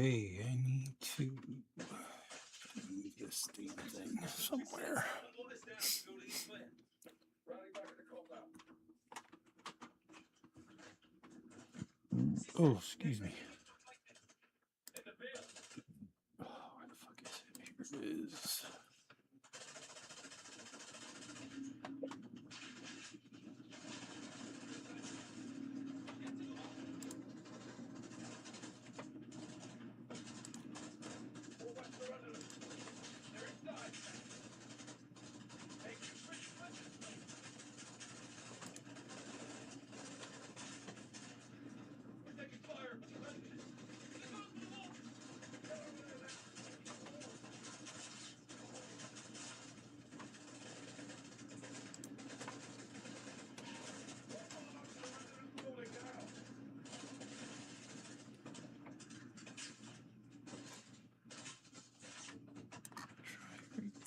Okay, I need to move this damn thing somewhere. Oh, excuse me. Oh, where the fuck is it? Here it is.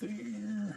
Right there.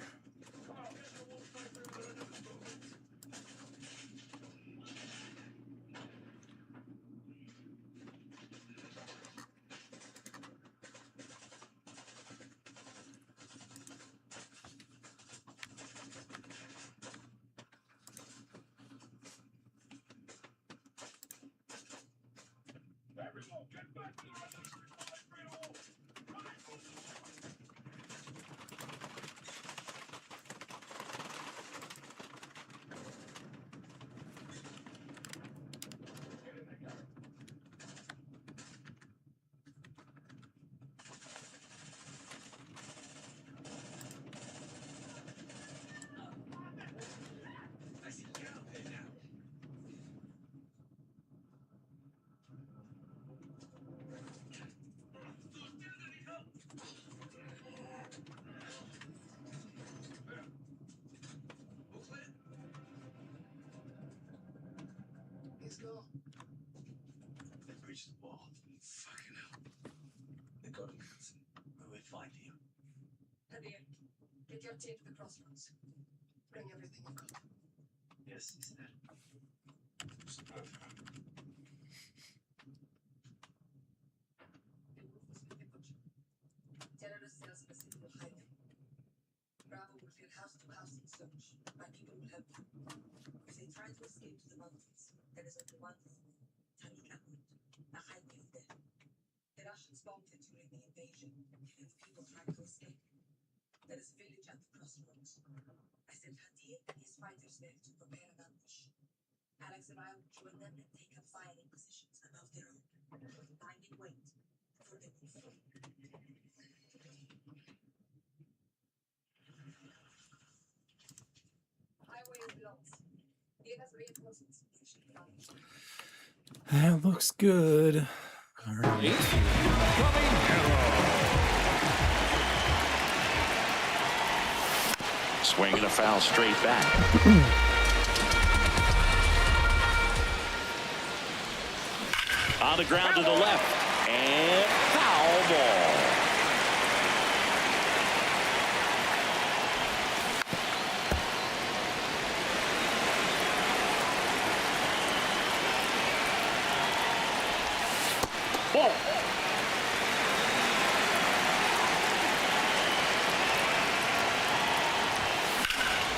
He's gone. They breached the wall. Fucking hell. They got him. We will find you. Javier, get your team to the crossroads. Bring everything you've got. Yes, he's there. The roof was with the butcher. Terrorist cells in the city will hide them. Bravo will fill house to house in search. My people will help you. If they try to escape to the mountains, there is only one thing. Tiny Catwood. A highway of death. The Russians bombed it during the invasion, and people tried to escape. There is a village at the crossroads. I sent Hadir and his fighters there to prepare an ambush. Alex and I will join them and take up firing positions above their own. Lying in wait for the move. Highway is lost. Give us reinforcements. That looks good. All right. Swinging a foul straight back. On the ground to the left. And foul ball. Ball.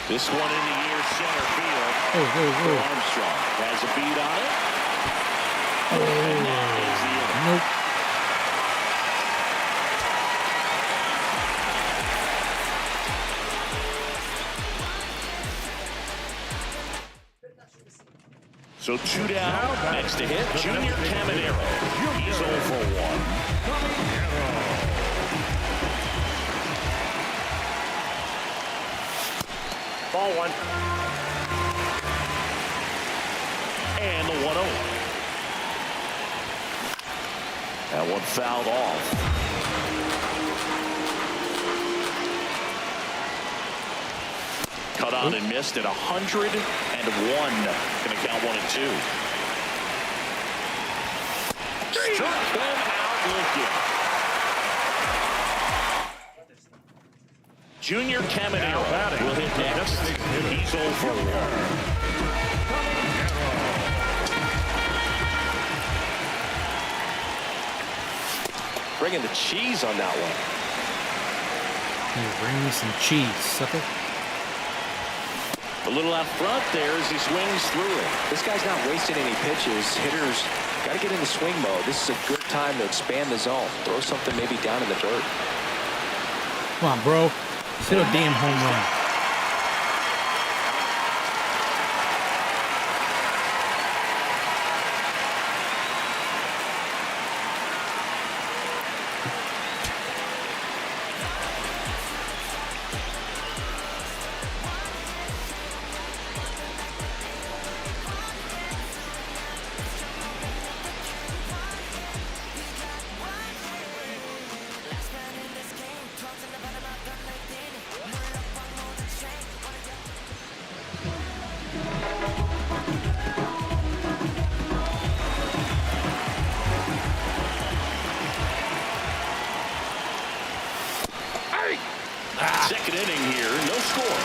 This one in the air center field. Oh. Armstrong has a beat on it. And that is the inning. Nope. So 2 down. Next to hit, Junior Caminero. He's 0 for 1. Ball one. And the 1-0. That one fouled off. Cut on and missed at 101. Going to count 1 and 2. Struck him out looking. Junior Caminero will hit next. He's 0 for 1. Bringing the cheese on that one. Here, bring me some cheese, sucker. A little out front there as he swings through it. This guy's not wasting any pitches. Hitters got to get in the swing mode. This is a good time to expand the zone. Throw something maybe down in the dirt. Come on, bro. Hit a damn home run. Second inning here, no score.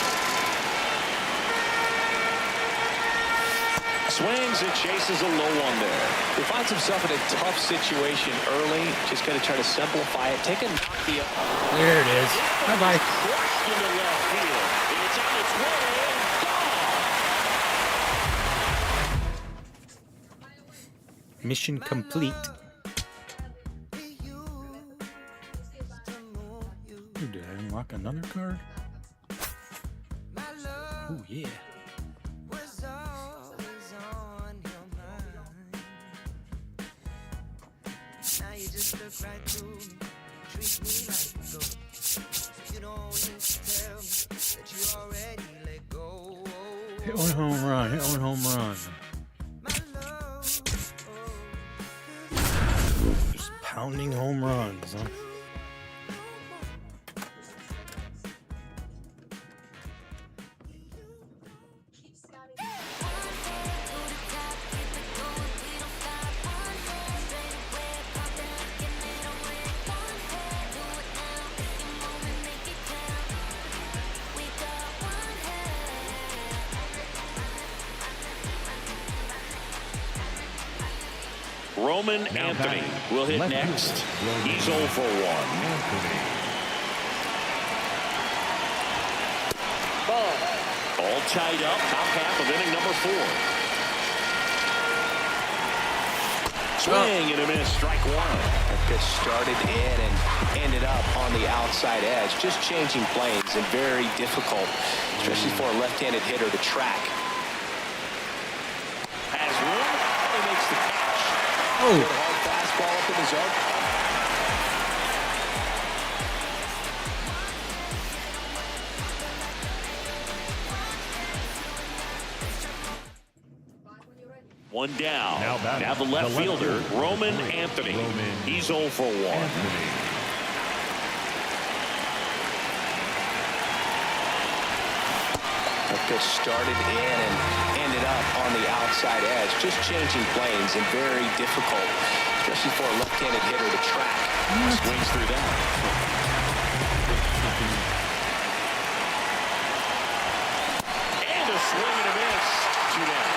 Swings and chases a low one there. He finds himself in a tough situation early. Just got to try to simplify it. Take a knock the. There it is. Bye-bye. Crushed into left field. It's on its way and gone. Mission complete. Ooh, did I unlock another card? Oh, yeah. Hit one home run. Hit one home run. Just pounding home runs, huh? Roman Anthony will hit next. He's 0 for 1. Ball. All tied up, top half of inning number 4. Swing and a miss, strike one. That pitch started in and ended up on the outside edge. Just changing planes and very difficult, especially for a left-handed hitter to track. Has room, he makes the catch. Oh, Hard fastball up in the zone. One down. Now the left fielder, Roman Anthony. He's 0 for 1. That pitch started in and ended up on the outside edge. Just changing planes and very difficult, especially for a left-handed hitter to track. Swings through that. And a swing and a miss. 2 down.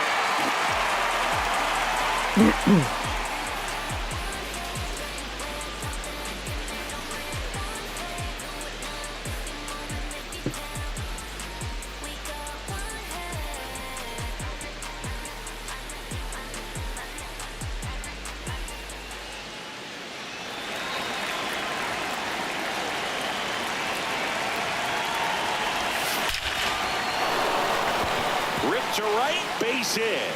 Ripped to right, base hit.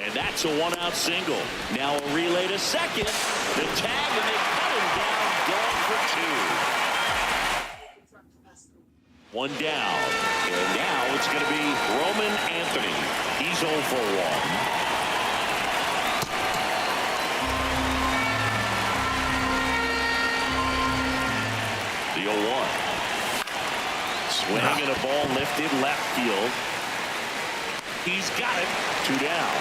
And that's a 1-out single. Now a relay to second. The tag, and they cut him down, going for 2. One down. And now it's going to be Roman Anthony. He's 0 for 1. The 0-1. Swing and a ball lifted left field. He's got it. 2 down.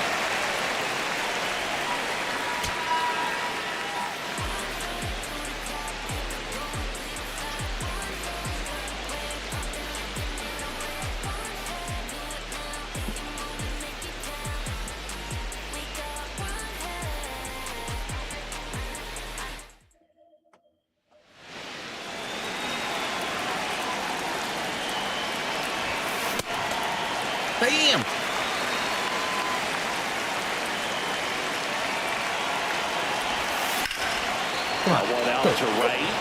Bam! One out to right.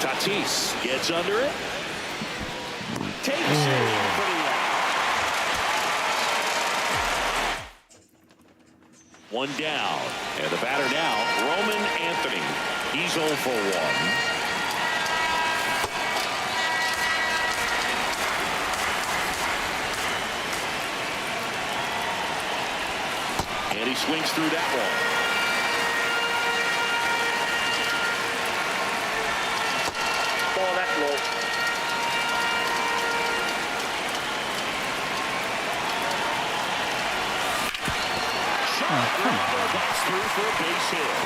Tatis gets under it. Takes it pretty well. One down. And the batter now, Roman Anthony. He's 0 for 1. And he swings through that one. Ball that low. That's through for a base hit.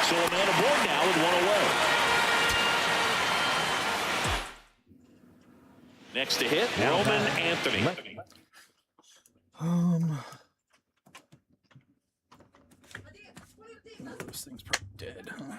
So a man aboard now with one away. Next to hit, Roman Anthony. This thing's probably dead, huh?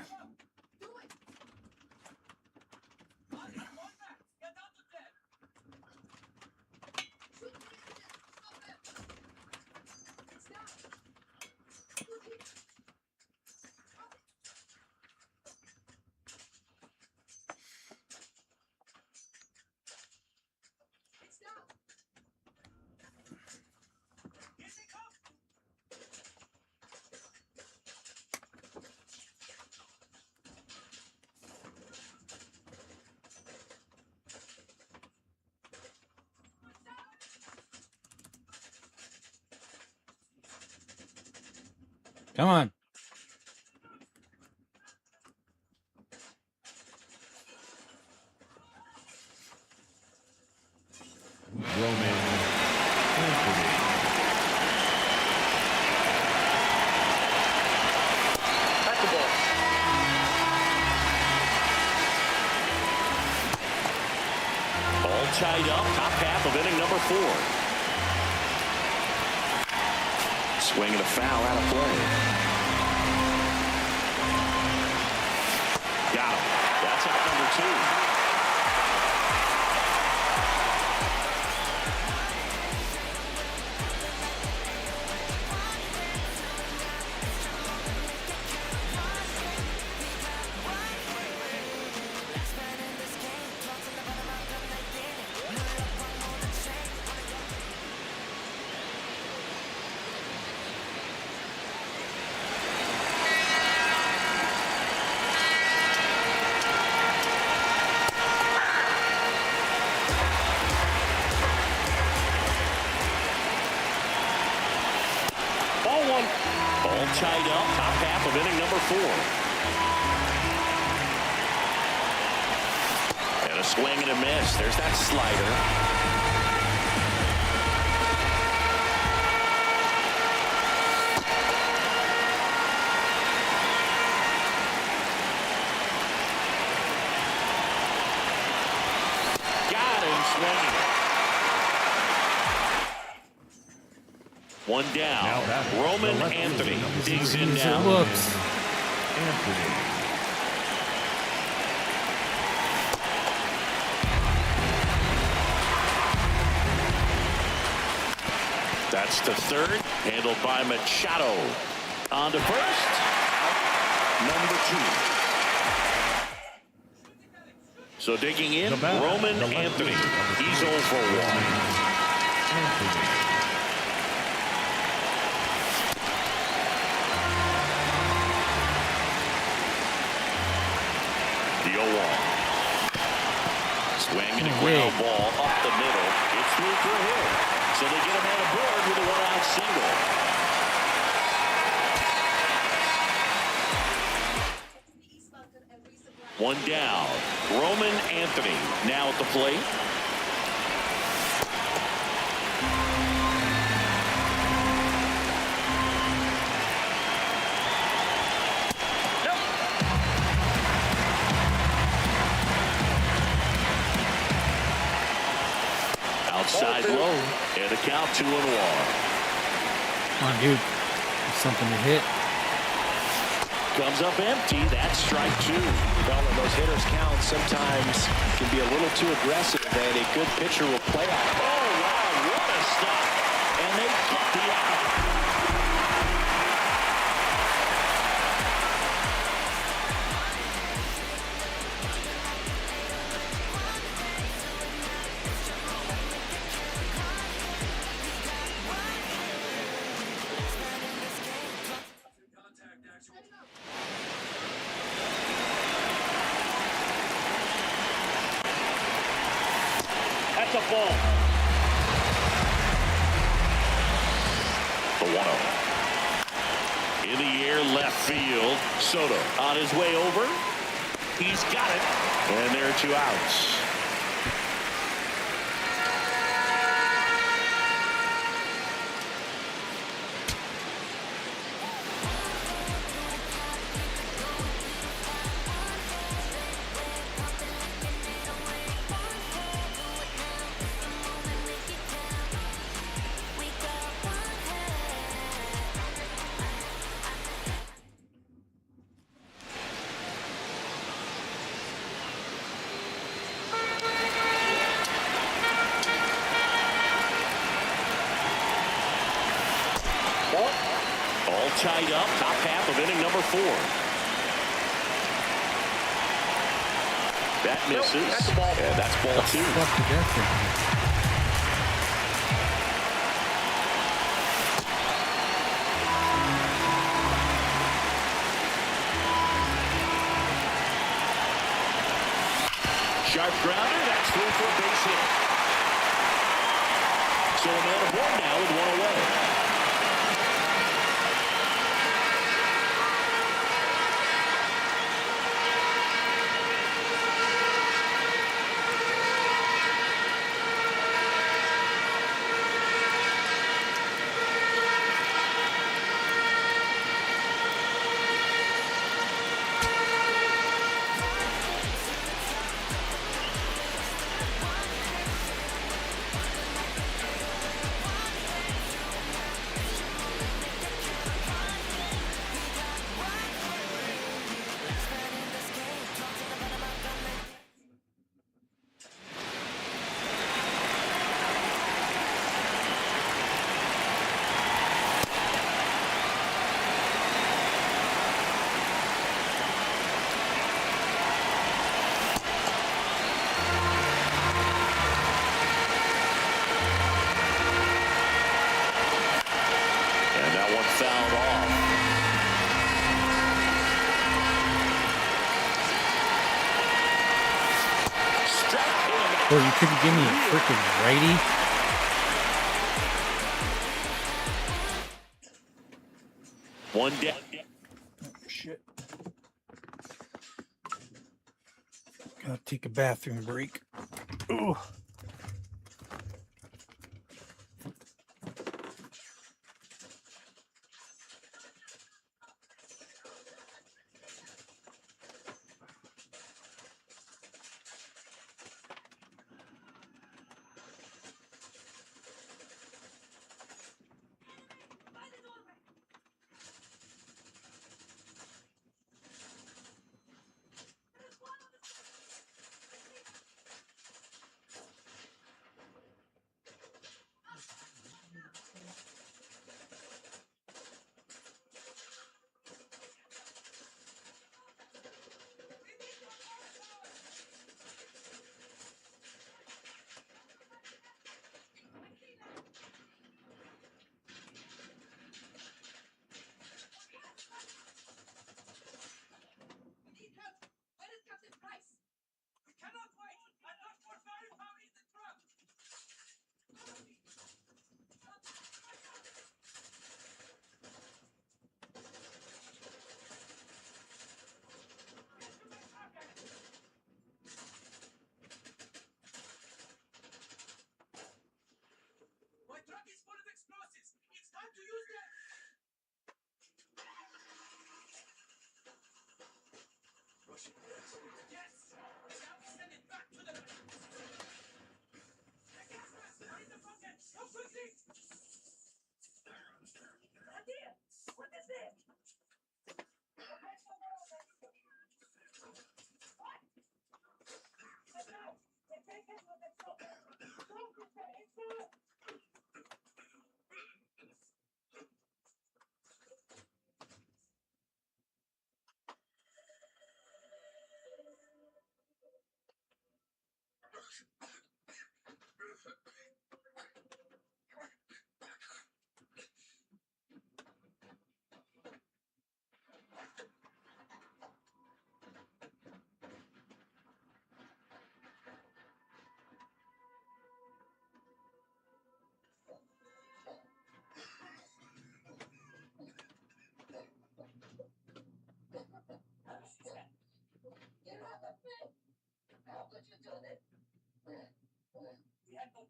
Come on. All tied up, top half of inning number 4. Swing and a foul out of play. Got him. That's out number 2. All tied up, top half of inning number 4. And a swing and a miss. There's that slider. Got him swinging. One down. Roman Anthony digs in now. Anthony. That's the third. Handled by Machado. On to first. Number 2. So digging in, Roman Anthony. He's 0 for 1. Swinging a ground ball up the middle. It's through for a hit. So they get a man aboard with a one-out single. One down. Roman Anthony now at the plate. Outside low, and a count 2-1. Come on, dude. There's something to hit. Comes up empty. That's strike 2. Well, when those hitters count, sometimes can be a little too aggressive, and a good pitcher will play out. Oh, wow. That's a ball. The 1-0. In the air, left field. Soto on his way over. He's got it. And there are 2 outs. All tied up, top half of inning number 4. That misses. That's ball. And that's ball 2. Fuck did that thing? Sharp grounder, that's through for a base hit. So a man aboard now with 1 away. Fouled off. Struck him. Boy, you couldn't give me a freaking righty. One down. Oh, shit. Gotta take a bathroom break. Ooh.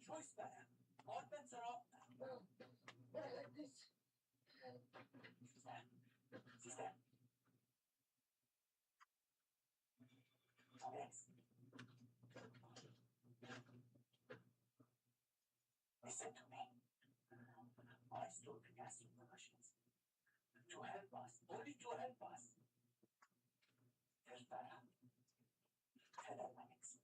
choice, man. All bets are off now. No, not like this. Suzanne. Suzanne. Yes. Listen to me. I stole the gas from the Russians. To help us. Only to help us. Tell Farah. Tell her Alex.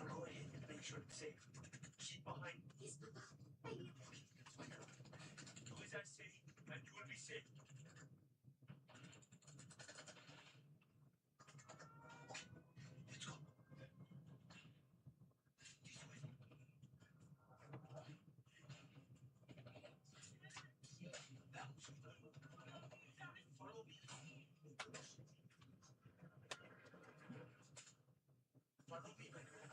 Go ahead and make sure it's safe. Keep behind me. Yes, Papa. I will. Do as I say, and you will be safe. Let's go. This way. That was good. Follow me. Follow me, my girl.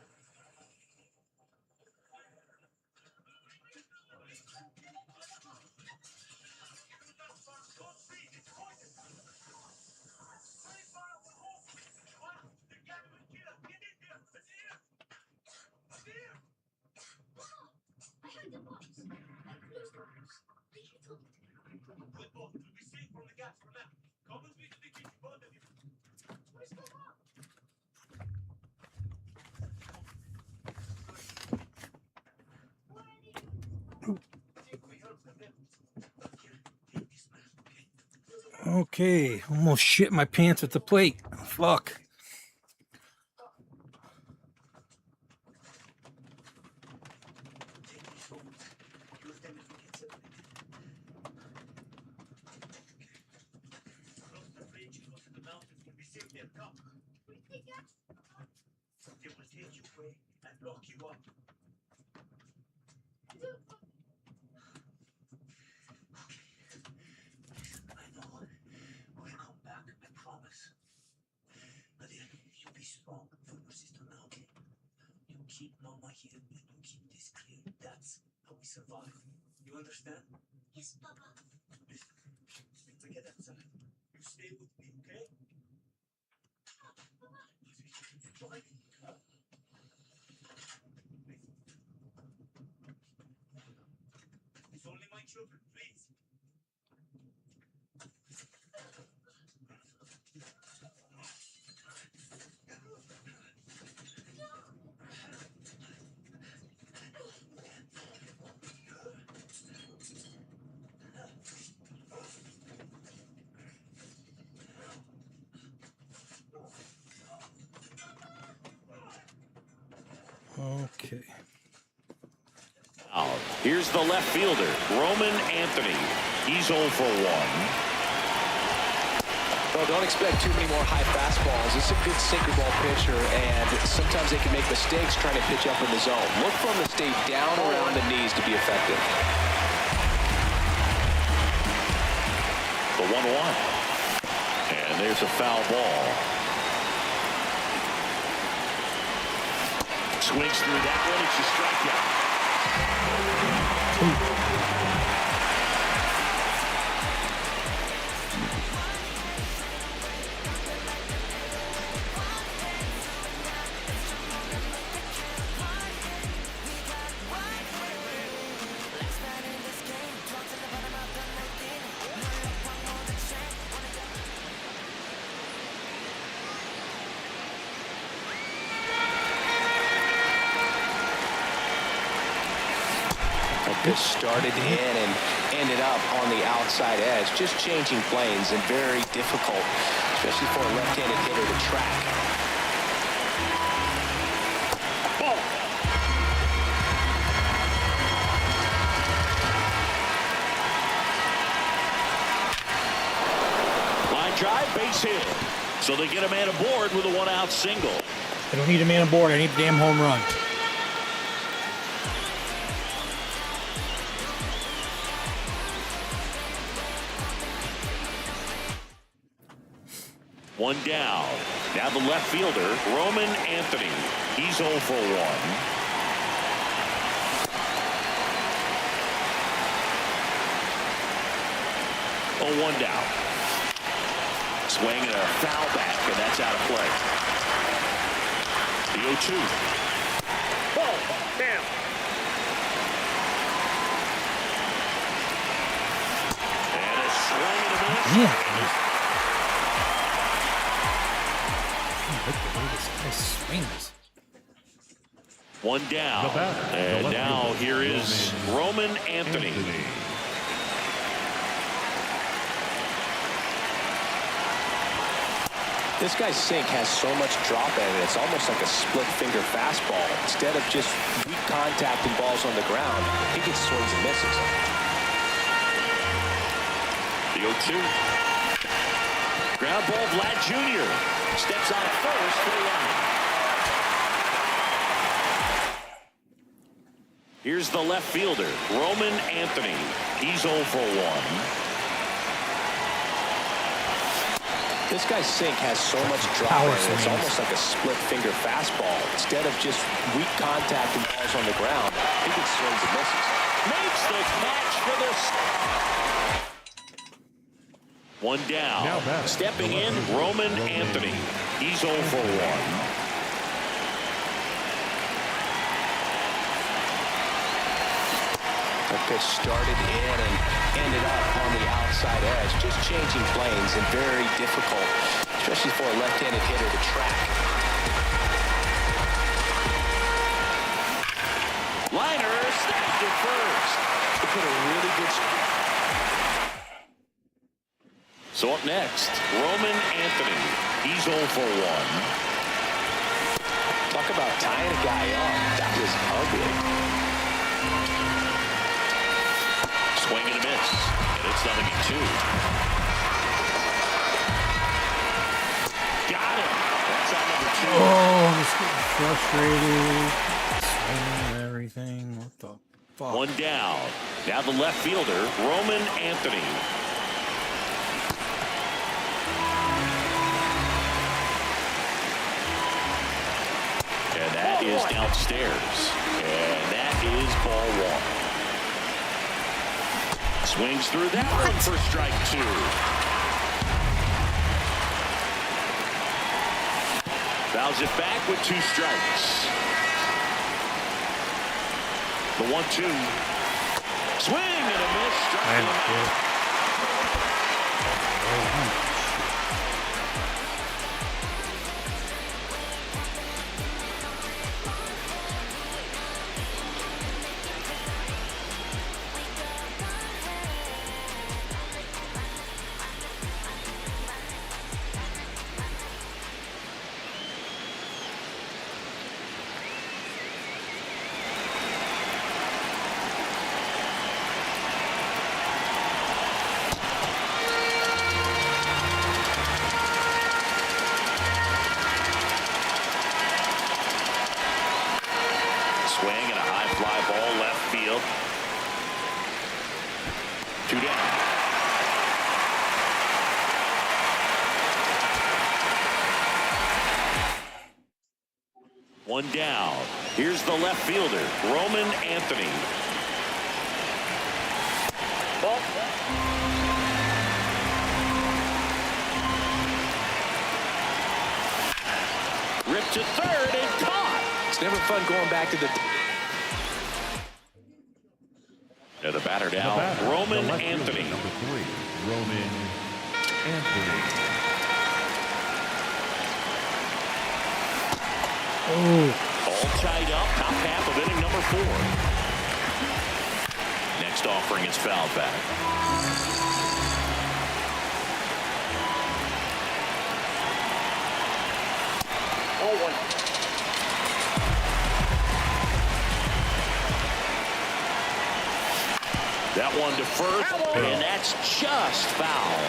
Don't freeze, it's poison. Very far away. One, the guy will kill us. Get in there. It's here. It's here. Papa, I heard the box. I closed the box. Like you told me to. Good boy. We'll be safe from the gas for now. Come with me to the kitchen, both of you. Where's Papa? What are they doing? Think we heard from them. Here, take this man, okay? Okay, almost shit my pants at the plate. Fuck. Take these phones. Use them if we get separated. Cross the bridge, go to the mountains. We'll be safe there. Come. Where'd they go? They will take you away and lock you up. Dude, Papa. I know. We'll come back, I promise. clear and you keep this clear. That's how we survive. You understand? Yes, Papa. Listen, let's get outside. You stay with me, okay? Join me. It's only my children, please. Okay. Out. Here's the left fielder, Roman Anthony. He's 0 for 1. Well, don't expect too many more high fastballs. This is a good sinker ball pitcher, and sometimes they can make mistakes trying to pitch up in the zone. Look for them to stay down around the knees to be effective. The 1-1. And there's a foul ball. Swings through that one. It's a strikeout. This started in and ended up on the outside edge, just changing planes and very difficult, especially for a left-handed hitter to track. Ball. Line drive, base hit. So they get a man aboard with a 1-out single. I don't need a man aboard. I need a damn home run. One down. Now the left fielder, Roman Anthony. He's 0 for 1. Oh, 1 down. Swing and a foul back, and that's out of play. The 0-2. Ball. Down. And a swing and a miss. Yeah. I like the way this guy swings. One down. And now here is Roman Anthony. This guy's sink has so much drop in it, it's almost like a split finger fastball. Instead of just weak contact and balls on the ground, he gets swings and misses. The 0-2. Ground ball, Vlad Jr. Steps on first for the out. Here's the left fielder, Roman Anthony. He's 0 for 1. This guy's sink has so much drop in it, it's almost like a split finger fastball. Instead of just weak contact and balls on the ground, he gets swings and misses. Makes the catch for this. One down. Stepping in, Roman Anthony. He's 0 for 1. The pitch started in and ended up on the outside edge, just changing planes and very difficult, especially for a left-handed hitter to track. Liner snapped it first. He put a really good. So up next, Roman Anthony. He's 0 for 1. Talk about tying a guy up. That was ugly. Swing and a miss. And it's 0-2. Got him. That's on number 2. Oh, I'm just getting frustrated. Swinging and everything. What the fuck? One down. Now the left fielder, Roman Anthony. And that is downstairs. ball one. Swings through that one for strike two. Fouls it back with 2 strikes. The 1-2. Swing and a miss. Strike him out. Swing and a high fly ball left field. 2 down. One down. Here's the left fielder, Roman Anthony. Ball. Ripped to third and caught. It's never fun going back to the... And the batter now, Roman Anthony. Number 3, Roman Anthony. All tied up, top half of inning number 4. Next offering is fouled back. That one to first, and that's just foul.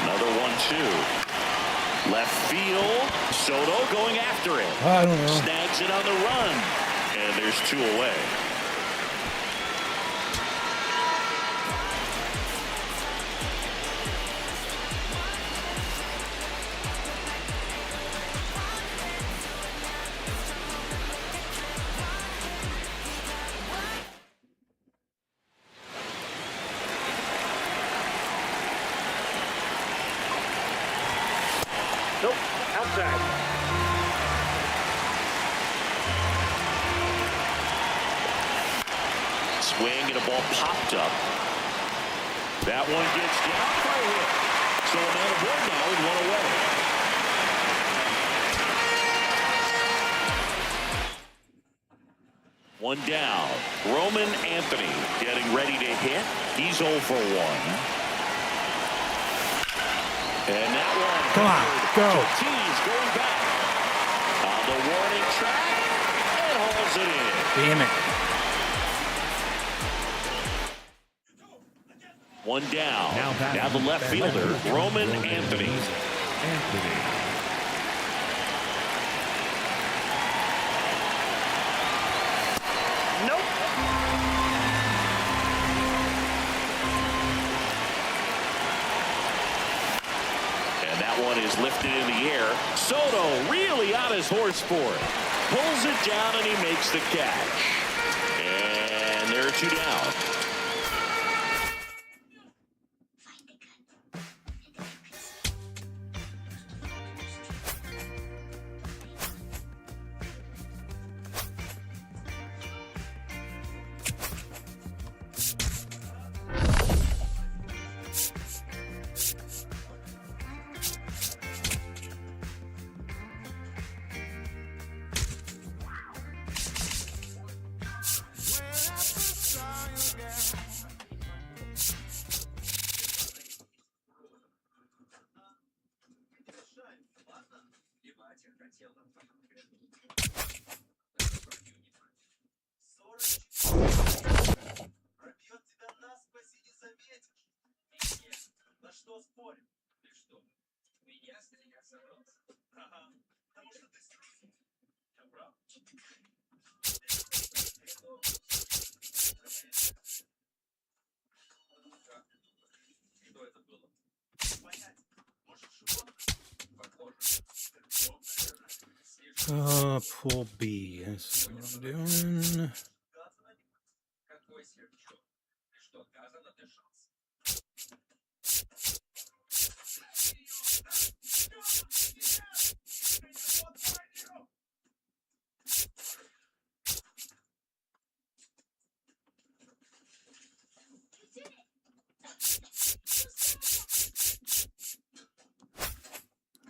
Another 1-2. Left field. Soto going after it. I don't know. Snags it on the run. And there's 2 away. Nope, outside. Swing and a ball popped up. That one gets down for a hit. So a man aboard now with 1 away. One down. Roman Anthony getting ready to hit. He's 0 for 1. And that one. Come on, go. Ortiz going back on the warning track and hauls it in. Damn it. One down. Now Now the left fielder, Roman Anthony. Anthony. Nope. And that one is lifted in the air. Soto really on his horse for it. Pulls it down and he makes the catch. And there are 2 down. Пробьет тебя насквозь и не заметишь. На что спорим? Ты что, меня стрелять собрался? Ага, потому что ты стрелять. Я прав. Что это было? Понять. Может, животное? Похоже. Стрелок, наверное. Pool B. That's what I'm doing. Какой сверчок? Ты что, газа надышался?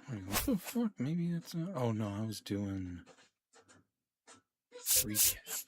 Wait, what the fuck? Maybe that's not. Oh no, I was doing recap.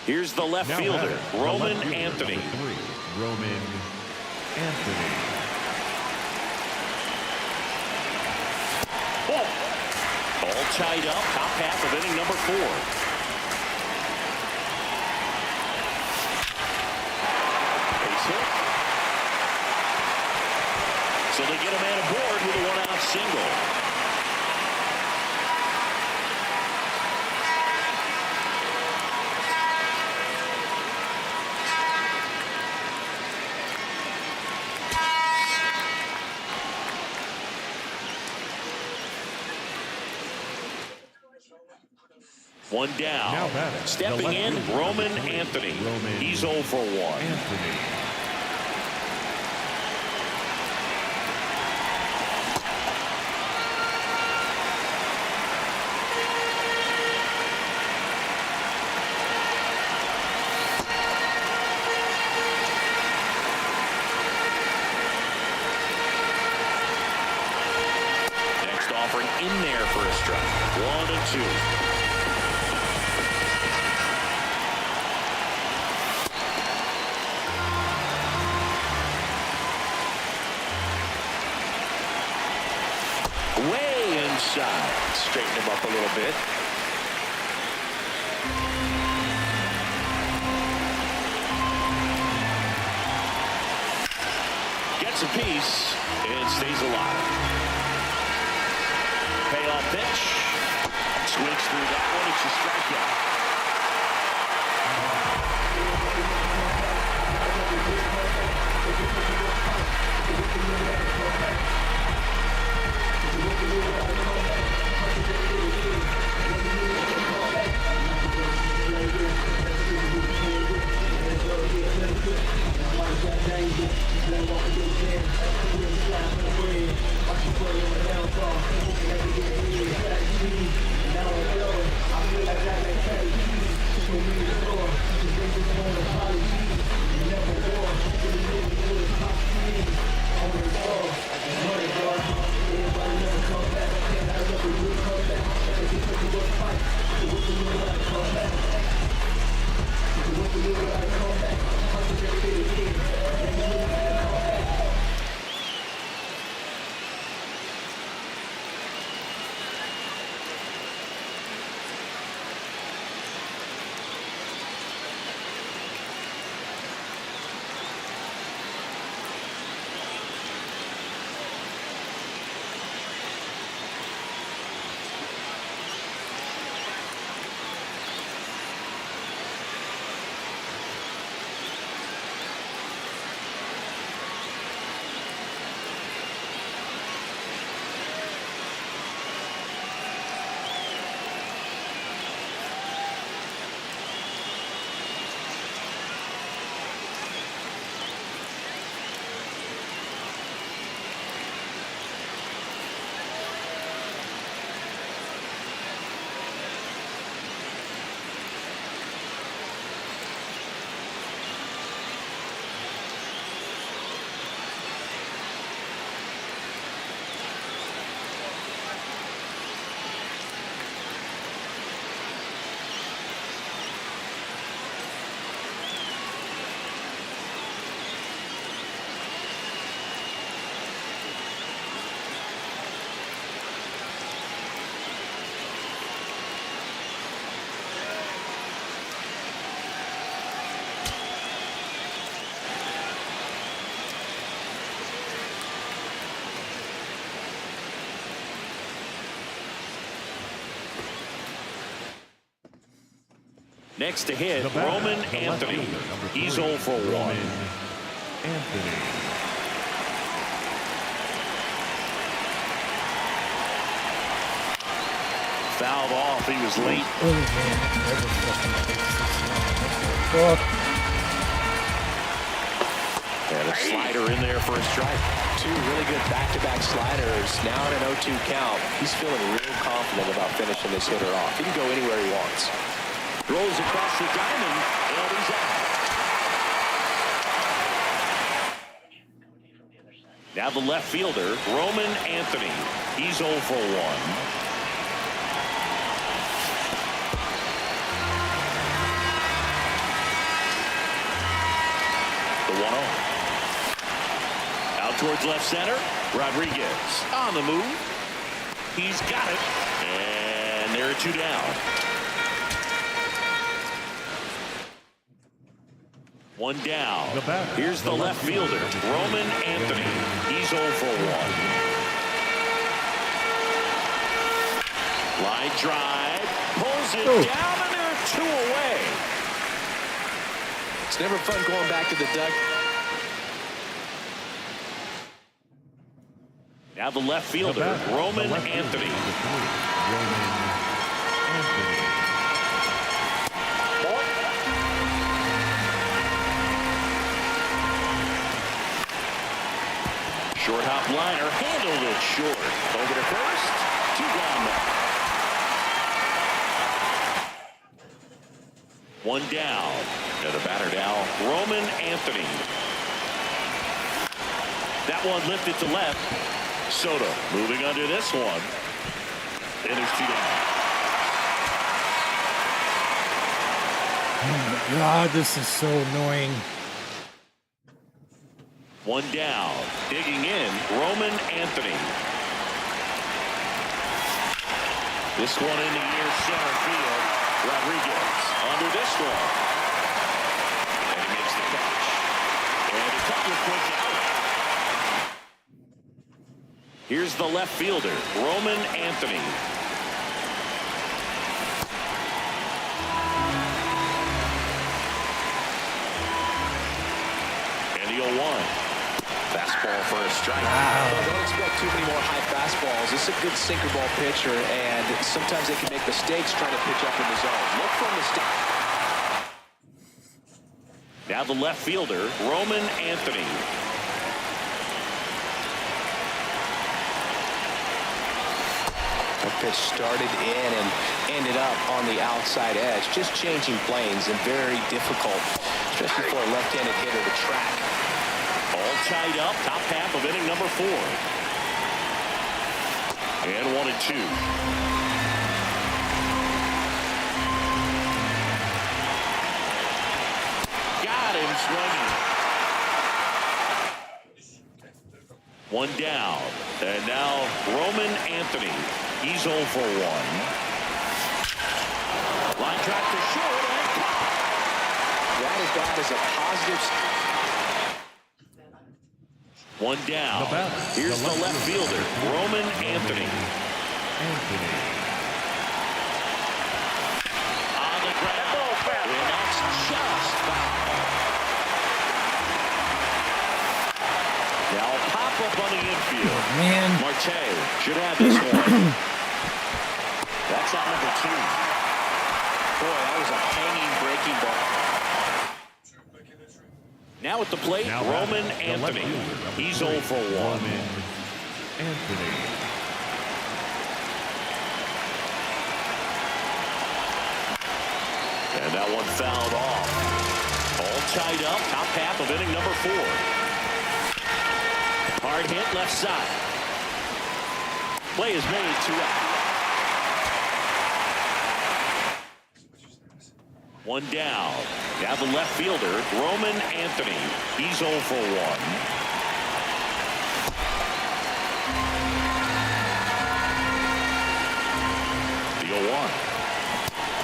Here's the left Now fielder, batting, the Roman left fielder, Anthony. number 3, Roman Anthony. Ball. All tied up, top half of inning number 4. Base hit. So they get a man aboard with a one-out single. One down. Now batting, the Stepping left in, fielder, Roman number 3, Anthony. Roman He's 0 for 1. Anthony. Next offering in there for a strike. 1-2. Way inside. Straighten him up a little bit. Gets a piece and stays alive. Payoff pitch. Swings through that one. It's a strikeout. Next to hit, The batter, Roman the left Anthony. fielder, number He's 3, 0 for 1. Roman Anthony. Fouled off. He was late. Oh, man. Never fucking fix this now. What the fuck? And a slider in there for a strike. Two really good back-to-back sliders. Now in an 0-2 count. He's feeling real confident about finishing this hitter off. He can go anywhere he wants. Throws across the diamond, and he's out. Now the left fielder, Roman Anthony. He's 0 for 1. The 1-0. Out towards left center. Rodriguez on the move. He's got it. And there are 2 down. 1 down. The batter, Here's the left fielder, Roman Anthony. He's 0 for 1. Line drive. Pulls it down, and there are 2 away. It's never fun going back to the duck. Now the left The fielder, batter, the Roman left fielder, Anthony. number 3, Roman Anthony. Short hop liner, handled it short. Over to first, 2 down now. 1 down. And the batter now, Roman Anthony. That one lifted to left. Soto moving under this one. And there's 2 down. Oh my God, this is so annoying. 1 down. Digging in, Roman Anthony. This one in the air center field. Rodriguez under this one. And he makes the catch. And a couple of quick out. Here's the left fielder, Roman Anthony. And the 0-1. Fastball for a strike. Don't expect too many more high fastballs. This is a good sinker ball pitcher, and sometimes they can make mistakes trying to pitch up in the zone. Look for a mistake. Now the left fielder, Roman Anthony. That pitch started in and ended up on the outside edge. Just changing planes and very difficult, especially for a left-handed hitter to track. All tied up, top half of inning number 4. And 1-2. Got him swinging. 1 down. And now Roman Anthony. He's 0 for 1. Line drive to short and caught. That is a positive. 1 down. The batter, Here's the left fielder, Roman Anthony. Anthony. On the ground. And that's just foul. Now a pop-up on the infield. Man. Marte should have this one. That's on number 2. Boy, that was a hanging breaking ball. Now at the plate, Now Roman batting, the left Anthony. fielder, number He's 3, 0 for 1. Roman Anthony. And that one fouled off. All tied up, top half of inning number 4. Hard hit left side. Play is made, 2 out. 1 down. Now the left fielder, Roman Anthony. He's 0 for 1. The 0-1.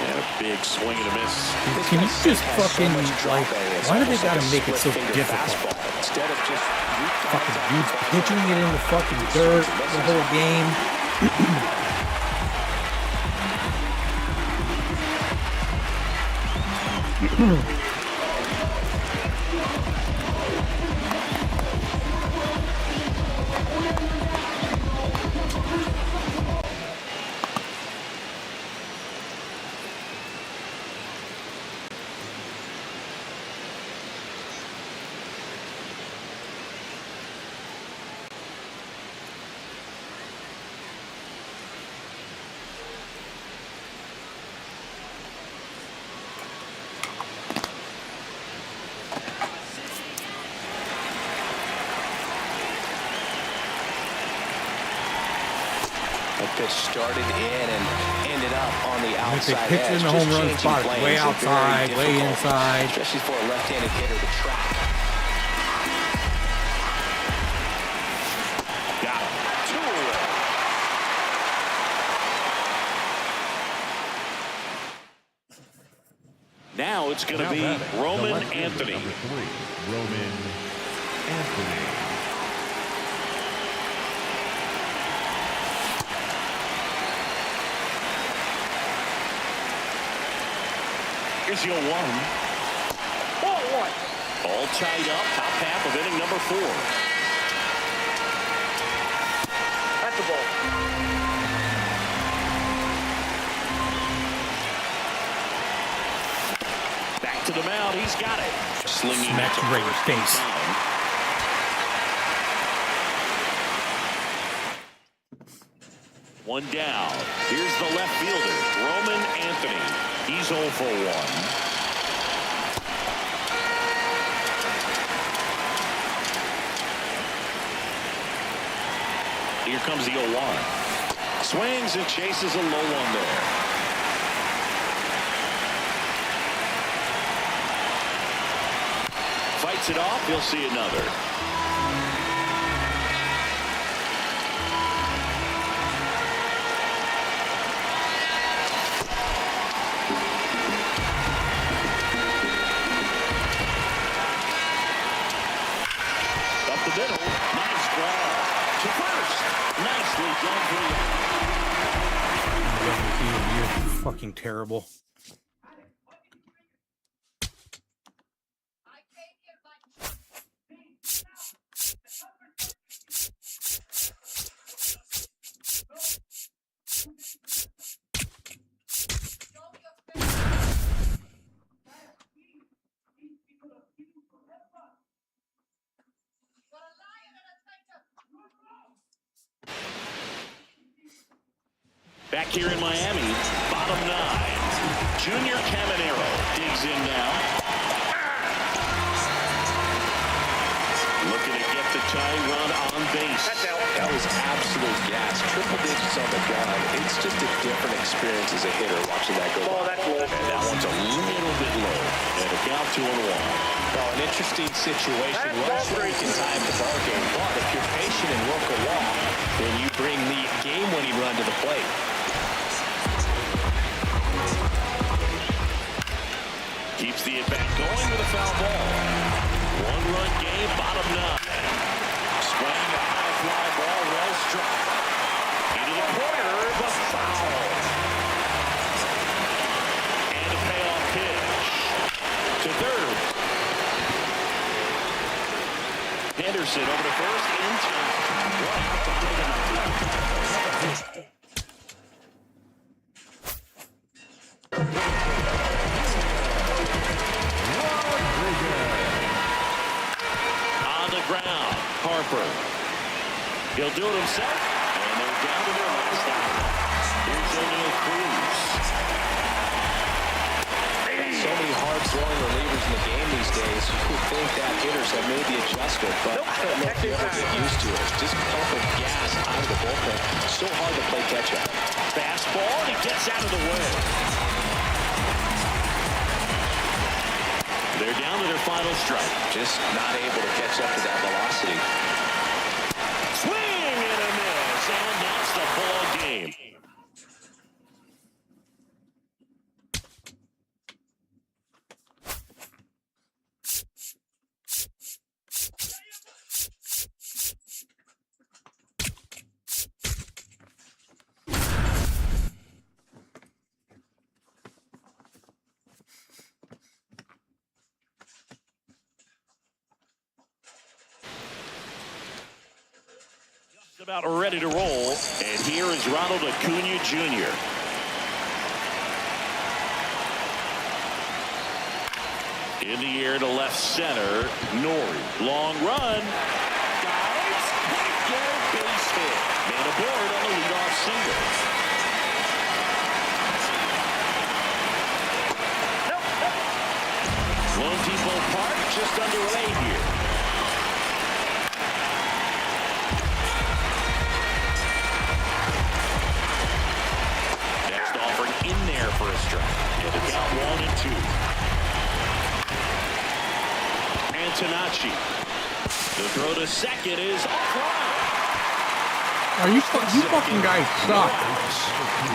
And a big swing and a miss. Can you just fucking, like, why do they gotta make it so Split-finger difficult? fastball. Instead of just Fucking dudes pitching it in the fucking dirt the whole game. That pitch started in and ended up on the If they outside pitch edge. in the Just home run changing spot, it's planes way and very outside, way difficult, inside. especially for a left-handed hitter to track. Got him. 2 away. Now it's going to Now be batting, the Roman left fielder, Anthony. Number 3, Roman Anthony. Here's your 1. Ball 1. All tied up. Top half of inning number 4. That's the ball. Back to the mound. He's got it. Slinging Smack it you right in your first face. time. One down. Here's the left fielder, Roman Anthony. He's 0 for 1. Here comes the 0-1. Swings and chases a low one there. Fights it off. He'll see another. Up the middle. Nice ball. To first. Nicely done for the You're fucking terrible. Back here in Miami, bottom 9. Junior Caminero digs in now. Looking to get the tying run on base. That was absolute gas. Triple digits on the gun. It's just a different experience as a hitter watching that go by. And that one's a little bit low. And a count 2-1. Well, an interesting situation. Runs where you can time the ball game. But if you're patient and work a walk, then you bring the game-winning run to the plate. Keeps the at-bat going with a foul ball. 1-run game, bottom 9. Swing a high fly ball, well struck. Into the corner, the foul. And a payoff pitch. To third. Henderson over to first in time. On the ground, Harper. He'll do it himself, and they're down to their last out. Here's O'Neal Cruz. So many hard-throwing relievers in the game these days. You would think that hitters have made the adjustment, but I don't know if you ever get used to it. Just pumping gas out of the bullpen. So hard to play catch-up. Fastball, and he gets out of the way. They're down to their final strike. Just not able to catch up to that velocity. Swing and a miss, and that's the ball game. About ready to roll, and here is Ronald Acuna Jr. In the air to left center, Nori, long run, dives, big base hit, man aboard on the leadoff single. Lone Depot Park just underway here. Next offering in there for a strike. And it's out 1-2. Antonacci. The throw to second is offline. Are you fucking guys suck.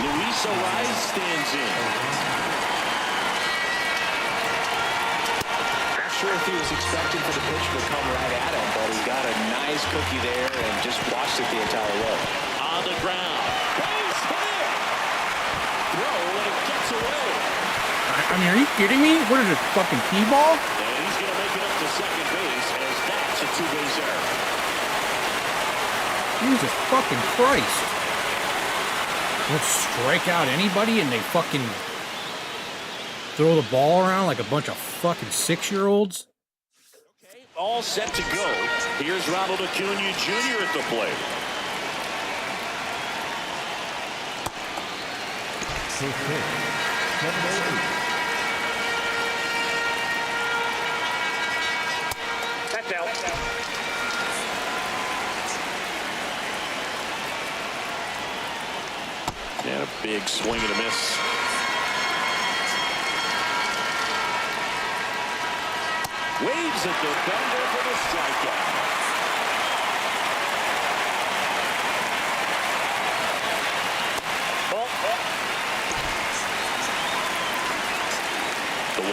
Luis Ariz stands in. Sure if he was expecting for the pitch to come right at him, but he got a nice cookie there and just watched it the entire way. On the ground. Base hit. Throw and it gets away. I mean, are you kidding me? What is this, fucking T-ball? And he's going to make it up to second base as that's a two-base error. Jesus fucking Christ. Let's strike out anybody and they fucking throw the ball around like a bunch of fucking 6-year-olds. Okay, all set to go. Here's Ronald Acuna Jr. at the plate. That's out. And a big swing and a miss. Waves at the bender for the strikeout. The 1-0.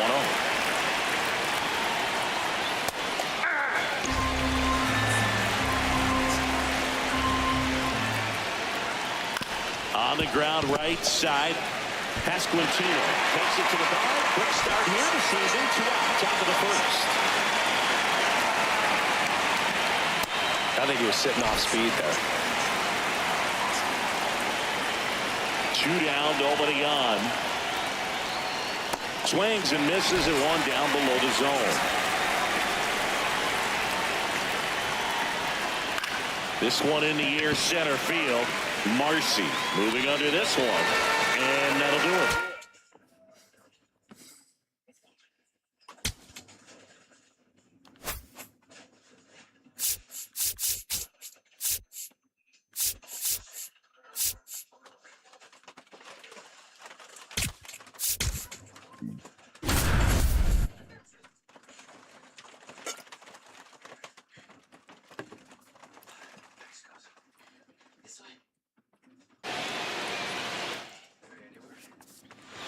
On the ground right side. Pasquantino takes it to the bag. Quick start here to season. 2 out, top of the first. I think he was sitting off speed there. 2 down, nobody on. Swings and misses and 1 down below the zone. This one in the air center field. Marcy moving under this one. And that'll do it.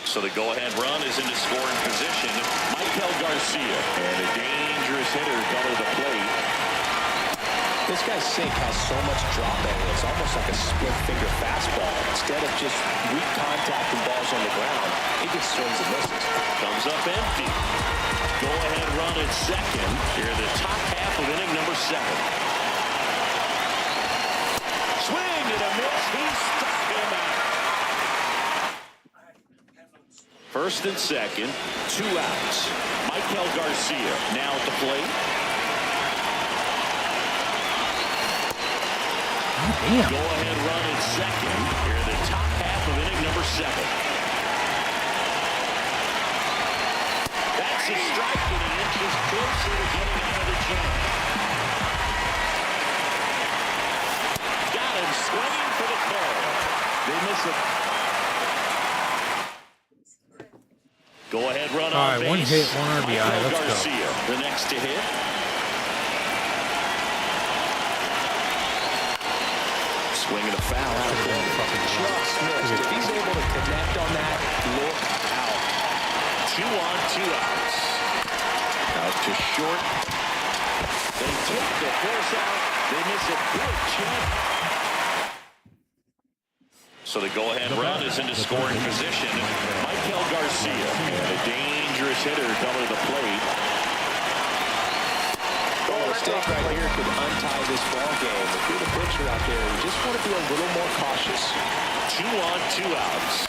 So the go-ahead run is into scoring position. Michael Garcia and a dangerous hitter coming to the plate. This guy's sink has so much drop in it. It's almost like a split-finger fastball. Instead of just weak contact and balls on the ground, he gets swings and misses. Comes up empty. Go-ahead run at second. Here in the top half of inning number 7. Swing and a miss. He struck him out. First and second, 2 outs. Michael Garcia now at the plate. Damn. Go-ahead run at second. Here in the top half of inning number 7. That's a strike, and he inches closer to getting out of the jam. Got him swinging for the call. They miss it. Go-ahead run on base. 1 hit, 1 RBI. Michael Let's Garcia, go. the next to hit. Swing and a foul out of there. Just missed. If he's able to connect on that, look out. 2 on, 2 outs. Out to short. They take the force out. They miss a big chance. So the go-ahead run is into scoring position. Michael Garcia, a dangerous hitter coming to the plate. Oh, mistake right here could untie this ball game. If you're the pitcher out there, you just want to be a little more cautious. 2 on, 2 outs.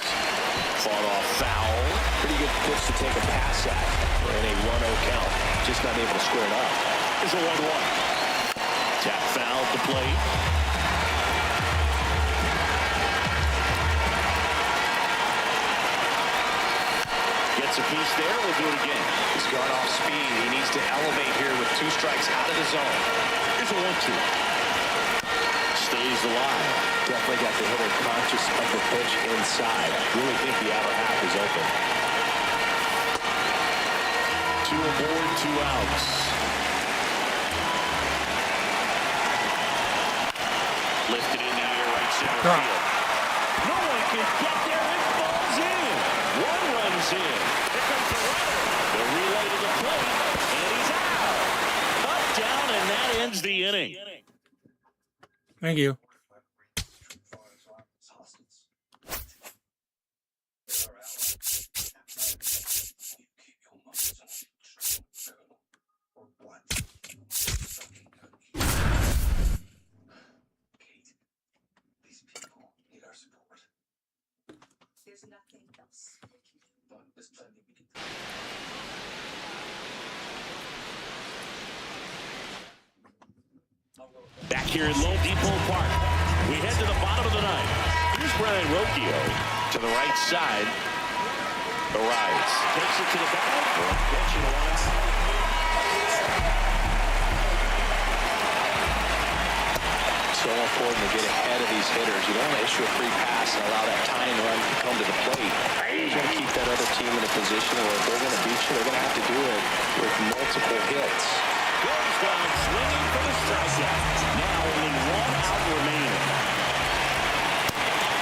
Fought off foul. Pretty good pitch to take a pass at. We're in a 1-0 count. Just not able to square it up. Is a 1-1. Tap foul at the plate. Gets a piece there. We'll do it again. He's gone off speed. He needs to elevate here with 2 strikes out of the zone. Here's a 1-2. Stays alive. Definitely got the hitter conscious of the pitch inside. Really think the outer half is open. 2 aboard, 2 outs. Lifted in the air, right center field. No one can get there. It falls in. 1 runs in. Here comes the runner. The relay to the plate, and he's out. Up, down, and that ends the inning. Thank you. There's nothing else we can do. Back here in Low Depot Park, we head to the bottom of the ninth. Here's Brian Rocchio to the right side. Arrives. Takes it to the bag. Pitch and 1 out. So important to get ahead of these hitters. You don't want to issue a free pass and allow that tying run to come to the plate. You're going to keep that other team in a position where if they're going to beat you, they're going to have to do it with multiple hits. Goes down swinging for the strikeout. Now only 1 out remaining.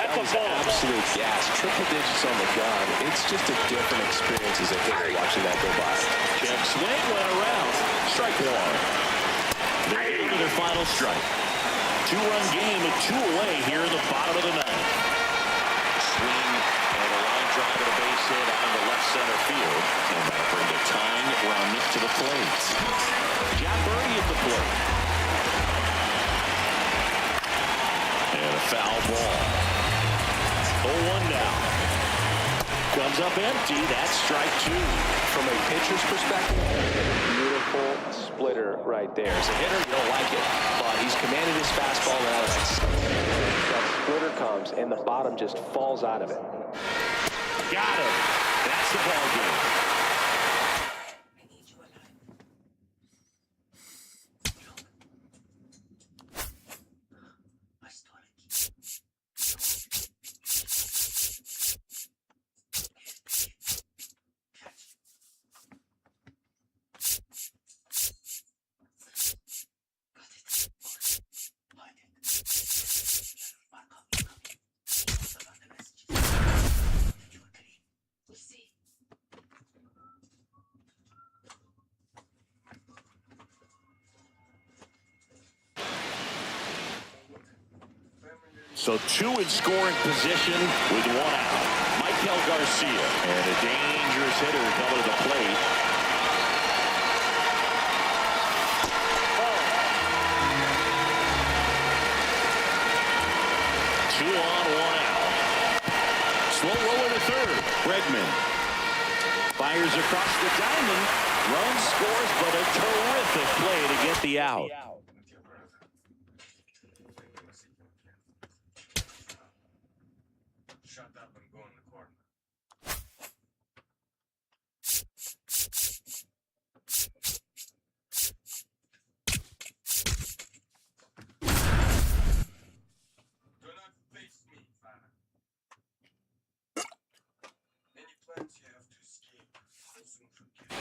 That was absolute gas. Triple digits on the gun. It's just a different experience as a hitter watching that go by. Check swing, went around. Strike 1. They're into their final strike. 2-run game with 2 away here in the bottom of the ninth. Swing and a line drive at a base hit out into left center field. And that'll bring the tying run to the plate. John Birdie at the plate. And a foul ball. 0-1 now. Comes up empty. That's strike 2. From a pitcher's perspective, beautiful splitter right there. As a hitter, you don't like it, but he's commanded his fastball and out of that splitter comes and the bottom just falls out of it. Got it. That's the ball game. I need you alive. I started. So 2 in scoring position with 1 out. Michael Garcia and a dangerous hitter coming to the plate. Two on, 1 out. Slow roller to third. Bregman fires across the diamond. Run scores, but a terrific play to get the out. Shut up and go in the corner. Do not face me, Farah. Any plans you have to escape, I'll soon forgive you.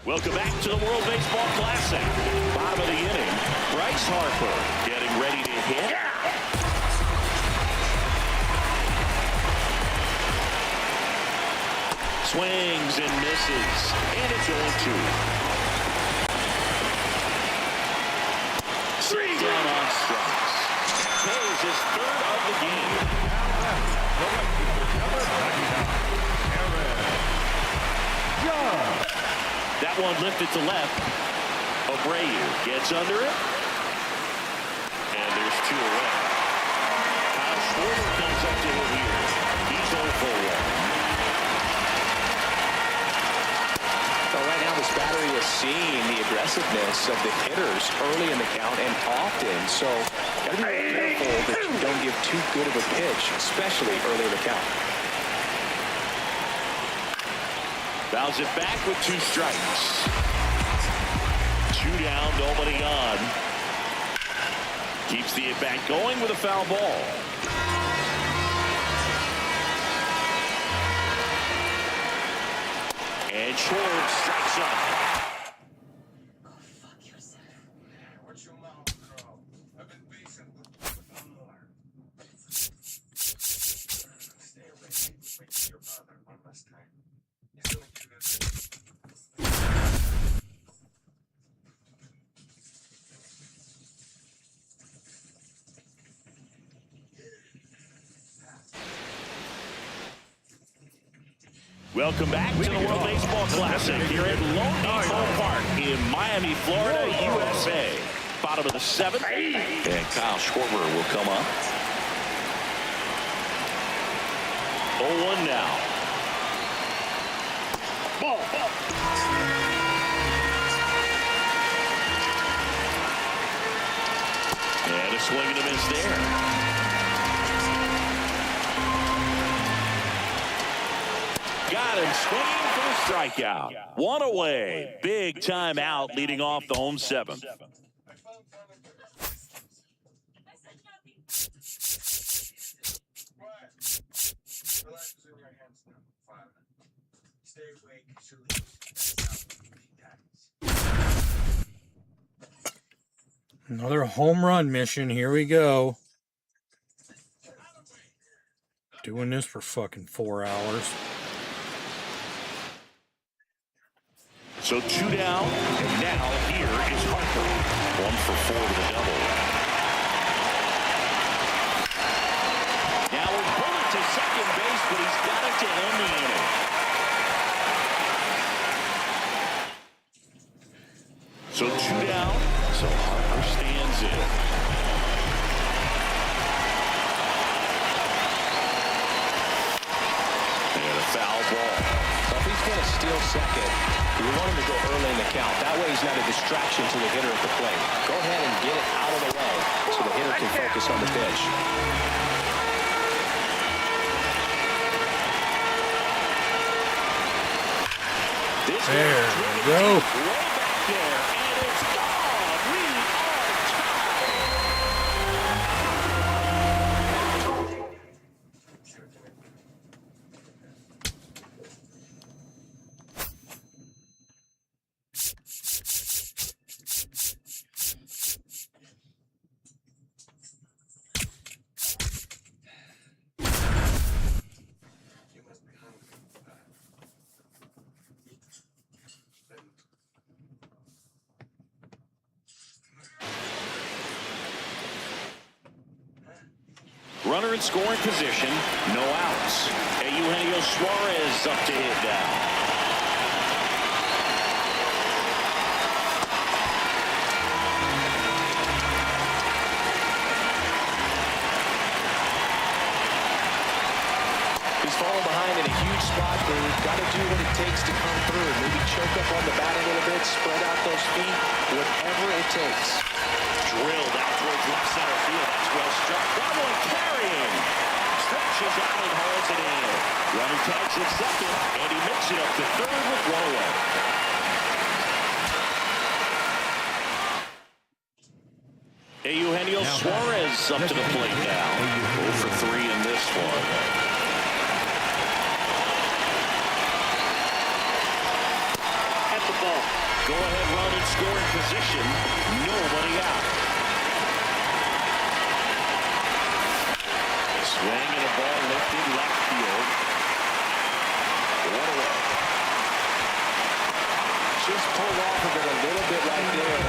Welcome back to the World Baseball Classic. Bottom of the inning, Bryce Harper getting ready to hit. Swings and misses, and it's 0-2. Straight down on strikes. That is his 3rd of the game. That one lifted to left. Abreu gets under it. And there's 2 away. Kyle Schwarber comes up to him here. He's 0 for 1. So right now this battery is seeing the aggressiveness of the hitters early in the count and often. So got to be really careful that you don't give too good of a pitch, especially early in the count. Fouls it back with 2 strikes. 2 down, nobody on. Keeps the at-bat going with a foul ball. And Schwarber strikes up. Go fuck yourself. Watch your mouth, girl. I've been patient with you, but no more. Stay away. Wait for your brother one last time. He's gonna give you this. Welcome back to the World Baseball Classic here at Lone Depot Park in Miami, Florida, USA. Bottom of the 7th, and Kyle Schwarber will come up. 0-1 now. Ball. And a swing and a miss there. Got him swinging for the strikeout. 1 away. Big time out leading off the home 7th. I found Tyler Durden. I said nothing. Quiet. Relax is in your hands now, Father. Stay awake, you lose. That's how he dies. Another home run mission. Here we go. Doing this for fucking 4 hours. So 2 down, and now here is Harper. 1 for 4 with a double. Now a bullet to second base, but he's got it to end the inning. So 2 down, so Harper stands in. And a foul ball. So if he's going to steal second, you want him to go early in the count. That way he's not a distraction to the hitter at the plate. Go ahead and get it out of the way so the hitter can focus on the pitch. There we go. Way back there, and it's gone. We are You must be hungry. runner in scoring position, no outs. Eugenio Suarez up to hit down. He's falling behind in a huge spot, but we've got to do what it takes to come through. Maybe choke up on the bat a little bit, spread out those feet, whatever it takes. Drilled out towards left center field. That's well struck. That one carrying. Stretches out and hauls it in. Runner tags at second, and he makes it up to third with 1 away. Eugenio Suarez up to the plate now. 0 for 3 in this one. At the ball. Go ahead run in scoring position. Nobody out. Swing and a ball lifted left field. 1 away. Just pulled off of it a little bit right there.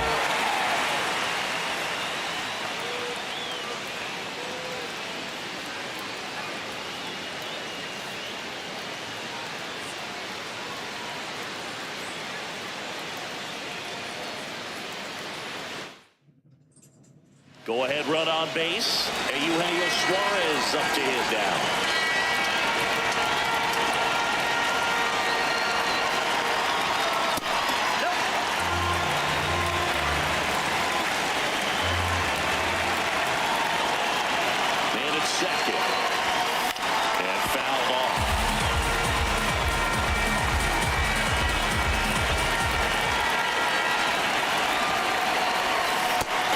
Go-ahead run on base. Eugenio Suarez up to hit down. And it's second. And fouled off.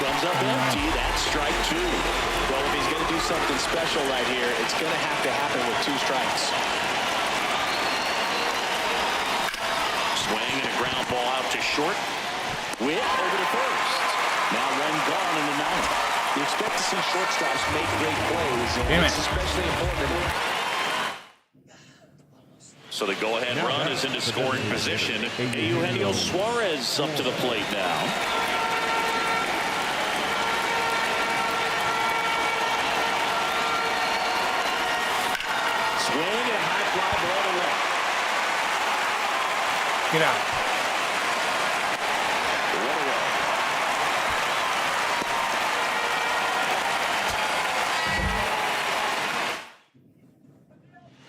Comes up empty. That's strike two. Well, if he's going to do something special right here, it's going to have to happen with 2 strikes. Swing and a ground ball out to short. Whip over to first. Now one gone in the ninth. You expect to see shortstops make great plays, and Damn it's it. especially important. So the go-ahead run is into scoring position. Eugenio Suarez up to the plate now. Swing and a high fly ball to left. Get out. One away.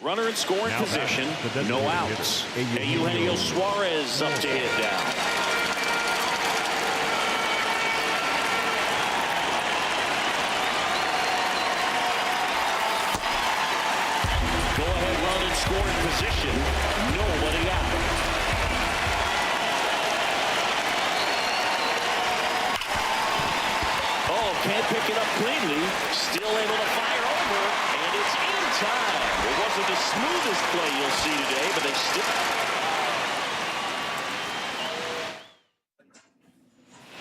Runner in scoring Now position. back, the No designated outs. hitter, Eugenio Suarez up to hit down. Go-ahead run in scoring position. Nobody out. Oh, can't pick it up cleanly. Still able to fire over, and it's in time. It wasn't the smoothest play you'll see today, but they still...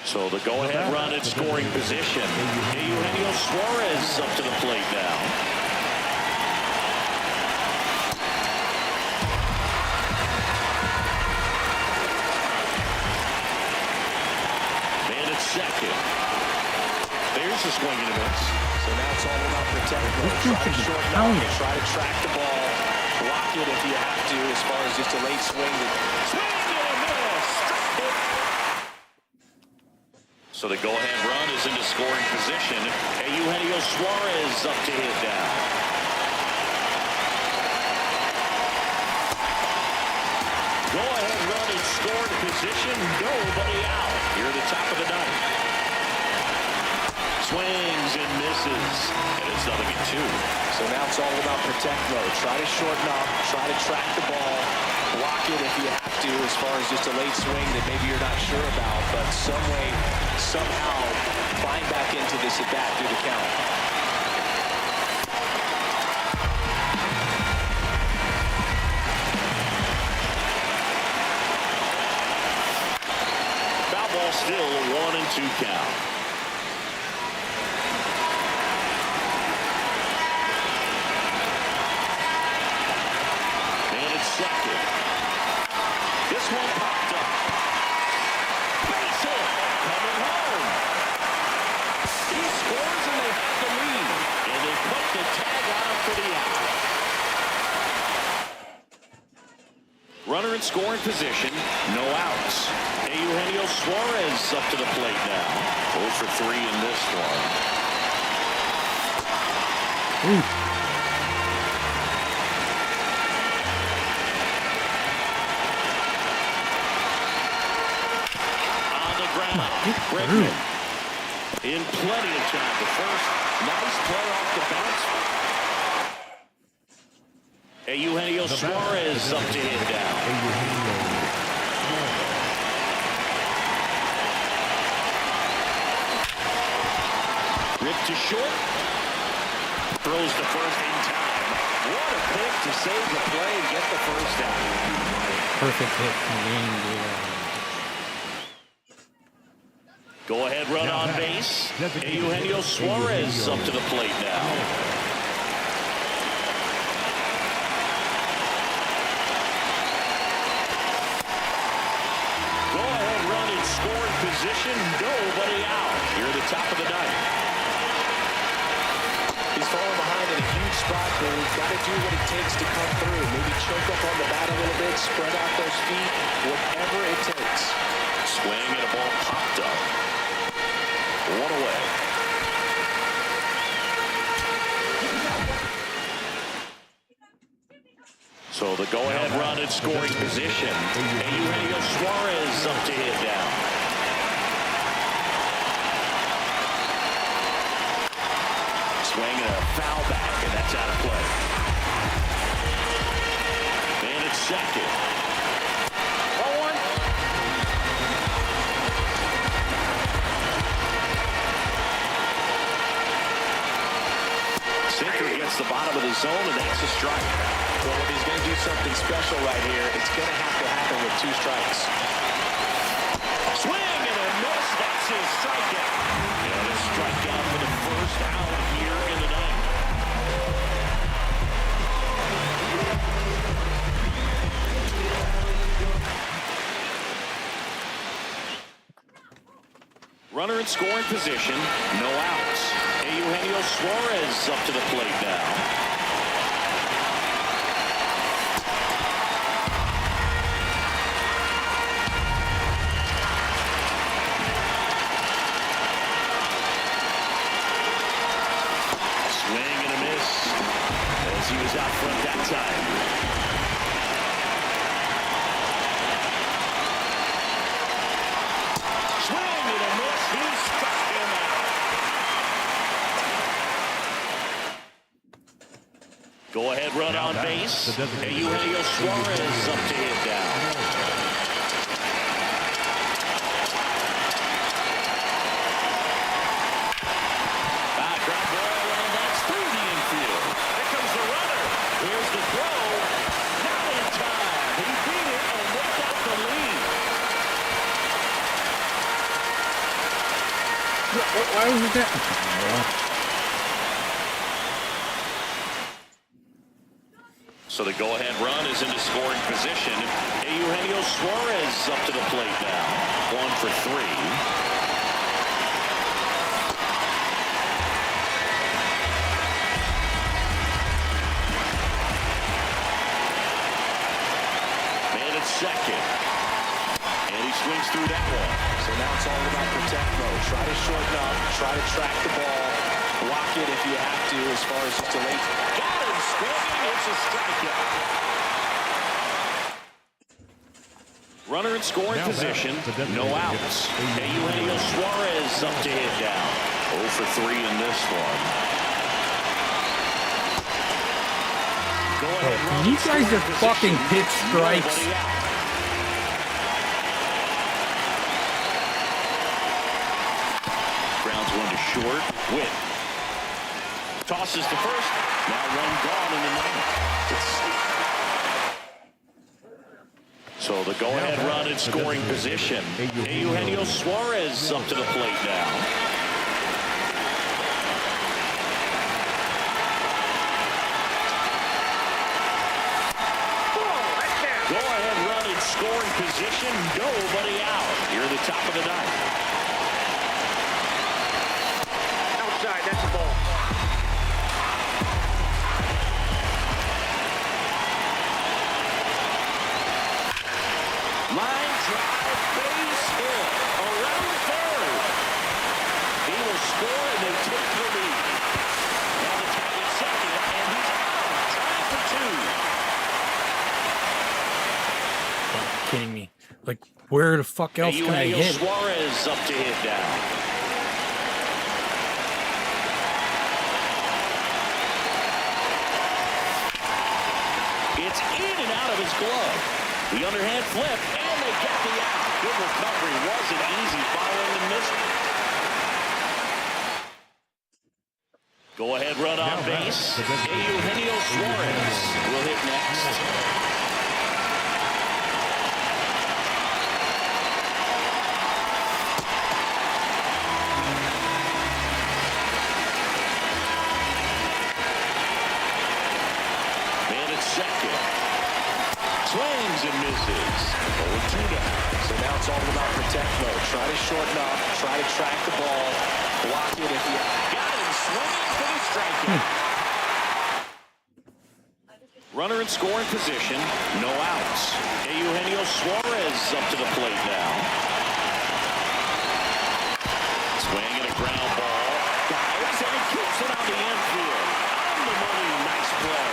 So the go-ahead run in scoring position. Eugenio Suarez up to the plate now. And it's second. There's a swing and a miss. So now it's all about protect mode. This dude Try to should be shorten up, pounding. try to track the ball, block it if you have to, as far as just a late swing. Swing and a miss. So the go-ahead run is into scoring position. Eugenio Suarez up to hit down. Go-ahead run in scoring position. Nobody out. Here at the top of the ninth. Swings and misses. And it's 0-2. So now it's all about protect mode. Try to shorten up, try to track the ball, block it if you have to, as far as just a late swing that maybe you're not sure about, but some way, somehow, climb back into this at bat through the count. Foul ball still a 1-2 count. And it's second. This one popped up. Base hit. Coming home. He scores and they have the lead. And they put the tag on him for the out. Runner in scoring position. No outs. Eugenio Suarez up to the plate now. 0 for 3 in this one. Ooh. On the ground. Get Bregman in plenty of time. The first nice play off the bounce. Eugenio Suarez up to hit down. Ripped to short. Throws to first in time. What a pick to save the play and get the first out. Perfect hit from Danny. Go ahead run on base. Eugenio Suarez up to the plate now. Go ahead run in scoring position. Nobody out. Here at the top of the ninth. He's falling behind in a huge spot, but we've got to do what it takes to come through. Maybe choke up on the bat a little bit, spread out those feet, whatever it takes. Swing and a ball popped up. One away. So the go-ahead run in scoring position. Eugenio Suarez up to hit down. Swing and a foul back, and that's out of play. And it's second. 0-1. Sinker gets the bottom of the zone, and that's a strike. Well, if he's going to do something special right here, it's going to have to happen with 2 strikes. Swing and a miss. That's his strikeout. And a strikeout for the first out here in the ninth. Runner in scoring position. No outs. Eugenio Suarez up to the plate now. He was out front that time. Swing and a miss. He struck him out. Go ahead run on base. Eugenio Suarez up to hit down. Here's the throw. Not in time. He beat it and looked out the lead. Why was it that? So the go-ahead run is into scoring position. Eugenio Suarez up to the plate now. 1 for 3. Second. And he swings through that one. So now it's all about protect mode. Try to shorten up, try to track the ball, block it if you have to as far as just delay. Got him swinging. It's a strikeout. Runner in scoring position. No outs. Eugenio Suarez up to hit down. 0 for 3 in this one. You guys are fucking pitch strikes. Grounds one to short. Witt tosses to first. Now run gone in the ninth. So the go-ahead run in scoring position. Eugenio Suarez up to the plate now. Go-ahead run in scoring position. Nobody out. Here at the top of the ninth. Outside, that's a ball. Line drive, base hit. Around third. He will score and they take the lead. Now the tie at second, and he's out. Trying for 2. Kidding me? Like, where the fuck else can I hit? Suarez up to hit down. It's in and out of his glove. The underhand flip, and they get the out. Good recovery. Wasn't easy following the miss. Go ahead run on base. Eugenio Suarez will hit next. Second. Swings and misses. 0-2 down. So now it's all about protect mode. Try to shorten up, try to track the ball, block it if you got him swinging for the strikeout. Runner in scoring position, no outs. Eugenio Suarez up to the plate now. Swing and a ground ball. Dives and he keeps it on the infield. On the money, nice play.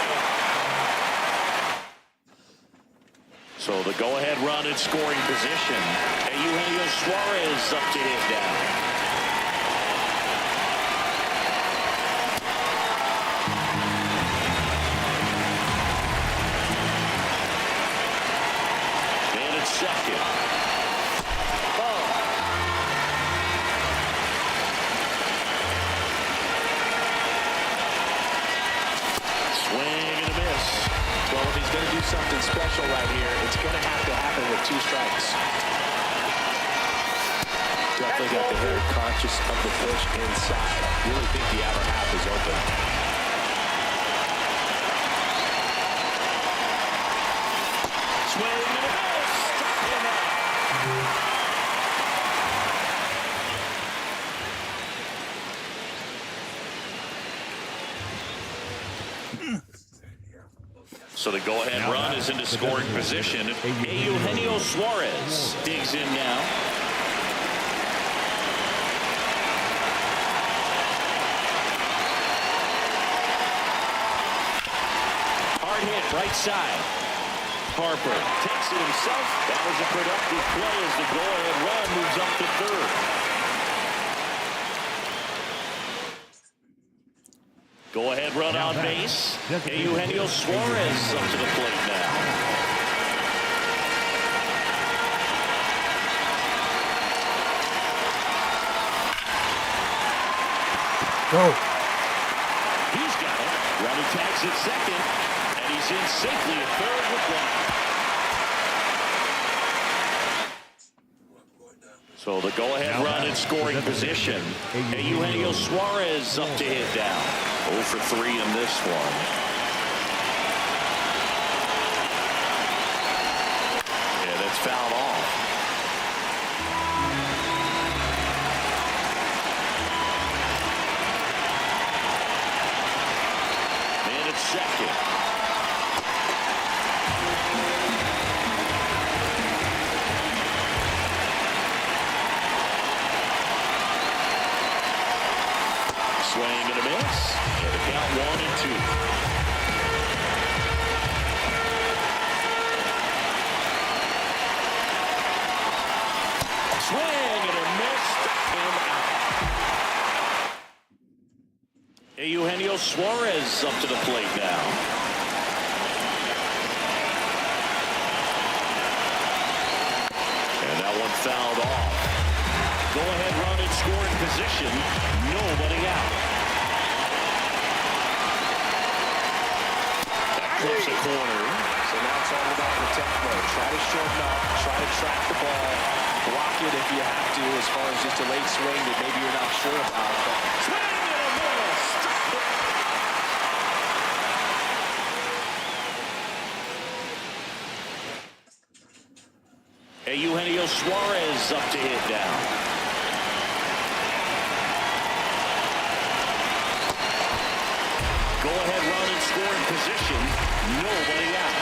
the go-ahead run in scoring position. Eugenio Suarez up to hit down. Second. Ball. Swing and a miss. Well, if he's going to do something special right here, it's going to have to happen with 2 strikes. Definitely got the very conscious of the pitch inside. Really think the outer half is open. Swing and a miss. Him out. So the go-ahead run is into scoring position. Eugenio Suarez digs in now. Hard hit, right side. Harper takes it himself. That was a productive play as the go-ahead run moves up to third. Go-ahead run on base. Eugenio Suarez up to the plate now. Go. He's got it. Runner tags at second, and he's in safely at third with one. So the go-ahead run in scoring position. Eugenio Suarez up to hit down. 0 for 3 in this one. Yeah, that's fouled off. Man at second. Swing and a miss. And the count 1-2. Swing and a miss. And out. Eugenio Suarez up to the plate now. And that one fouled off. Go ahead run in scoring position. Nobody out. That clips a corner. So now it's all about protect mode. Try to shorten up, try to track the ball, block it if you have to, as far as just a late swing that maybe you're not sure about. Swing and a miss. Eugenio Suarez up to hit down. Go-ahead run in scoring position. Nobody out.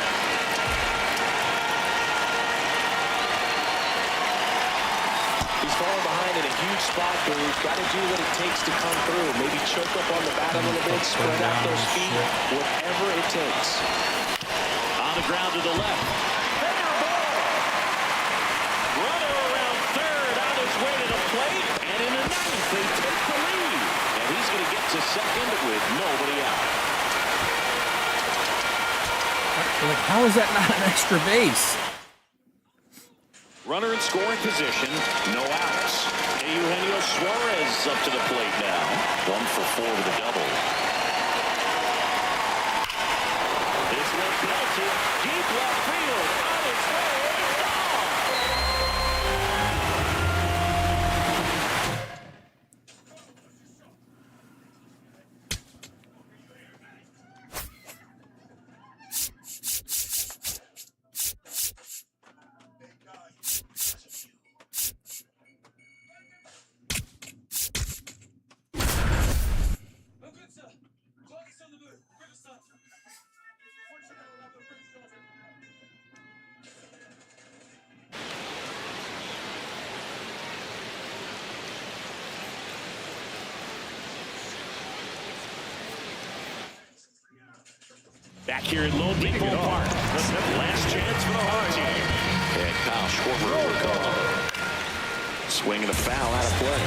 He's falling behind in a huge spot, Dave. Got to do what it takes to come through. Maybe choke up on the bat a little bit, spread out those feet, whatever it takes. On the ground to the left. Fair ball. Runner around third on his way to the plate. And in the ninth, they take the lead. And he's going to get to second with nobody out. Like, how is that not an extra base? Runner in scoring position, no outs. Eugenio Suarez up to the plate now. 1 for 4 with a double. This one belted deep left field on its way. Back here at Lone Depot Park. Last chance for the home team. Kyle Schwarber will come up. Swing and a foul out of play.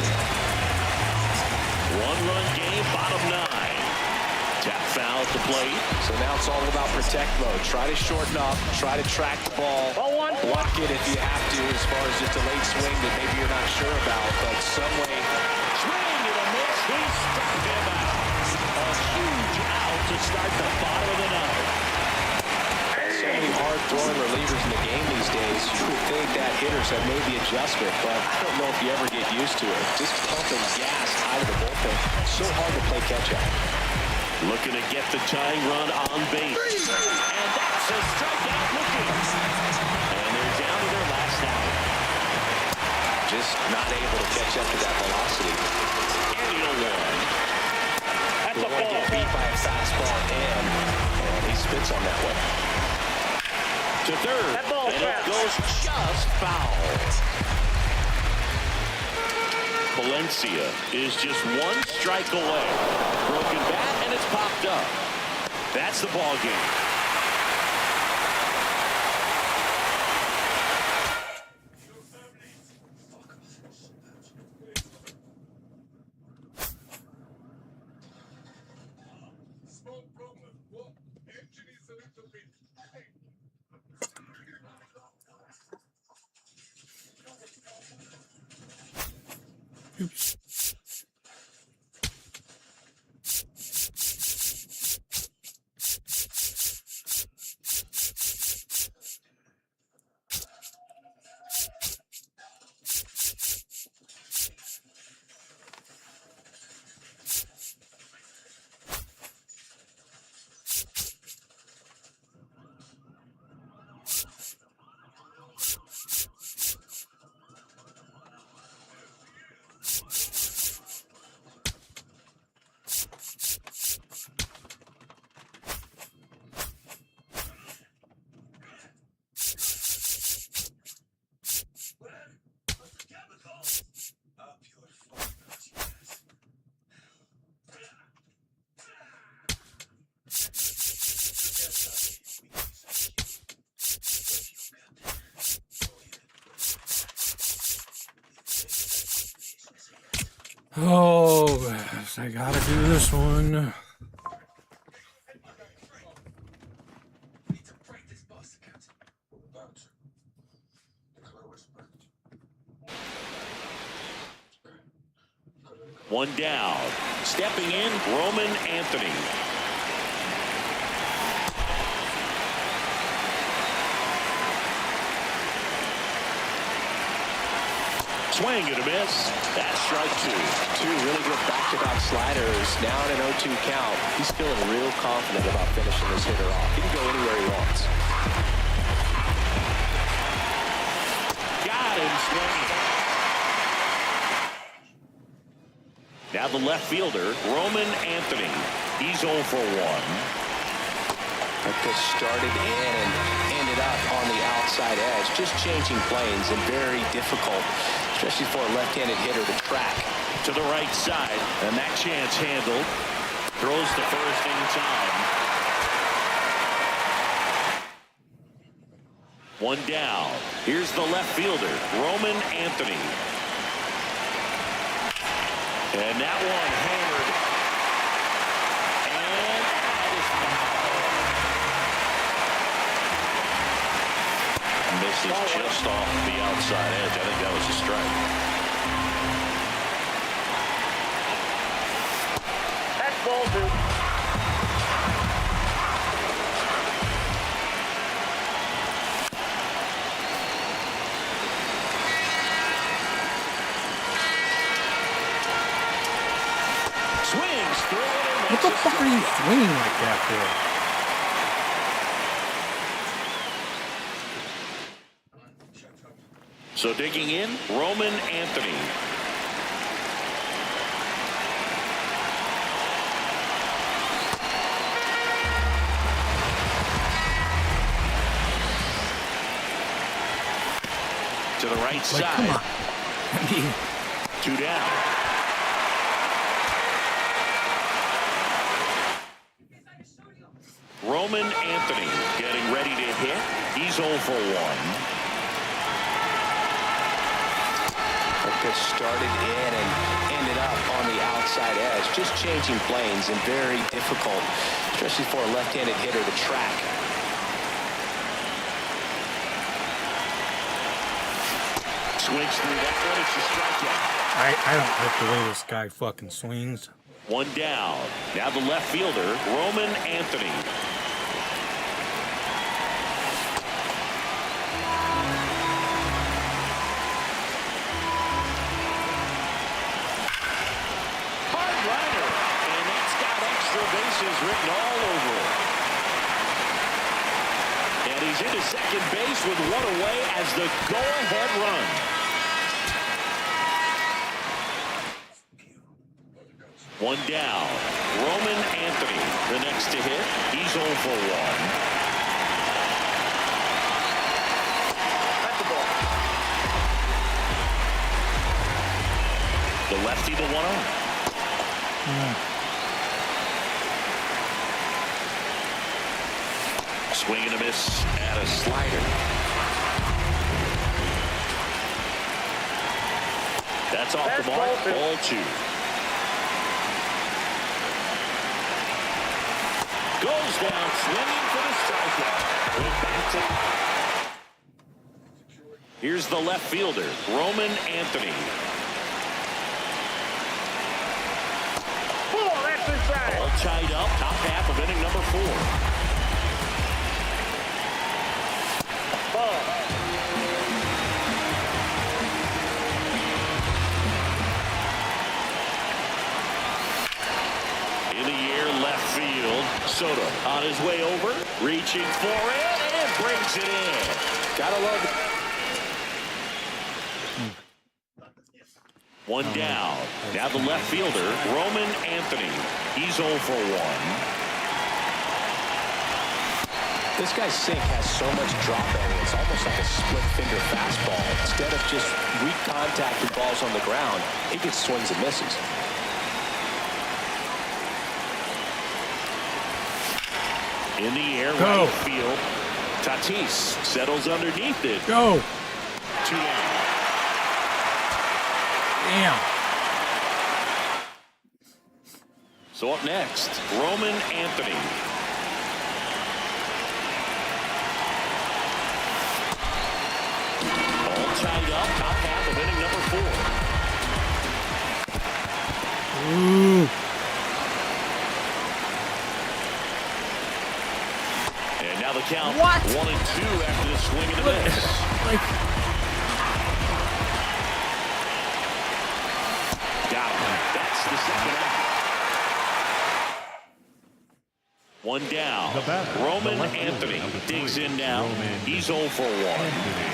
One-run game, bottom 9. Tap foul at the plate. So now it's all about protect mode. Try to shorten up, try to track the ball, block it if you have to, as far as just a late swing that maybe you're not sure about, but some way. Swing and a miss. He struck him out. A huge out to start the bottom of the 9th. So many hard-throwing relievers in the game these days. You would think that hitters have made the adjustment, but I don't know if you ever get used to it. Just pumping gas out of the bullpen. So hard to play catch-up. Looking to get the tying run on base. And that's a strikeout looking. And they're down to their last out. Just not able to catch up to that velocity. And he'll win. You want to get beat by a fastball and he spits on that one. To third. And it goes just foul. Valencia is just one strike away. Broken bat, and it's popped up. That's the ball game. Small problem. What? Engine is a little bit. Oops. Oh, yes, I gotta do this one. Need to break this boss account. One down. Stepping in, Roman Anthony. Swing and a miss. That's strike 2. Two really good back-to-back sliders. Now in an 0-2 count. He's feeling real confident about finishing this hitter off. He can go anywhere he wants. Got him swinging. Now the left fielder, Roman Anthony. He's 0 for 1. That pitch started in and ended up on the outside edge. Just changing planes and very difficult, especially for a left-handed hitter to track. To the right side, and that chance handled. Throws to first in time. One down. Here's the left fielder, Roman Anthony. And that one hammered. And that is foul. Misses just off the outside edge. I think that was a strike. That's ball, dude. Swings through it. What the fuck are you swinging like that for? So digging in, Roman Anthony. To the right Like, side. come on. I mean, 2 down. Roman Anthony getting ready to hit. He's 0 for 1. Tanaka started in and ended up on the outside edge, just changing planes and very difficult, especially for a left-handed hitter to track. Swings through that one. It's a strikeout. I don't like the way this guy fucking swings. One down. Now the left fielder, Roman Anthony. Hard liner. And that's got extra bases written all over it. And he's into second base with one away as the go-ahead run. One down. Roman Anthony, the next to hit. He's 0 for 1. At the ball. The lefty, the 1-0. Swing and a miss at a slider. That's off the mark. Ball 2. Goes down, swinging for the strikeout. Here's the left fielder, Roman Anthony. That's inside. All tied up, top half of inning number 4. In the air, left field. Soto on his way over, reaching for it, and brings it in. Gotta love it. One down. Now the left fielder, Roman Anthony. He's 0 for 1. This guy's sink has so much drop in it. It's almost like a split-finger fastball. Instead of just weak contact with balls on the ground, he gets swings and misses. In the air, Go. right field. Tatis settles underneath it. Go. 2 down. Damn. So up next, Roman Anthony. All tied up, top half of inning number 4. Ooh. And now the count. What? 1-2 after the swing and a miss. Like, Got him. That's the second out. 1 down. The batter, Roman the left fielder, Anthony number 3, digs in now. Roman He's 0 for 1. Anthony.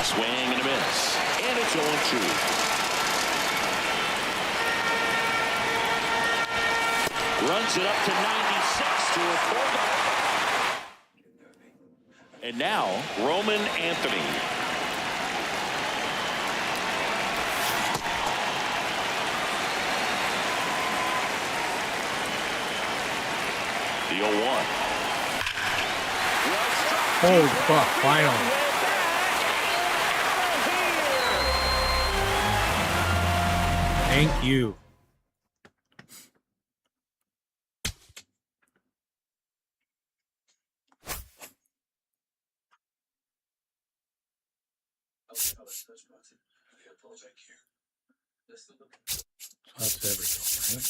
Swing and a miss. And it's 0-2. Runs it up to 96 to report. And now, Roman Anthony. The 0-1. holy fuck, finally. Thank you. So that's everything, right?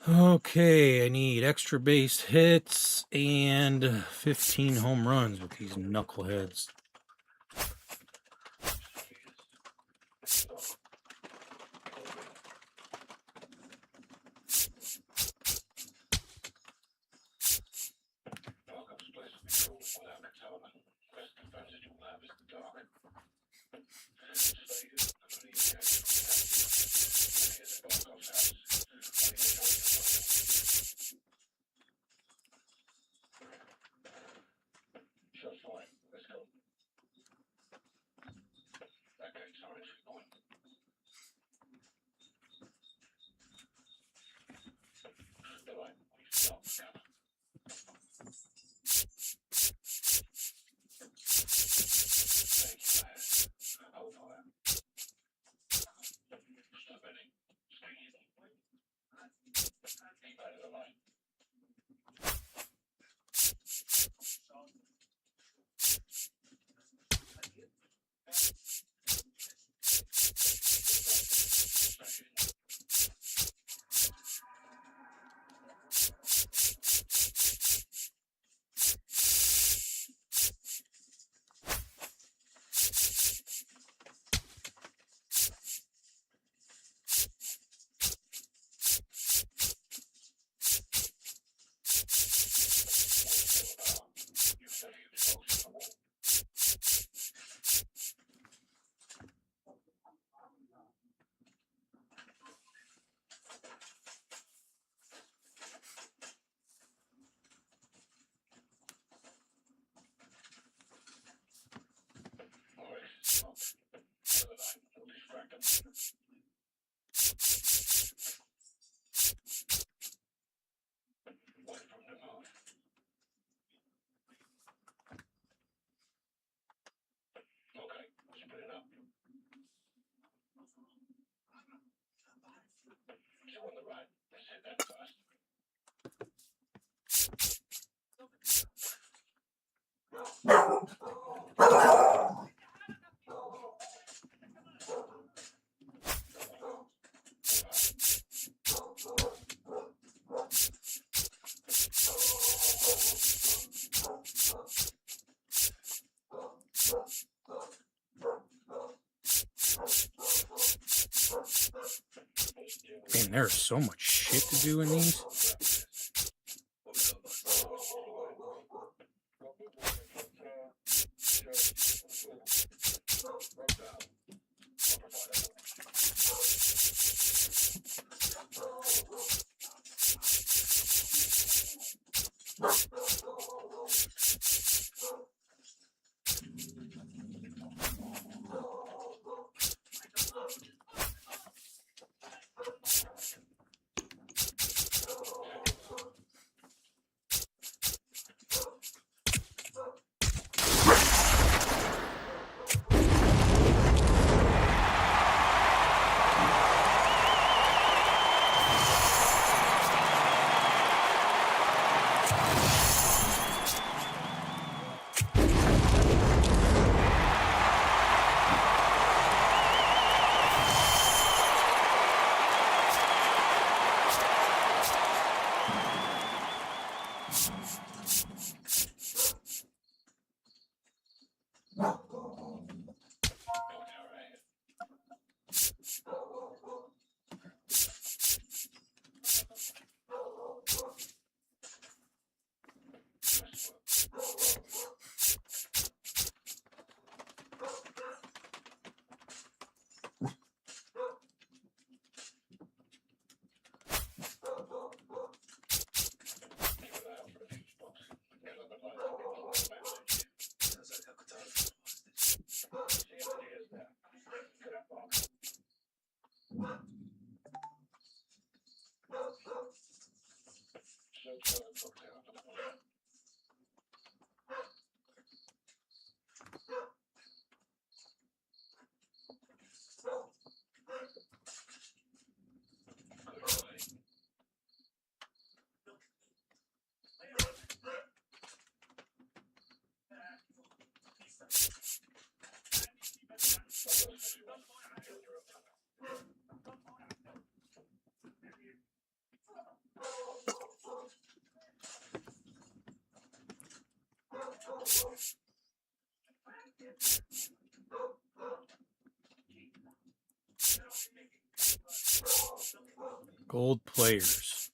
Okay, I need extra base hits and 15 home runs with these knuckleheads. Man, there's so much shit to do in these. Gold players.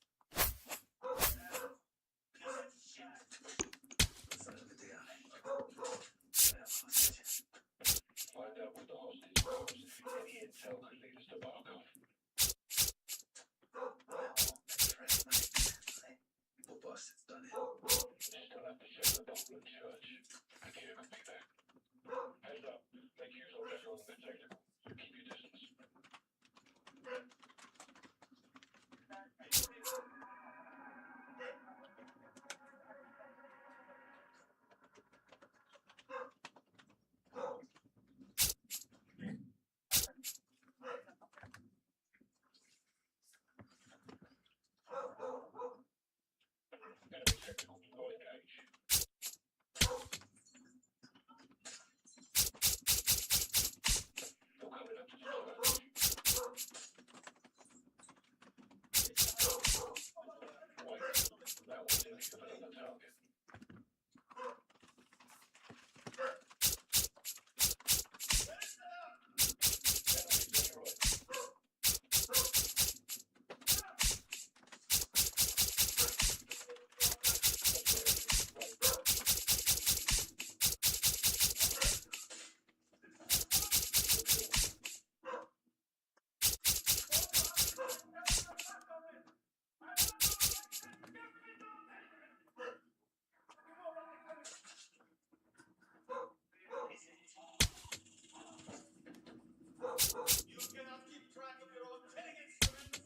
You cannot keep track of your own killing instruments.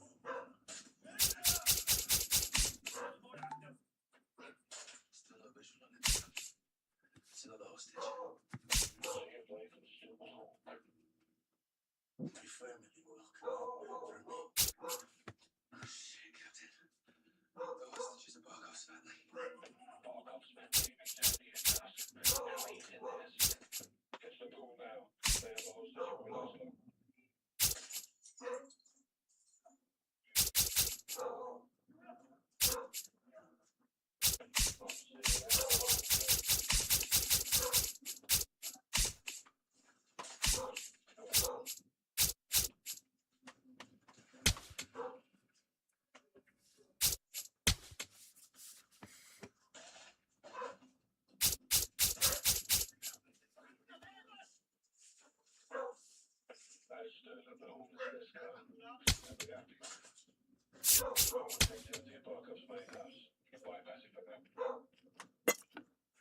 Still no visual on it. It's another hostage. Be firmly welcome for me. Oh shit, Captain. The hostage is a Barkov family. Barkov's family exactly as us. Now he's in this. It's the door now. They have a hostage with us.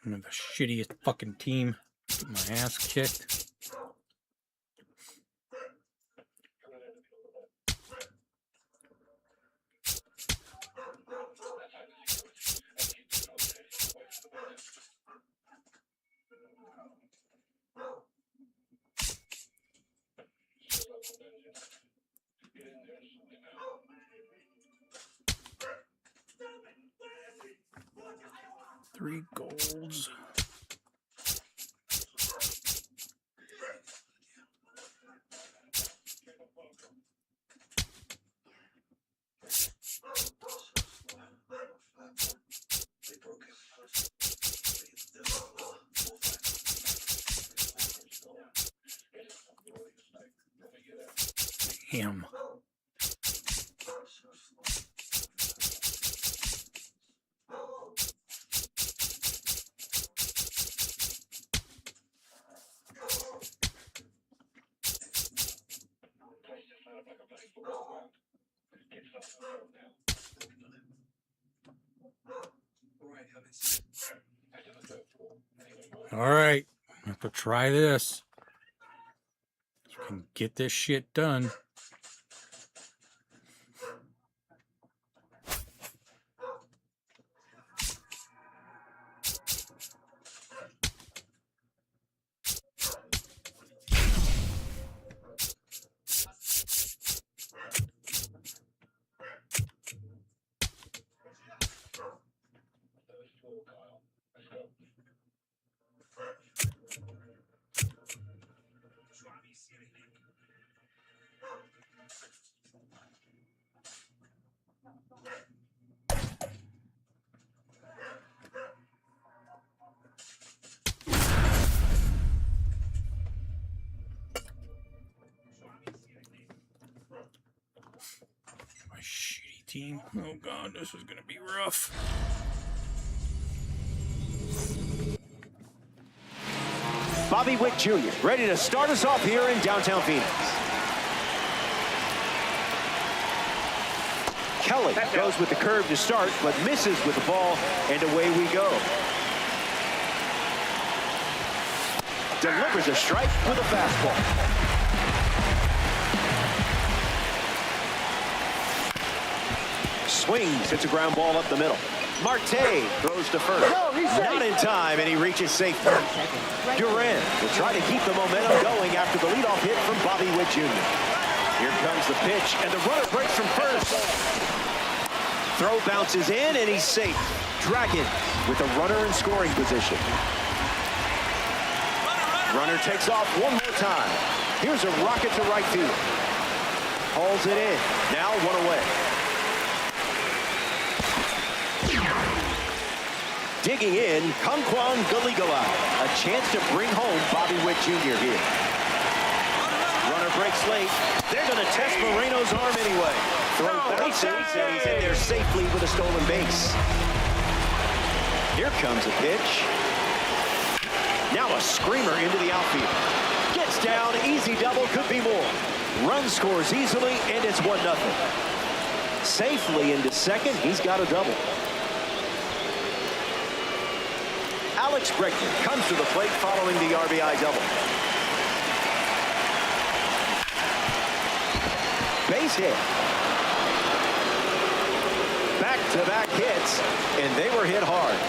I'm the shittiest fucking team. Get my ass kicked. Three golds. Damn. All right, I have to try this. You can get this shit done. My shitty team. Oh god, this is gonna be rough. Bobby Witt Jr. ready to start us off here in downtown Phoenix. Kelly goes with the curve to start, but misses with the ball, and away we go. Delivers a strike with a fastball. Swings, hits a ground ball up the middle. Marte throws to first. Not in time, and he reaches safety. Duran will try to keep the momentum going after the leadoff hit from Bobby Witt Jr. Here comes the pitch, and the runner breaks from first. Throw bounces in, and he's safe. Dragons with a runner in scoring position. Runner takes off one more time. Here's a rocket to right field. Hauls it in. Now one away. Digging in, Conquan Galigala. A chance to bring home Bobby Witt Jr. here. Runner breaks late. They're going to test Moreno's arm anyway. Throws bases, and he's in there safely with a stolen base. Here comes a pitch. Now a screamer into the outfield. Gets down, easy double, could be more. Run scores easily, and it's 1-0. Safely into second, he's got a double. Alex Bregman comes to the plate following the RBI double. Base hit. Back-to-back hits, and they were hit hard.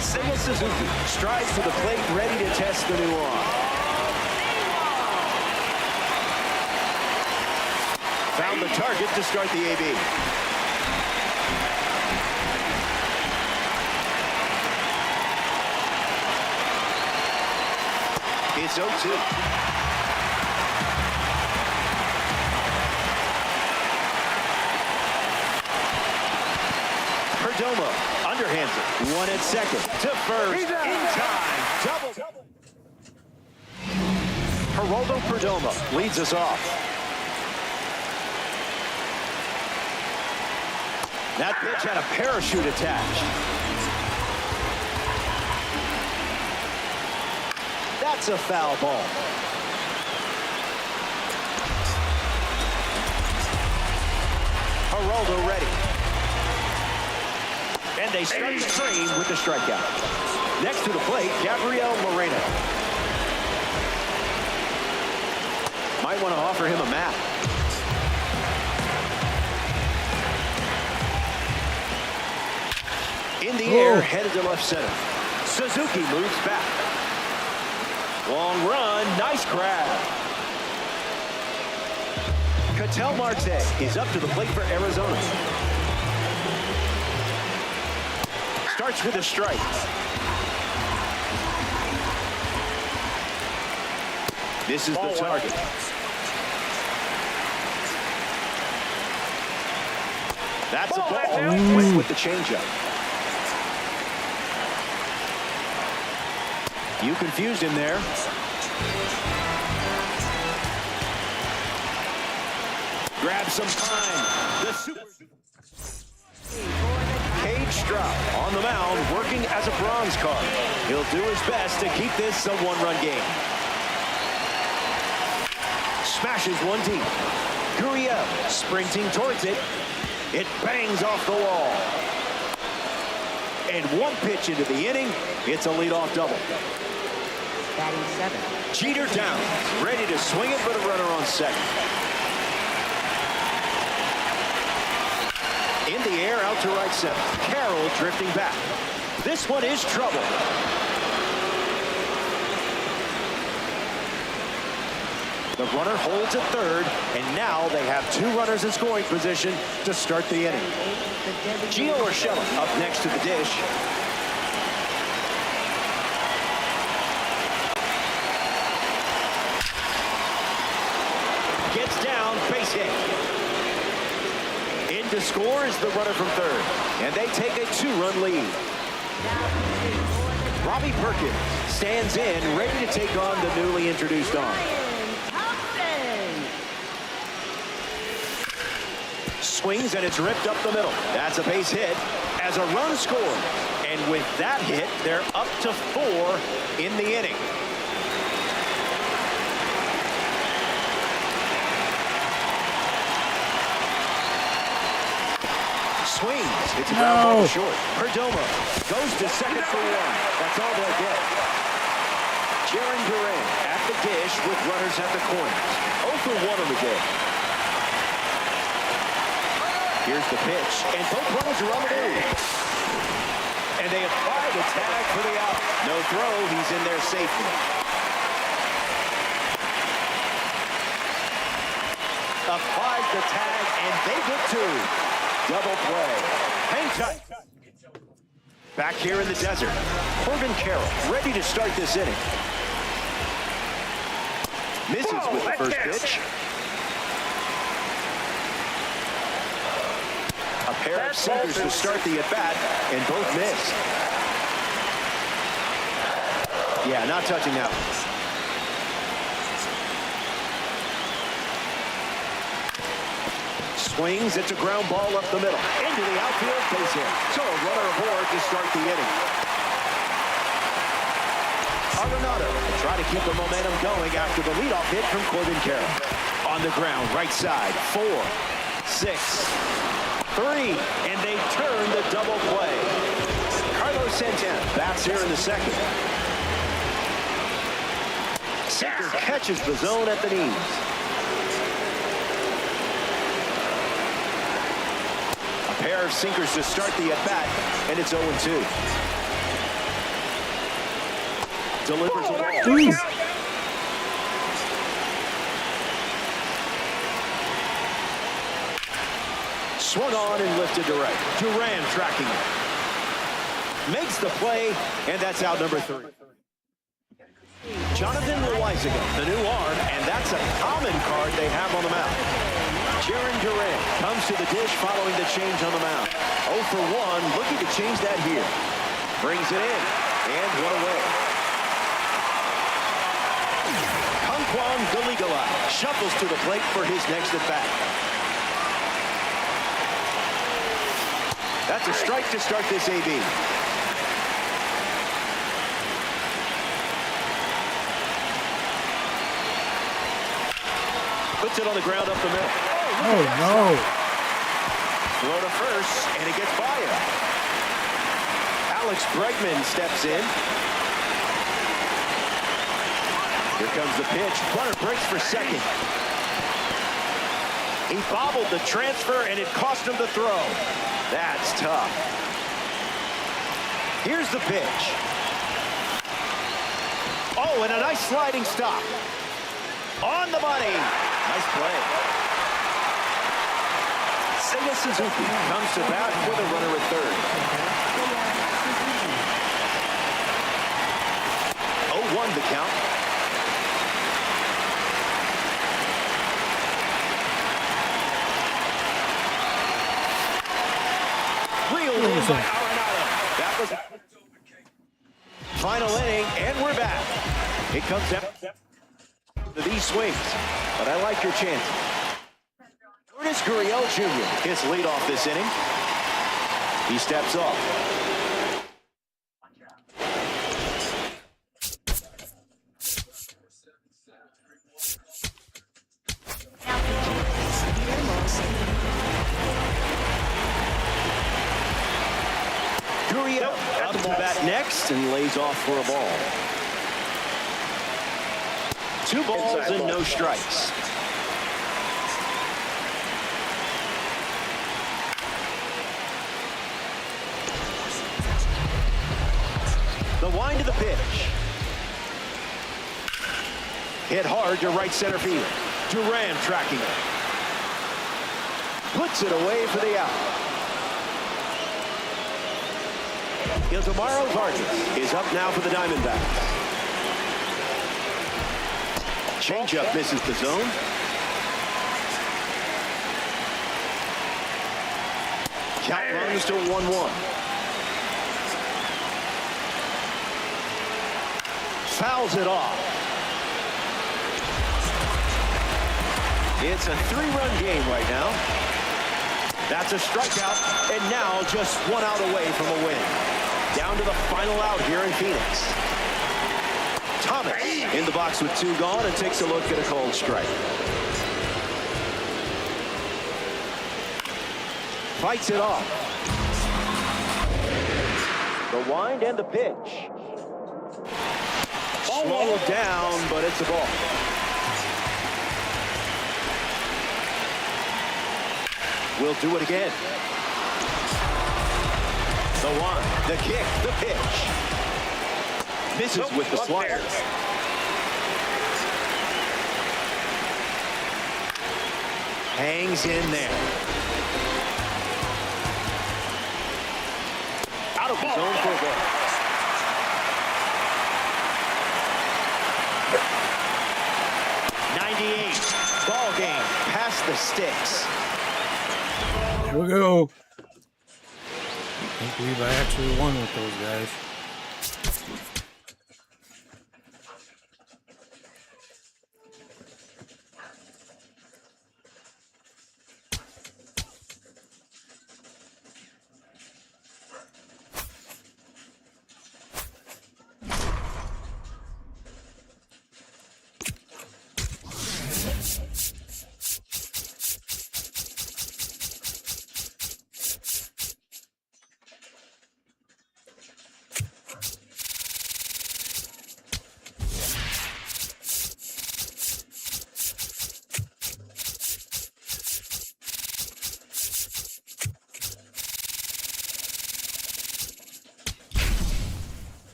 Seiya Suzuki strides to the plate, ready to test the new arm. Found the target to start the AB. It's 0-2. Perdomo underhands it. One at second. To first. In time. Double. Geraldo Perdomo leads us off. That pitch had a parachute attached. That's a foul ball. Geraldo ready. And they start the frame with the strikeout. Next to the plate, Gabriel Moreno. Might want to offer him a mat. In the air, headed to left center. Suzuki moves back. Long run, nice grab. Ketel Marte is up to the plate for Arizona. Starts with a strike. This is the target. That's a ball. Went with the changeup. You confused him there. Grab some time. The super Cage Stroud on the mound, working as a bronze card. He'll do his best to keep this a one-run game. Smashes one deep. Gurriel sprinting towards it. It bangs off the wall. And one pitch into the inning, it's a leadoff double. Batting 7. Jeter down, ready to swing it, but a runner on second. In the air, out to right center. Carroll drifting back. This one is trouble. The runner holds at third, and now they have 2 runners in scoring position to start the inning. Gio Urshela up next to the dish. Gets down, base hit. In to score is the runner from third, and they take a 2-run lead. Robbie Perkins stands in, ready to take on the newly introduced arm. Swings, and it's ripped up the middle. That's a base hit as a run scored. And with that hit, they're up to 4 in the inning. Swings. It's a ground ball short. Perdomo goes to second for 1. That's all they'll get. Jarren Duran at the dish with runners at the corners. 0 for 1 on the day. Here's the pitch, and both runners are on the move. And they apply the tag for the out. No throw, he's in there safely. Applies the tag, and they get 2. Double play. Hang tight. Back here in the desert, Corbin Carroll ready to start this inning. Misses with the first pitch. A pair of sinkers to start the at-bat, and both missed. Yeah, not touching that one. Swings, it's a ground ball up the middle. Into the outfield, base hit. So a runner aboard to start the inning. Arenado will try to keep the momentum going after the leadoff hit from Corbin Carroll. On the ground, right side, 4, 6, 3, and they turn the double play. Carlos Santana bats here in the second. Sinker catches the zone at the knees. A pair of sinkers to start the at-bat, and it's 0-2. Delivers a ball. Swung on and lifted to right. Duran tracking it. Makes the play, and that's out number 3. Jonathan Loaizaga, the new arm, and that's a common card they have on the mound. Jarren Duran comes to the dish following the change on the mound. 0 for 1, looking to change that here. Brings it in, and 1 away. Kangkwon Galigala shuffles to the plate for his next at-bat. That's a strike to start this AB. Puts it on the ground up the middle. Oh, no. Throw to first, and it gets by him. Alex Bregman steps in. Here comes the pitch. Runner breaks for second. He bobbled the transfer, and it cost him the throw. That's tough. Here's the pitch. Oh, and a nice sliding stop. On the money. Nice play. Seiya Suzuki comes to bat with a runner at third. 0-1 the count. Reeled in by Arenado. That was final inning, and we're back. It comes down to these swings, but I like your chances. Lourdes Gurriel Jr. his lead off this inning. He steps off. Gurriel up to bat next and lays off for a ball. 2 balls and no strikes. The wind to the pitch. Hit hard to right center field. Duran tracking it. Puts it away for the out. Ildemaro Vargas is up now for the Diamondbacks. Changeup misses the zone. Count runs to 1-1. Fouls it off. It's a 3-run game right now. That's a strikeout, and now just 1 out away from a win. Down to the final out here in Phoenix. Thomas in the box with 2 gone and takes a look at a cold strike. Fights it off. The wind and the pitch. Swallowed down, but it's a ball. We'll do it again. The one, the kick, the pitch. Misses with the slider. Hangs in there. Out of the zone for a ball. Ball game past the sticks. There we go. Can't believe I actually won with those guys.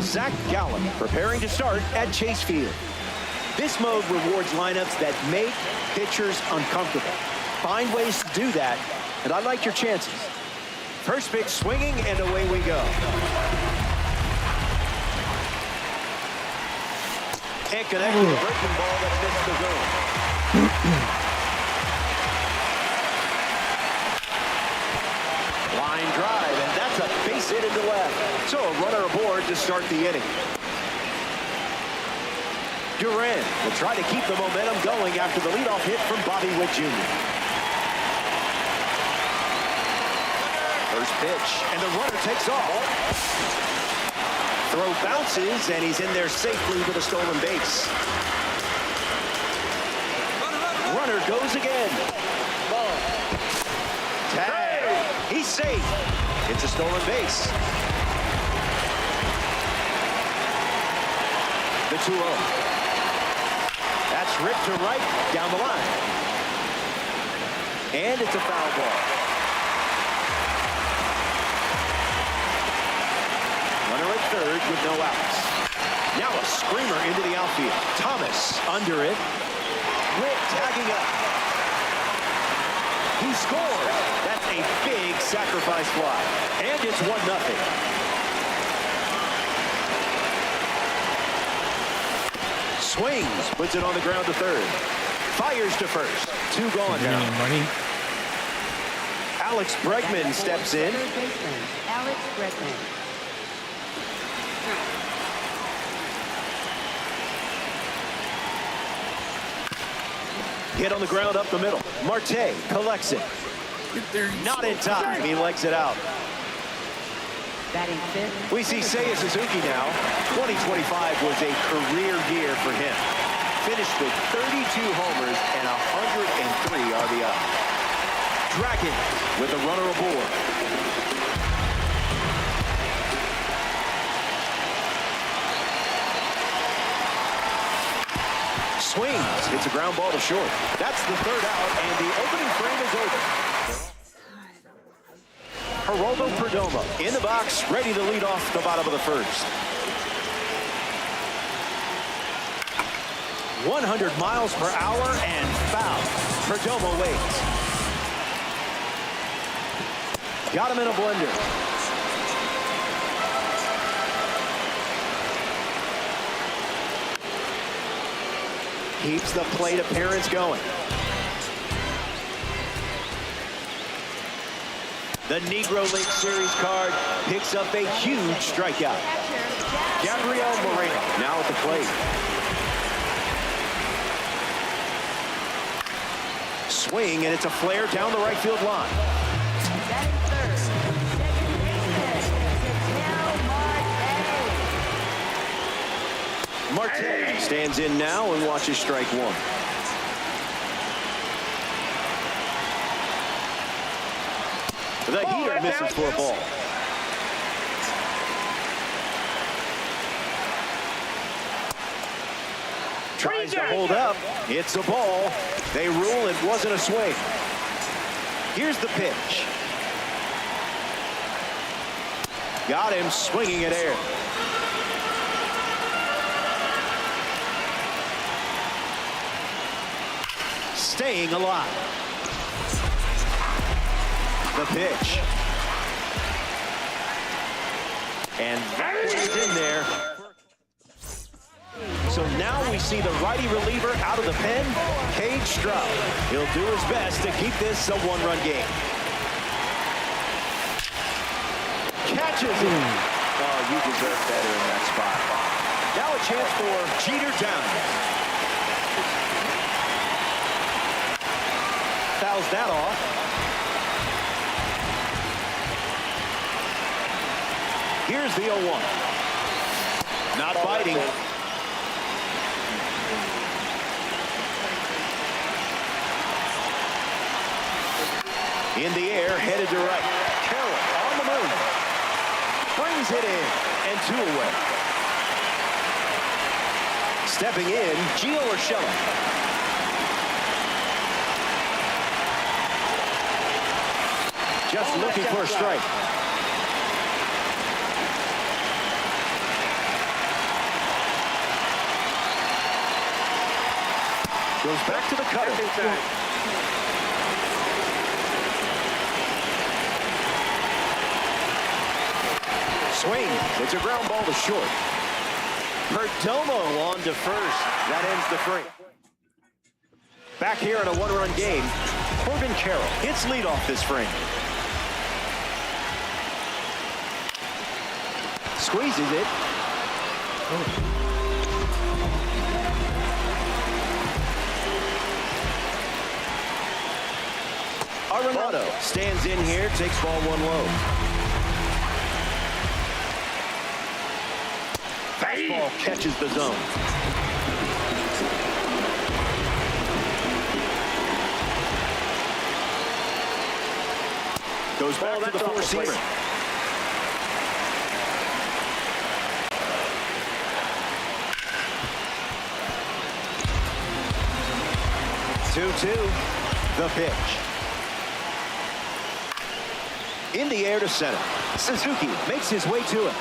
Zach Gallen preparing to start at Chase Field. This mode rewards lineups that make pitchers uncomfortable. Find ways to do that, and I like your chances. First pitch swinging, and away we go. Can't connect with a breaking ball that missed the zone. Line drive, and that's a base hit into left. So a runner aboard to start the inning. Duran will try to keep the momentum going after the leadoff hit from Bobby Witt Jr. First pitch, and the runner takes off. Throw bounces, and he's in there safely with a stolen base. Runner goes again. Tag. He's safe. It's a stolen base. The 2-0. That's ripped to right down the line. And it's a foul ball. Runner at third with no outs. Now a screamer into the outfield. Thomas under it. Witt tagging up. He scores. That's a big sacrifice fly. And it's 1-0. Swings, puts it on the ground to third. Fires to first. 2 gone now. Money. Alex Bregman steps in. Third baseman, Alex Bregman. Hit on the ground up the middle. Marte collects it. Not in time. He legs it out. Batting fifth. We see Seiya Suzuki now. 2025 was a career year for him. Finished with 32 homers and 103 RBI. Dragon with a runner aboard. Swings. Hits a ground ball to short. That's the third out, and the opening frame is over. Geraldo Perdomo in the box, ready to lead off the bottom of the first. 100 miles per hour and foul. Perdomo waits. Got him in a blender. Keeps the plate appearance going. The Negro League Series card picks up a huge strikeout. Gabriel Moreno now at the plate. Swing, and it's a flare down the right field line. Batting third, second baseman, Marte. Marte stands in now and watches strike one. The heater misses for a ball. Tries to hold up. It's a ball. They rule it wasn't a swing. Here's the pitch. Got him swinging at air. Staying alive. The pitch. And that one's in there. So now we see the righty reliever out of the pen, Cade Stroud. He'll do his best to keep this a one-run game. Catches it. Oh, you deserve better in that spot. Now a chance for Jeter Downs. Fouls that off. Here's the 0-1. Not biting. In the air, headed to right. Carroll on the move. Brings it in, and 2 away. Stepping in, Gio Urshela. Just looking for a strike. Goes back to the cutter. Swing. It's a ground ball to short. Perdomo on to first. That ends the frame. Back here in a 1-run game, Corbin Carroll hits leadoff this frame. Squeezes it. Arenado stands in here, takes ball 1 low. Fastball catches the zone. Goes back to the 4-seamer. The pitch. In the air to center. Suzuki makes his way to it.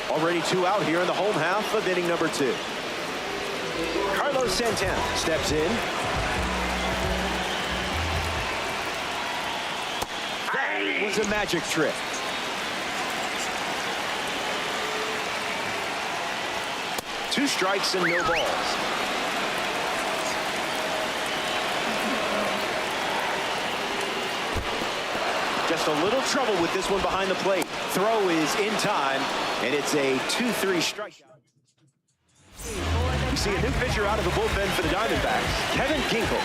Already 2 out here in the home half of inning number 2. Carlos Santana steps in. That was a magic trick. Two strikes and no balls. Just a little trouble with this one behind the plate. Throw is in time, and it's a 2-3 strikeout. We see a new pitcher out of the bullpen for the Diamondbacks, Kevin Ginkel.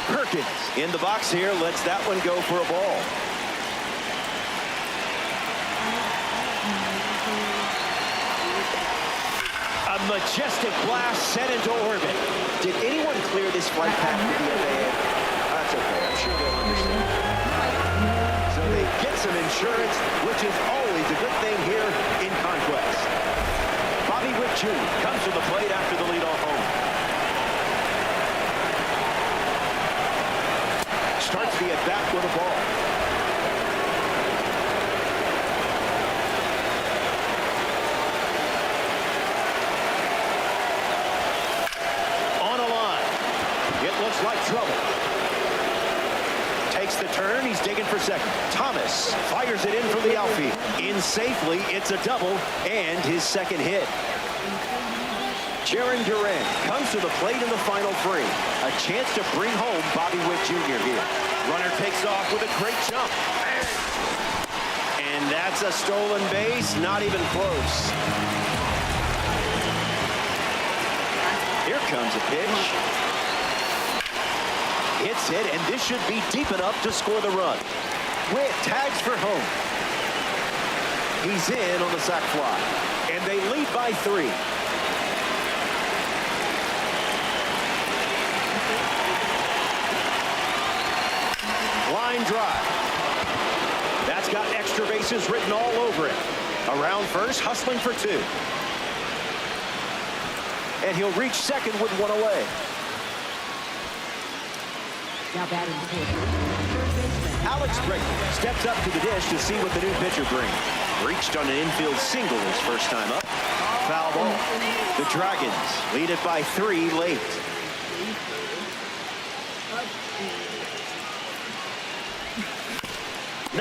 Perkins in the box here, lets that one go for a ball. A majestic blast sent into orbit. Did anyone clear this flight path to the FAA? That's okay. I'm sure they'll understand. So they get some insurance, which is always a good thing here in Conquest. Bobby Witt Jr. comes to the plate after the leadoff home. Starts the at-bat with a ball. Like trouble. Takes the turn. He's digging for second. Thomas fires it in from the outfield. In safely. It's a double and his second hit. Jarren Duran comes to the plate in the final frame. A chance to bring home Bobby Witt Jr. here. Runner takes off with a great jump. And that's a stolen base. Not even close. Here comes a pitch. Hits it, and this should be deep enough to score the run. Witt tags for home. He's in on the sac fly, and they lead by 3. Line drive. That's got extra bases written all over it. Around first, hustling for 2. And he'll reach second with 1 away. Now batting fourth. Alex Bregman steps up to the dish to see what the new pitcher brings. Reached on an infield single his first time up. Foul ball. The Dragons lead it by 3 late.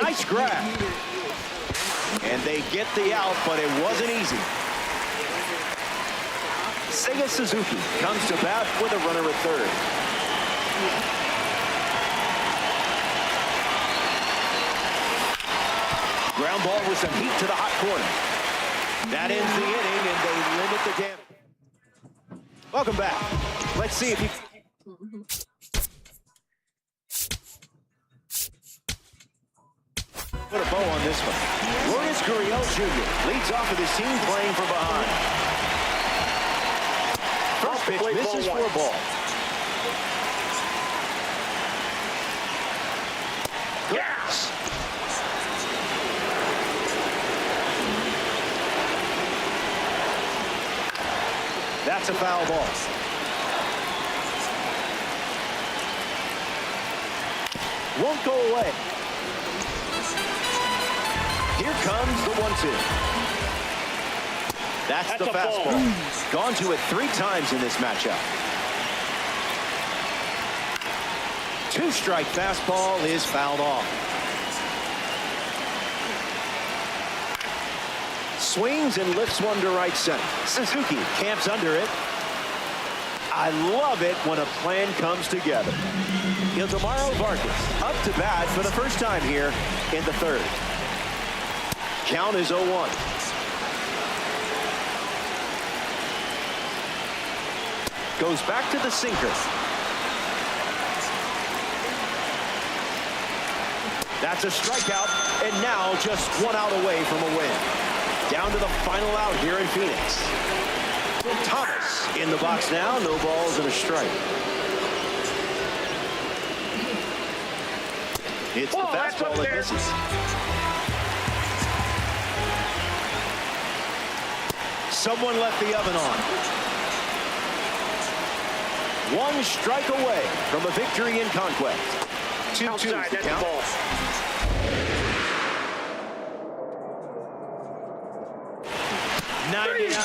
Nice grab. And they get the out, but it wasn't easy. Seiya Suzuki comes to bat with a runner at third. Ground ball with some heat to the hot corner. That ends the inning, and they limit the damage. Welcome back. Let's see if you... Put a bow on this one. Lourdes Gurriel Jr. leads off with his team playing from behind. First pitch misses for a ball. That's a foul ball. Won't go away. Here comes the 1-2. That's the fastball. Gone to it 3 times in this matchup. 2-strike fastball is fouled off. Swings and lifts one to right center. Suzuki camps under it. I love it when a plan comes together. Ildemaro Vargas up to bat for the first time here in the 3rd. Count is 0-1. Goes back to the sinker. That's a strikeout, and now just 1 out away from a win. Down to the final out here in Phoenix. Thomas in the box now, no balls and a strike. It's the fastball that misses. Someone left the oven on. 1 strike away from a victory in Conquest. 2-2 the count. 99.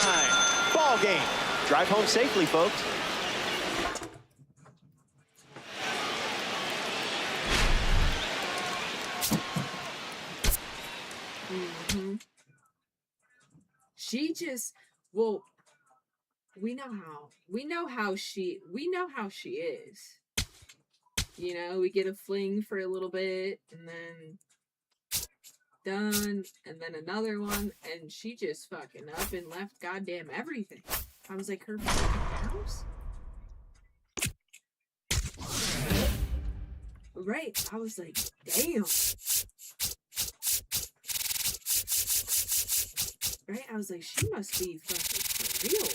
Ball game. Drive home safely, folks. She just, well, we know how she is. You know, we get a fling for a little bit and then done, and then another one, and she just fucking up and left goddamn everything. I was like, her fucking house? Right. I was like, damn. Right? I was like, she must be fucking for real.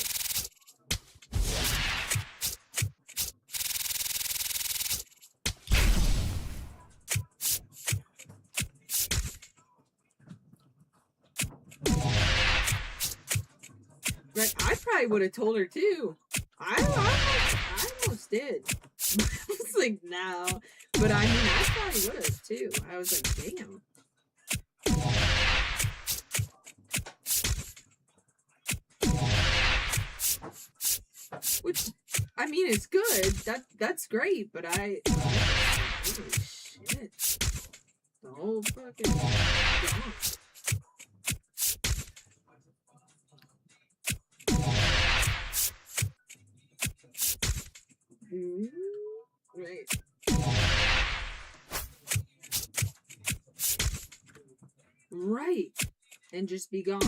Right, I probably would have told her too. I almost did. I was like, no. But I mean, I probably would have too. I was like, damn. Which, I mean, it's good. That's great. But holy shit. The whole fucking gone. Right. And just be gone.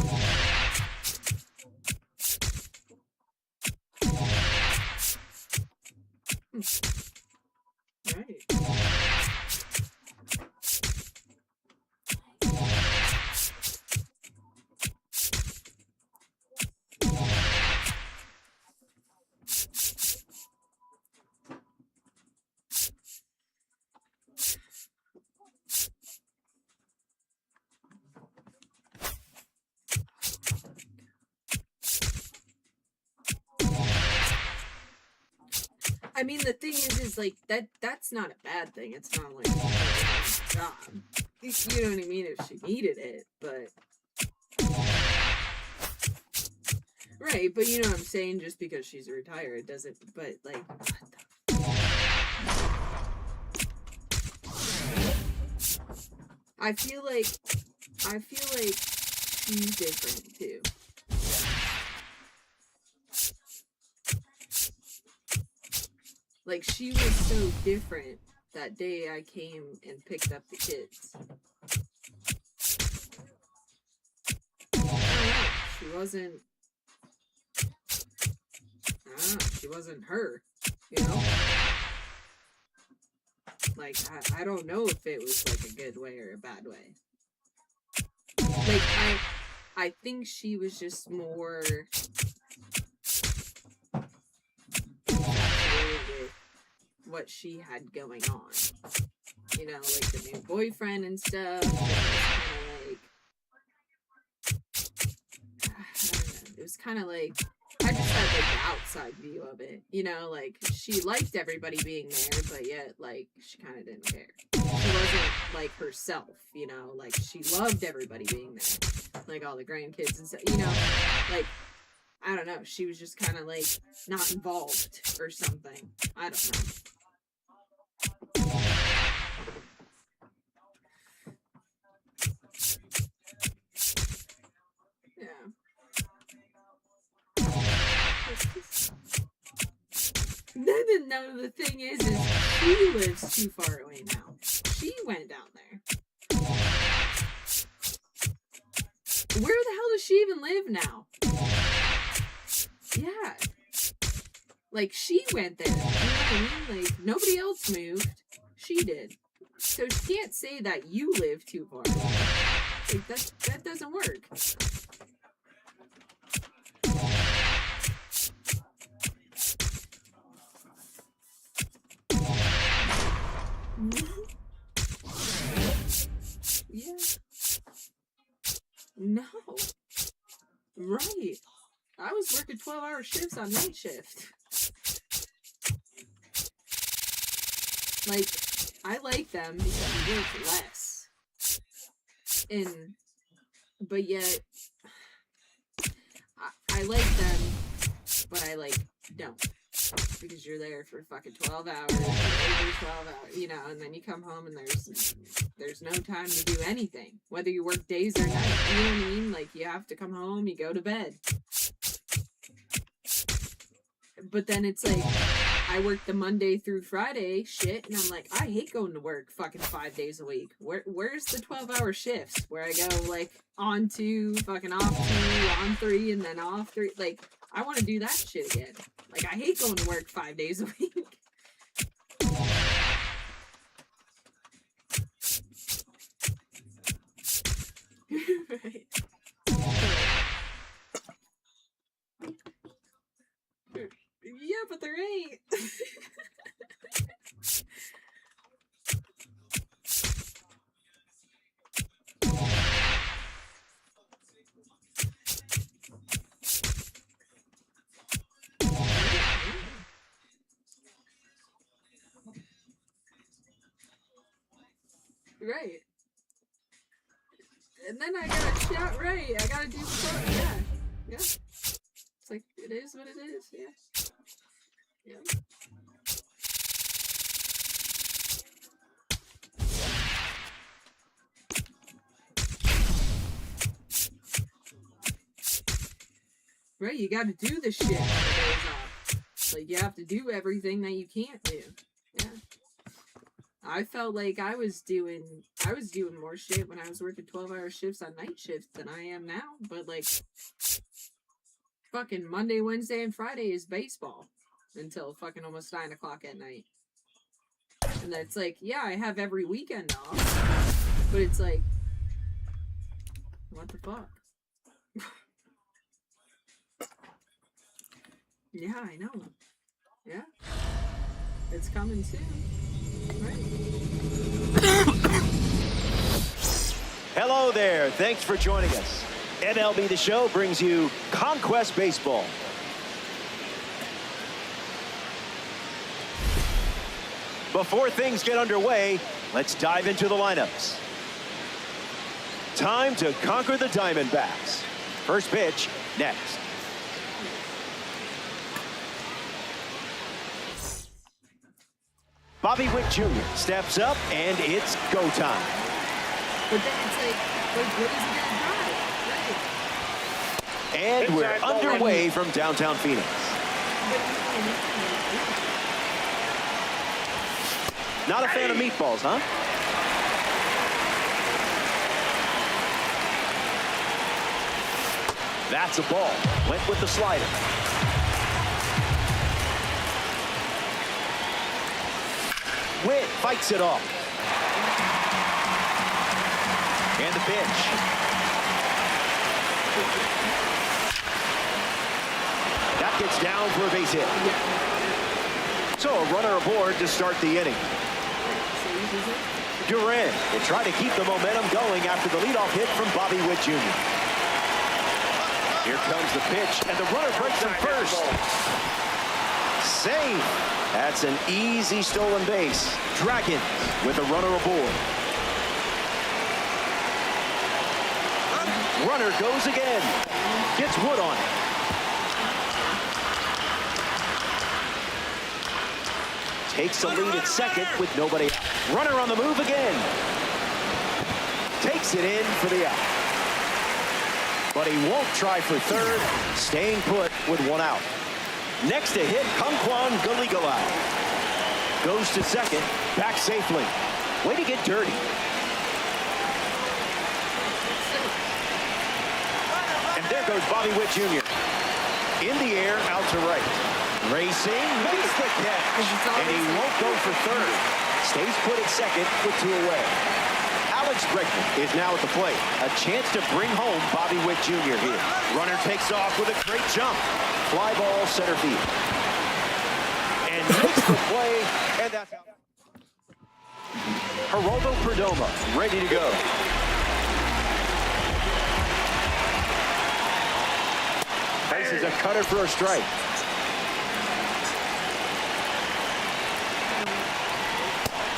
Right. I mean, the thing is like that's not a bad thing. It's not like a job. You know what I mean? If she needed it, but right. But you know what I'm saying? Just because she's retired doesn't. But like, what the? I feel like she's different too. Like, she was so different that day I came and picked up the kids. She wasn't... she wasn't her, you know? Like, I don't know if it was, like, a good way or a bad way. Like, I think she was just more... what she had going on, you know, like the new boyfriend and stuff. It was kind of like I just had like the outside view of it, you know, like she liked everybody being there, but yet like she kind of didn't care. She wasn't like herself, you know, like she loved everybody being there, like all the grandkids and stuff, you know, like I don't know, she was just kind of like not involved or something. I don't know. Yeah. No, the thing is she lives too far away now. She went down there. Where the hell does she even live now? Yeah. Like, she went there. You know what I mean? Like, nobody else moved. She did. So she can't say that you live too far away. Like, that doesn't work. Yeah. No. Right. I was working 12-hour shifts on night shift. Like, I like them because we work less. But yet, I like them, but I like don't. Because you're there for fucking 12 hours, over 12 hours, you know, and then you come home and there's no time to do anything, whether you work days or nights, you know what I mean? Like, you have to come home, you go to bed. But then it's like, I work the Monday through Friday shit, and I'm like, I hate going to work fucking 5 days a week. Where's the 12-hour shifts where I go, like, on 2, fucking off 2, on 3, and then off 3? Like, I want to do that shit again. Like, I hate going to work 5 days a week. Right. Yeah, but there ain't. Right. And then I gotta shout right. I gotta do stuff. Yeah. Yeah. It's like, it is what it is. Yeah. Yeah. Right, you gotta do the shit on the days off. Like, you have to do everything that you can't do. Yeah. I felt like I was doing more shit when I was working 12-hour shifts on night shifts than I am now. But, like, fucking Monday, Wednesday, and Friday is baseball until fucking almost 9 o'clock at night. And that's like, yeah, I have every weekend off. But it's like, what the fuck? Yeah, I know. Yeah. It's coming soon. Right. Hello there. Thanks for joining us. MLB The Show brings you Conquest Baseball. Before things get underway, let's dive into the lineups. Time to conquer the Diamondbacks. First pitch, next. Bobby Witt Jr. steps up, and it's go time. But then it's like what is he gonna try? Right. And we're underway from downtown Phoenix. Not a fan of meatballs, huh? That's a ball. Went with the slider. Witt fights it off. And the pitch. That gets down for a base hit. So a runner aboard to start the inning. Duran will try to keep the momentum going after the leadoff hit from Bobby Witt Jr. Here comes the pitch, and the runner breaks from first. Save. That's an easy stolen base. Dragons with a runner aboard. Runner goes again. Gets Wood on it. Takes the lead at second with nobody out. Runner on the move again. Takes it in for the out. But he won't try for third, staying put with one out. Next to hit, Kangkwon Galigala. Goes to second, back safely. Way to get dirty. And there goes Bobby Witt Jr. In the air, out to right. Racing, makes the catch. And he won't go for third. Stays put at second with two away. Alex Bregman is now at the plate. A chance to bring home Bobby Witt Jr. here. Runner takes off with a great jump. Fly ball center field. And makes the play, and that's out. Geraldo Perdomo ready to go. This is a cutter for a strike.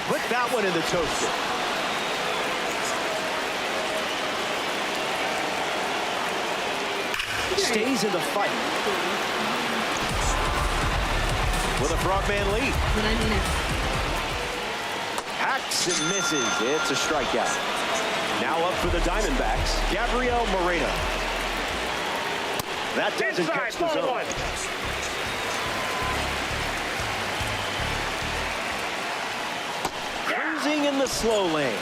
Put that one in the toaster. Stays in the fight. With a frogman lead. Hacks and misses. It's a strikeout. Now up for the Diamondbacks, Gabriel Moreno. That doesn't catch the zone. Cruising in the slow lane.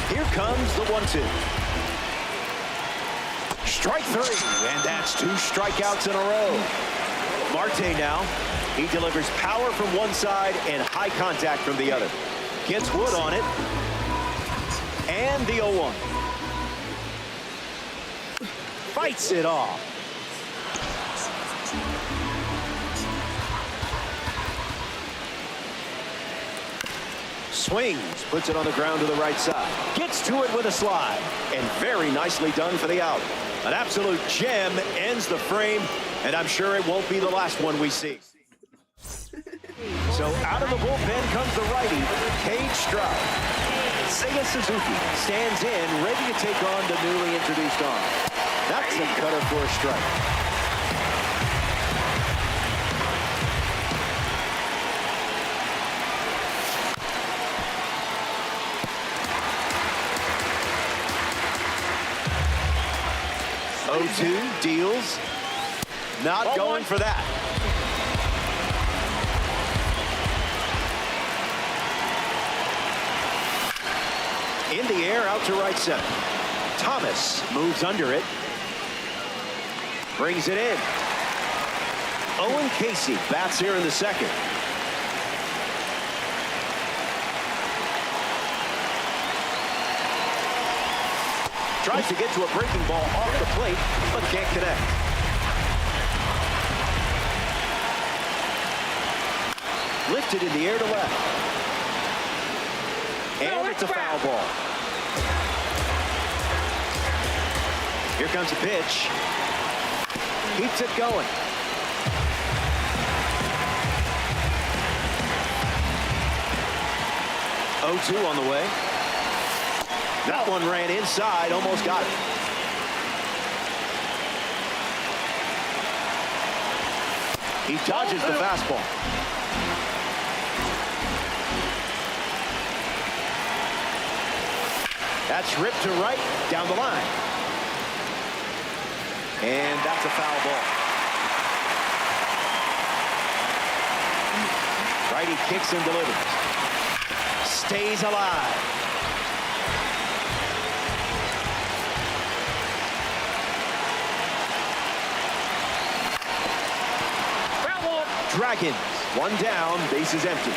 Here comes the 1-2. Strike three, and that's two strikeouts in a row. Marte now. He delivers power from one side and high contact from the other. Gets Wood on it. And the 0-1. Fights it off. Swings, puts it on the ground to the right side. Gets to it with a slide. And very nicely done for the out. An absolute gem ends the frame, and I'm sure it won't be the last one we see. So out of the bullpen comes the righty, Cage Stroud. Seiya Suzuki stands in, ready to take on the newly introduced arm. That's a cutter for a strike. O2 deals. Not going for that. In the air, out to right center. Thomas moves under it. Brings it in. Owen Casey bats here in the second. Tries to get to a breaking ball off the plate, but can't connect. Lifted in the air to left. And it's a foul ball. Here comes a pitch. Keeps it going. O2 on the way. That one ran inside, almost got it. He dodges the fastball. That's ripped to right, down the line. And that's a foul ball. Righty kicks and delivers. Stays alive. Dragons, one down, base is empty.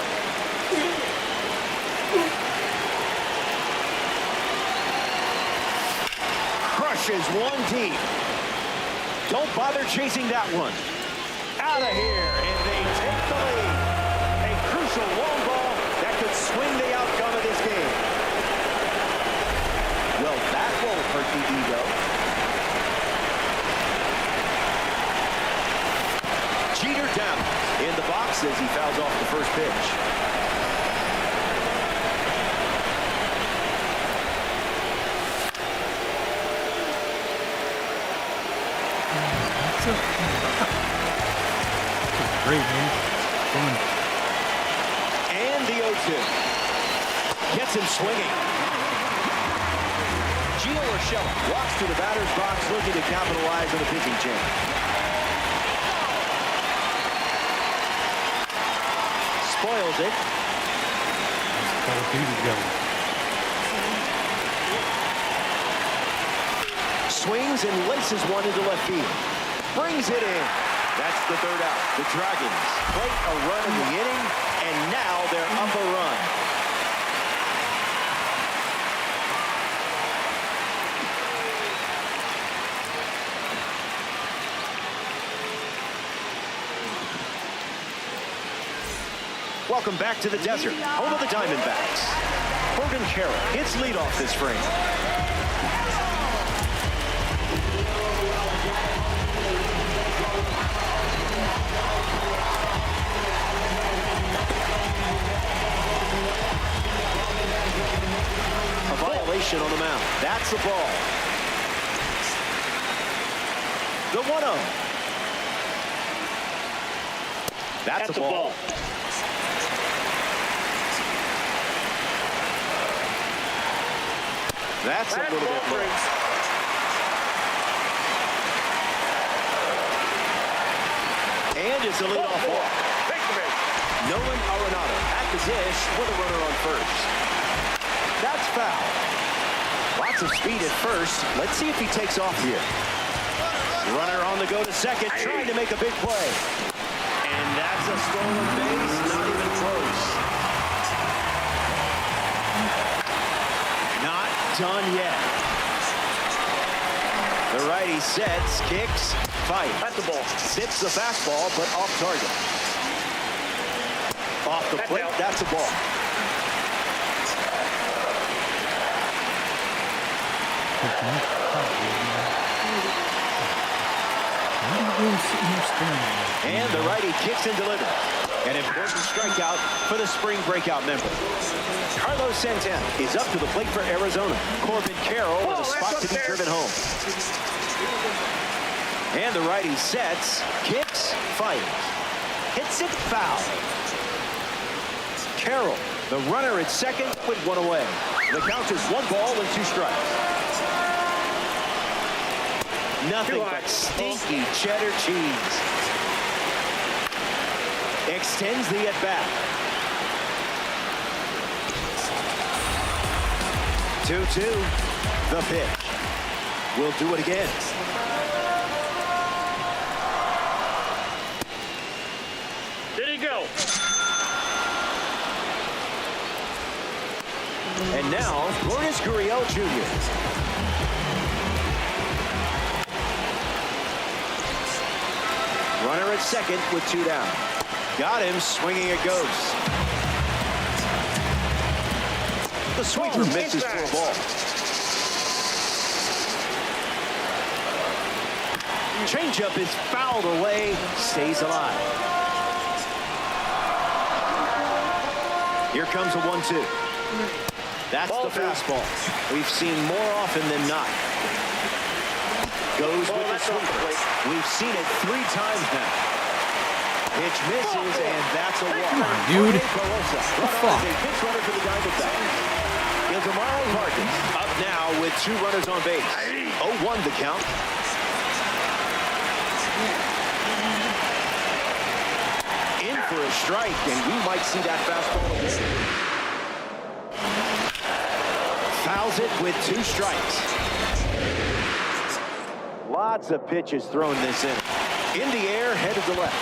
Crushes one deep. Don't bother chasing that one. Out of here, and they take the lead. A crucial long ball that could swing the outcome of this game. Well, that won't hurt the ego. Jeter down in the box as he fouls off the first pitch. Great, man. Fun. And the 0-2. Gets him swinging. Gio Urshela walks to the batter's box looking to capitalize on the pitching change. Spoils it. Swings and laces one into left field. Brings it in. That's the third out. The Dragons play a run in the inning, and now they're up a run. Welcome back to the desert, home of the Diamondbacks. Corbin Carroll hits leadoff this frame. A violation on the mound. That's the ball. The 1-0. That's a ball. That's a little bit low. And it's a leadoff walk. Nolan Arenado at the dish with a runner on first. That's foul. Lots of speed at first. Let's see if he takes off here. Runner on the go to second, trying to make a big play. And that's a stolen base, not even close. Not done yet. The righty sets, kicks, fight. That's the ball. Zips the fastball, but off target. Off the plate, that's a ball. And the righty kicks and delivers. An important strikeout for the spring breakout member. Carlos Santana is up to the plate for Arizona. Corbin Carroll with a spot to be driven home. And the righty sets, kicks, fires. Hits it foul. Carroll, the runner at second with one away. The count is 1 ball and 2 strikes. Nothing but stinky cheddar cheese. Extends the at-bat. 2-2, the pitch. We'll do it again. Did he go? And now, Lourdes Gurriel Jr. Runner at second with 2 down. Got him, swinging it goes. The sweeper misses for a ball. Changeup is fouled away, stays alive. Here comes a 1-2. That's the fastball. We've seen more often than not. Goes with the sweeper. We've seen it 3 times now. Pitch misses, and that's a walk. Come on, dude. What the fuck? A pitch runner for the Diamondbacks. Ildemaro Vargas up now with 2 runners on base. 0-1 the count. In for a strike, and we might see that fastball again. Fouls it with 2 strikes. Lots of pitches thrown this inning. In the air, headed to left.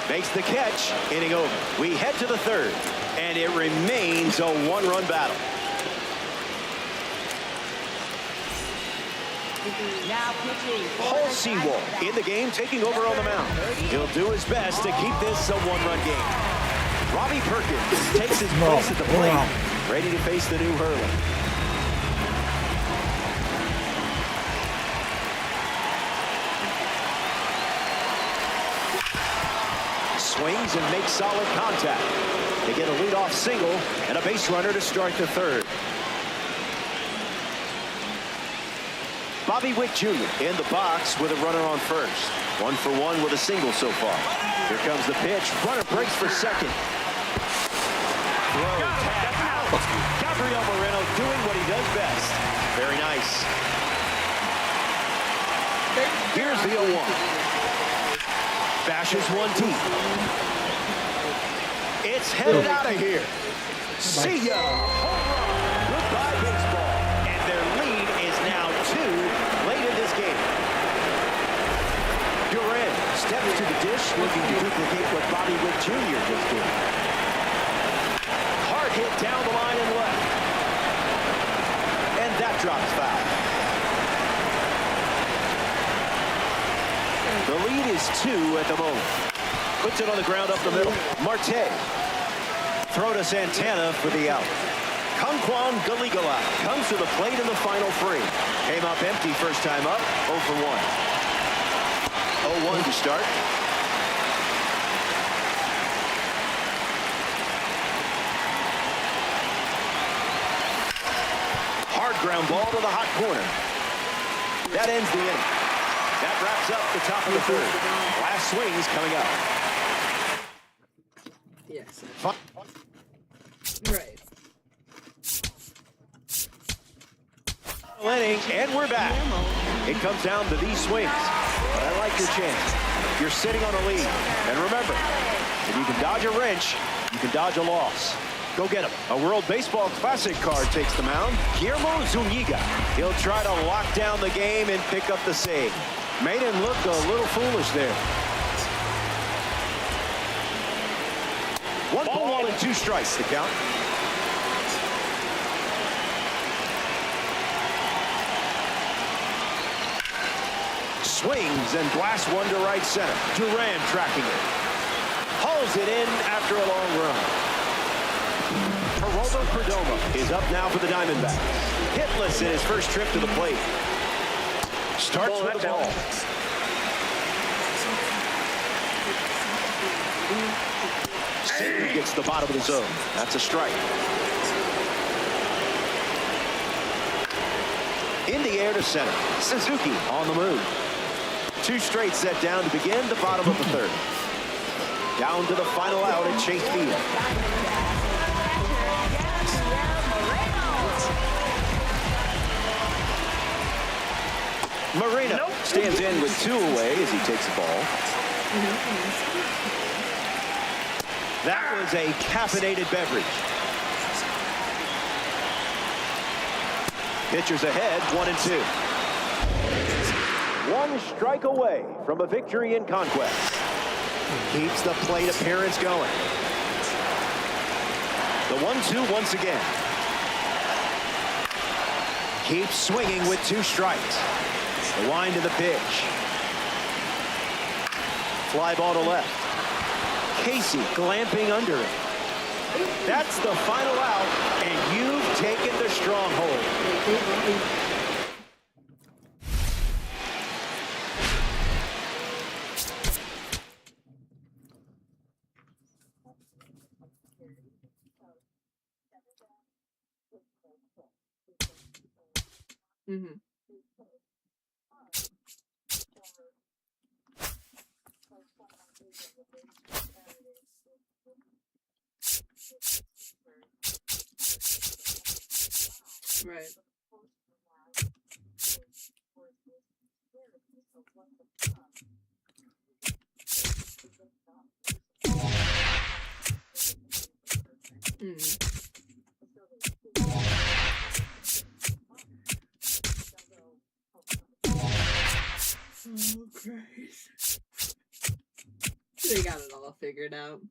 Makes the catch, inning over. We head to the 3rd, and it remains a 1-run battle. Now pitching. Paul Sewell in the game, taking over on the mound. He'll do his best to keep this a one-run game. Robbie Perkins takes his place at the plate, ready to face the new Hurley. Swings and makes solid contact. They get a leadoff single and a base runner to start the third. Bobby Witt Jr. in the box with a runner on first. 1 for 1 with a single so far. Here comes the pitch. Runner breaks for second. Throw tag out. Gabriel Moreno doing what he does best. Very nice. Here's the 0-1. Bashes one deep. It's headed out of here. See ya. Home run. Goodbye, baseball. And their lead is now 2 late in this game. Duran steps to the dish, looking to duplicate what Bobby Witt Jr. just did. Hard hit down the line and left. And that drops foul. The lead is 2 at the moment. Puts it on the ground up the middle. Marte. Throw to Santana for the out. Conquan Galigala comes to the plate in the final 3. Came up empty first time up, 0 for 1. 0-1 to start. Hard ground ball to the hot corner. That ends the inning. That wraps up the top of the third. Last swings coming up. Yes. Fun. Right. Inning, and we're back. It comes down to these swings. But I like your chance. You're sitting on a lead. And remember, if you can dodge a wrench, you can dodge a loss. Go get him. A World Baseball Classic card takes the mound. Guillermo Zuniga. He'll try to lock down the game and pick up the save. Made him look a little foolish there. 1 ball and 2 strikes to count. Swings and blasts one to right center. Duran tracking it. Hauls it in after a long run. Geraldo Perdomo is up now for the Diamondbacks. Hitless in his first trip to the plate. Starts with the ball. Satan gets the bottom of the zone. That's a strike. In the air to center. Suzuki on the move. 2 straight set down to begin the bottom of the third. Down to the final out at Chase Field. Moreno stands in with 2 away as he takes the ball. That was a caffeinated beverage. Pitchers ahead, 1 and 2. 1 strike away from a victory in Conquest. Keeps the plate appearance going. The 1-2 once again. Keeps swinging with 2 strikes. The wind to the pitch. Fly ball to left. Casey glamping under it. That's the final out, and you've taken the stronghold. Mm-hmm. Right. Oh, Christ. They got it all figured out.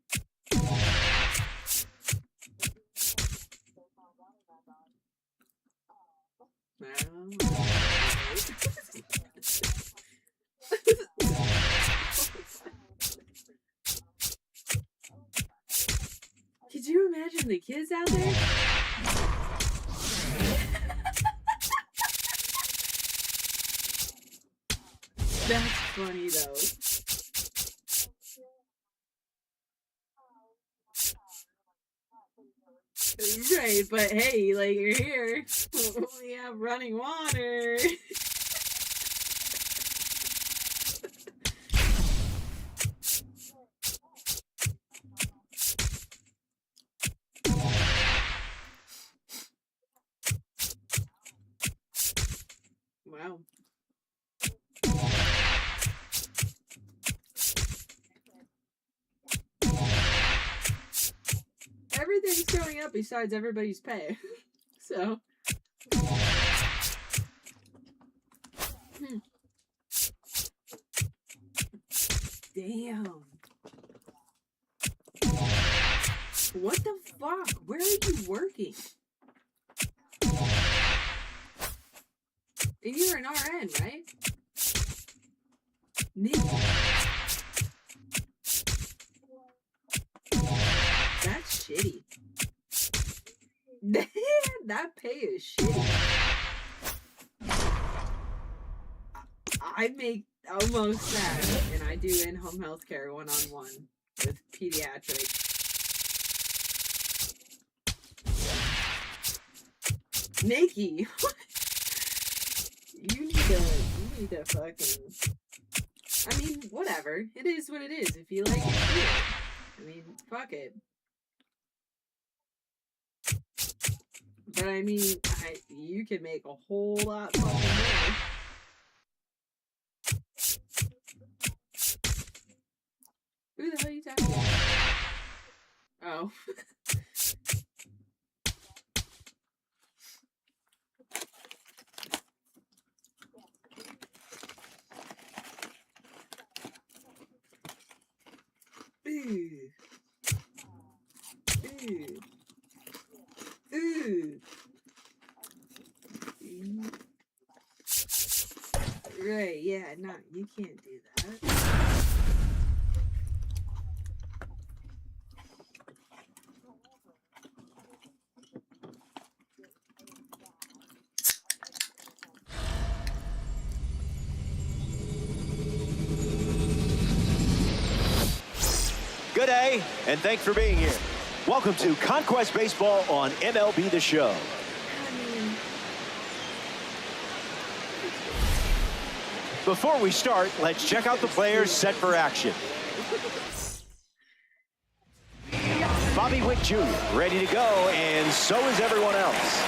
Could you imagine the kids out there? That's funny though. Right, but hey, like you're here. We have running water. Wow. Everything's going up besides everybody's pay. So. Damn. What the fuck? Where are you working? And you're an RN, right? Nick. That's shitty. That pay is shitty. I make almost that, and I do in-home healthcare one-on-one with pediatrics. Nikki, you need to fucking. I mean, whatever. It is what it is. If you like it, do it. I mean, fuck it. But I mean, you can make a whole lot fucking more. Who the hell are you talking about? Oh. Ooh. Ooh. Ooh. Right, yeah, no, you can't do that. Good day, and thanks for being here. Welcome to Conquest Baseball on MLB The Show. Before we start, let's check out the players set for action. Bobby Witt Jr. ready to go, and so is everyone else.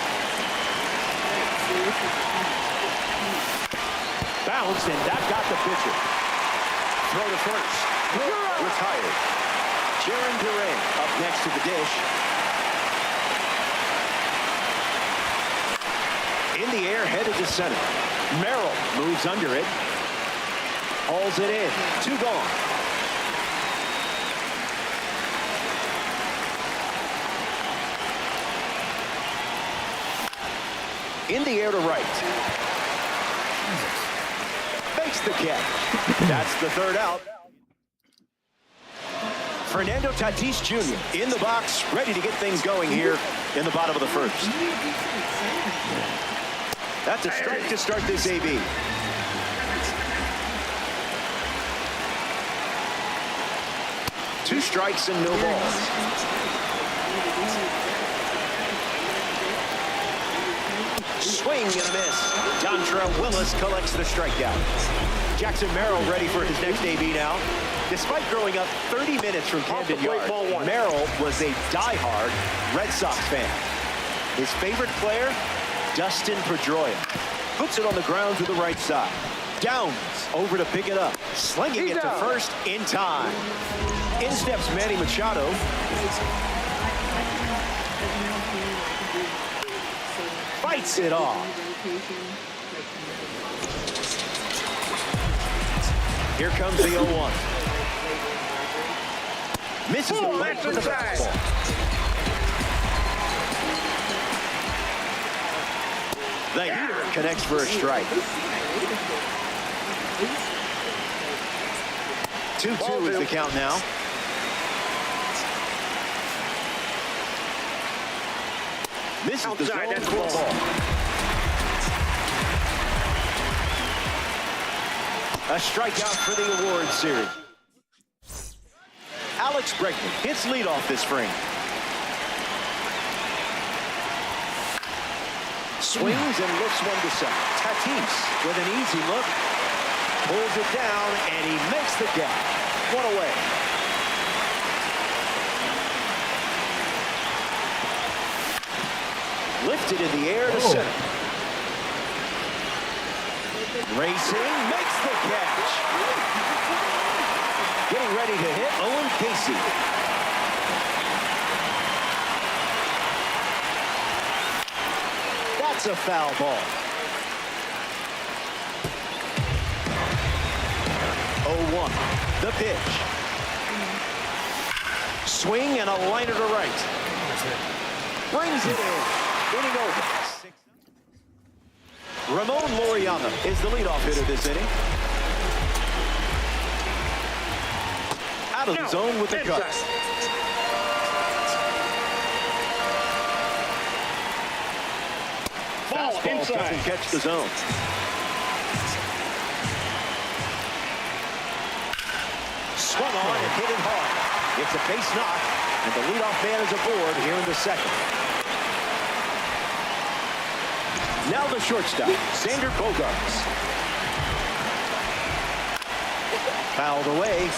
Bounce, and that got the pitcher. Throw to first. Retired. Jaron Duran up next to the dish. In the air, headed to center. Merrill moves under it. Hauls it in. 2 gone. In the air to right. Makes the catch. That's the 3rd out. Fernando Tatis Jr. in the box, ready to get things going here in the bottom of the 1st. That's a strike to start this AB. Two strikes and no balls. Swing and a miss. Dontrelle Willis collects the strikeout. Jackson Merrill ready for his next AB now. Despite growing up 30 minutes from Camden Yards, Merrill was a diehard Red Sox fan. His favorite player, Dustin Pedroia. Puts it on the ground to the right side. Downs over to pick it up. Slinging it to first in time. In steps Manny Machado. Fights it off. Here comes the 0-1. Misses the bat with the fastball. The heater connects for a strike. 2-2 is the count now. Misses the zone for a ball. A strikeout for the award series. Alex Bregman hits leadoff this frame. Swings and lifts one to second. Tatis with an easy look. Pulls it down, and he makes the catch. One away. Lifted in the air to center. Racing, makes the catch. Getting ready to hit, Owen Casey. That's a foul ball. 0-1, the pitch. Swing and a liner to right. Brings it in. Inning over. Ramon Laureano is the leadoff hitter this inning. Out of the zone with the cut. Ball inside. Doesn't catch the zone. Swung on and hit it hard. It's a base knock, and the leadoff man is aboard here in the second. Now the shortstop, Xander Bogaerts. Fouled away.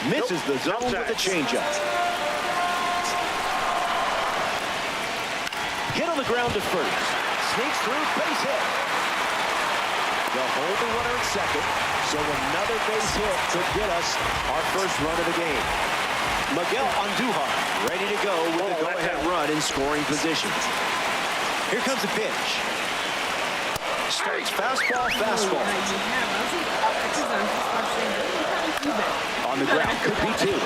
Misses the zone with a changeup. Hit on the ground to first. Sneaks through, base hit. They'll hold the runner at second, so another base hit could get us our first run of the game. Miguel Andujar ready to go with a go-ahead run in scoring position. Here comes the pitch. Starts fastball, fastball. On the ground, could be two.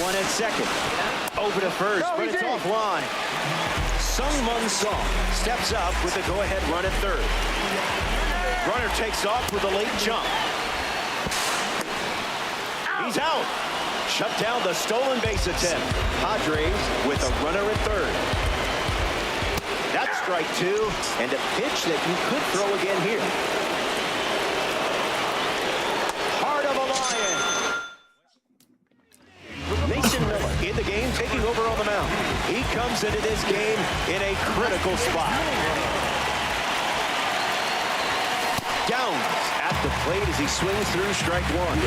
One at second. Over to first, but it's offline. Sung-Mun Song steps up with a go-ahead run at third. Runner takes off with a late jump. He's out. Shut down the stolen base attempt. Padres with a runner at third. That's strike two, and a pitch that you could throw again here. Heart of a Lion. Mason Miller in the game, taking over on the mound. He comes into this game in a critical spot. Downs at the plate as he swings through strike one.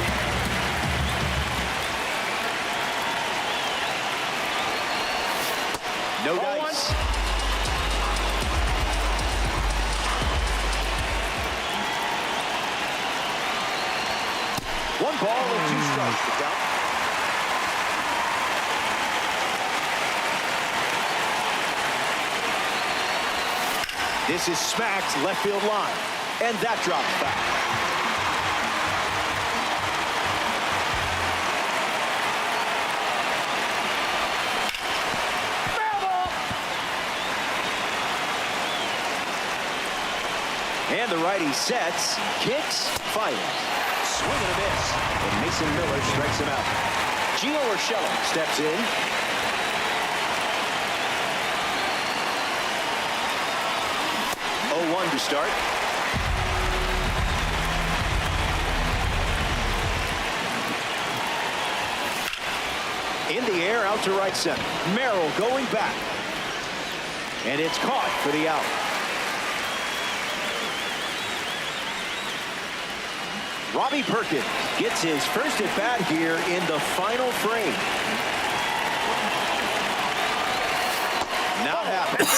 No dice. One ball and two strikes to count. This is smacked left field line, and that drops back. And the righty sets, kicks, fires. Swing and a miss. And Mason Miller strikes him out. Gio Urshela steps in. One to start. In the air, out to right center. Merrill going back. And it's caught for the out. Robbie Perkins gets his first at bat here in the final frame. Now happens.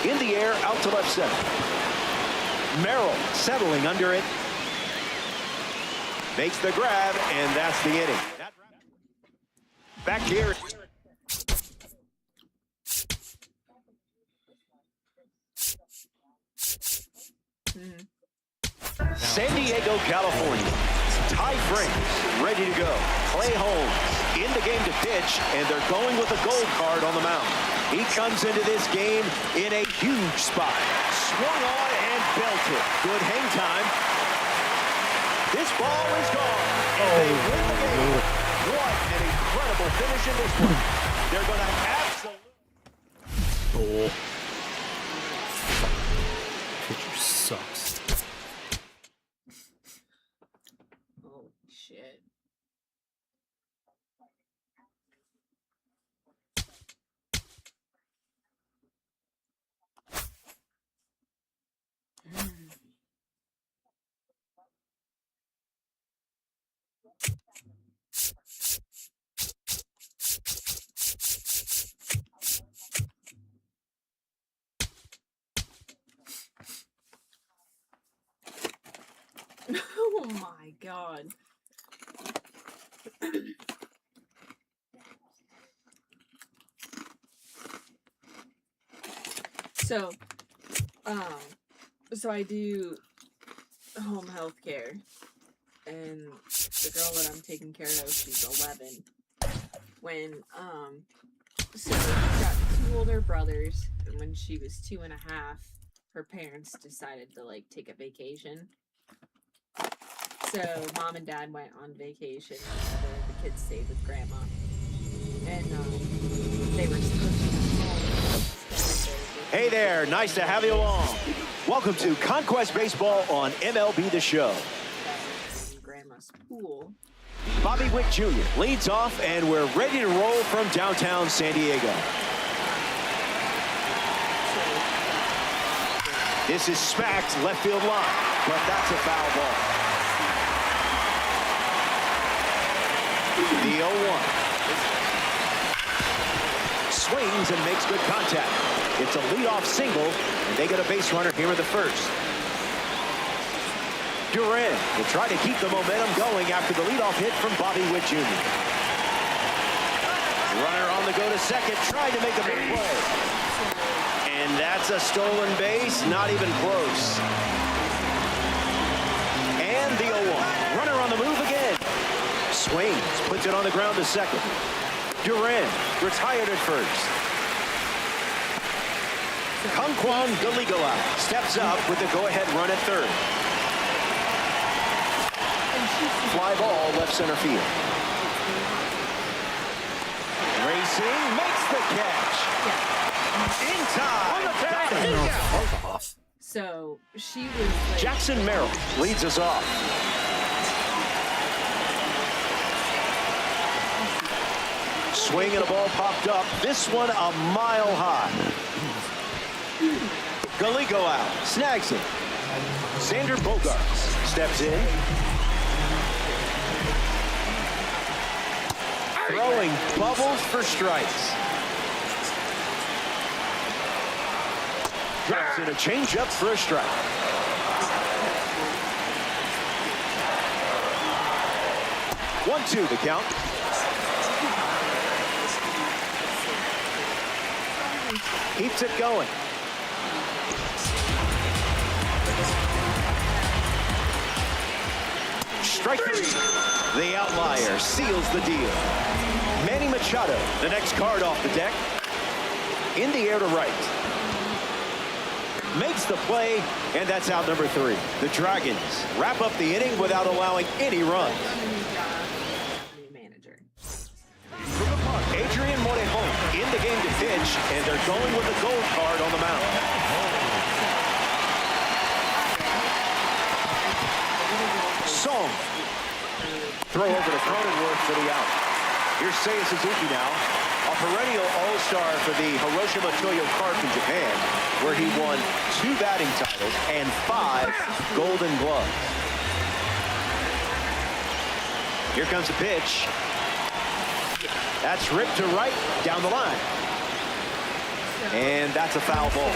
In the air, out to left center. Merrill settling under it. Makes the grab, and that's the inning. Back here. San Diego, California. Ty France, ready to go. Clay Holmes in the game to pitch, and they're going with a gold card on the mound. He comes into this game in a huge spot. Swung on and belted. Good hang time. This ball is gone, and they win the game. What an incredible finish in this one. They're going to absolutely... Pitcher sucks. Oh shit. Oh my god. So I do home health care, and the girl that I'm taking care of, she's 11. When so she's got 2 older brothers, and when she was 2.5, her parents decided to like take a vacation. So mom and dad went on vacation, and the kids stayed with grandma. And they were supposed to come home. Hey there, nice to have you along. Welcome to Conquest Baseball on MLB The Show. Grandma's pool. Bobby Witt Jr. leads off, and we're ready to roll from downtown San Diego. This is smacked left field line, but that's a foul ball. The 0-1. Swings and makes good contact. It's a leadoff single, and they get a base runner here in the first. Duran will try to keep the momentum going after the leadoff hit from Bobby Witt Jr. Runner on the go to second, trying to make a big play. And that's a stolen base, not even close. And the 0-1. Runner on the move again. Swings, puts it on the ground to second. Duran retired at first. Kangkwon Galigala steps up with the go-ahead run at third. Fly ball left center field. Racing makes the catch. In time. So she was like, Jackson Merrill leads us off. Swing and a ball popped up. This one a mile high. Gallego out. Snags it. Xander Bogaerts steps in. Throwing bubbles for strikes. Drops in a changeup for a strike. One-two the count. Keeps it going. Strike three. The outlier seals the deal. Manny Machado, the next card off the deck. In the air to right. Makes the play, and that's out number 3. The Dragons wrap up the inning without allowing any runs. new manager. Adrian Morejon in the game to pitch, and they're going with a gold card on the mound. Song. Throw over to Cronenworth for the out. Here's Seiya Suzuki now, a perennial all-star for the Hiroshima Toyo Park in Japan, where he won 2 batting titles and 5 Golden Gloves. Here comes a pitch. That's ripped to right, down the line. And that's a foul ball.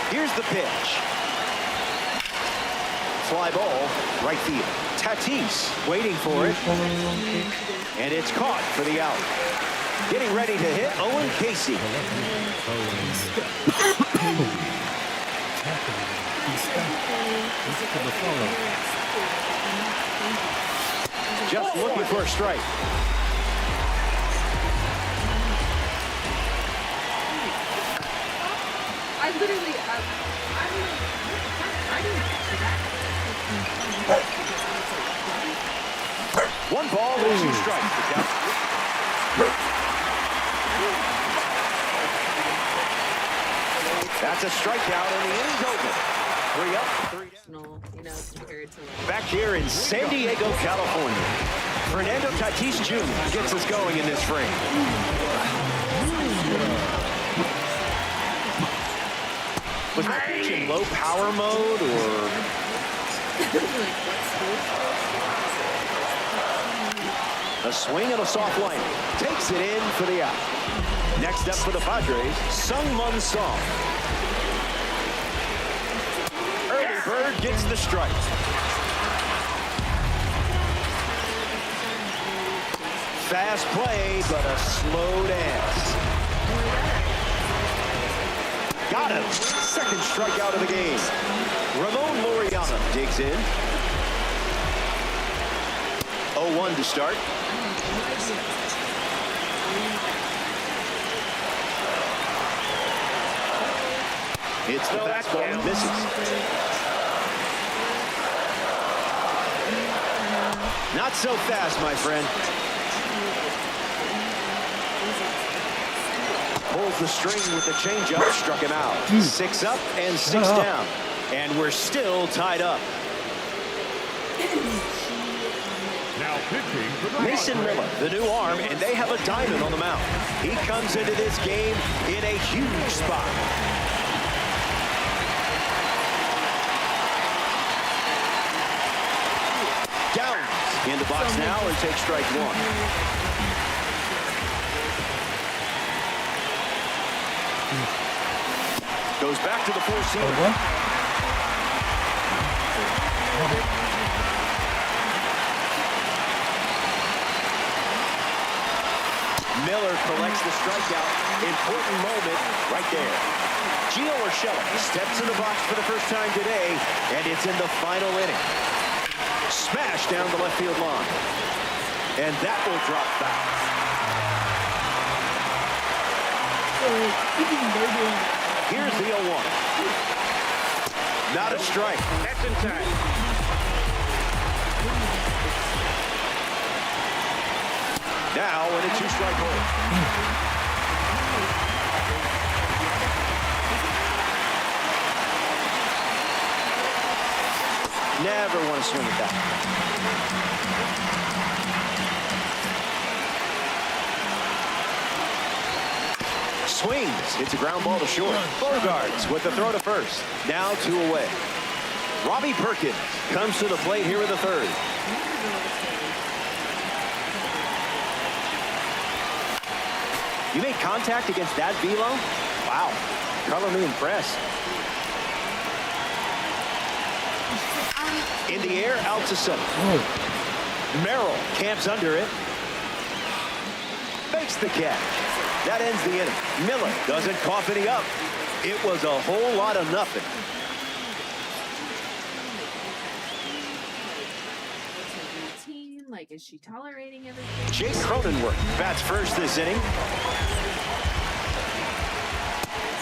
Here's the pitch. Fly ball, right field. Tatis waiting for it. And it's caught for the out. Getting ready to hit Owen Casey. Just looking for a strike. I literally, One ball and 2 strikes. That's a strikeout, and the inning's over. 3 up, 3 down. you know, compared to like, Back here in San Diego, California, Fernando Tatis Jr. gets us going in this frame. Was that pitch in low power mode, or? A swing and a soft line. Takes it in for the out. Next up for the Padres, Sung-Mun Song. Early bird gets the strike. Fast play, but a slow dance. Got him. Second strikeout of the game. Ramon Laureano digs in. 0-1 to start. It's the fastball, misses. Not so fast, my friend. Pulls the string with the changeup, struck him out. 6 up and 6 down. And we're still tied up. Now pitching for the Mason Miller, the new arm, and they have a diamond on the mound. He comes into this game in a huge spot. Downs in the box now and takes strike 1. Goes back to the 4-seamer. Miller collects the strikeout. Important moment right there. Gio Urshela steps in the box for the first time today, and it's in the final inning. Smash down the left field line. And that will drop back. Here's the 0-1. Not a strike. That's in time. Now in a 2-strike hold. Never want to swing at that. Swings. Hits a ground ball to short. Bogarts with the throw to first. Now 2 away. Robbie Perkins comes to the plate here in the 3rd. You made contact against that velo? Wow. Color me impressed. In the air, out to center. Merrill camps under it. Makes the catch. That ends the inning. Miller doesn't cough any up. It was a whole lot of nothing. Like, is she tolerating everything? Jake Cronenworth bats first this inning.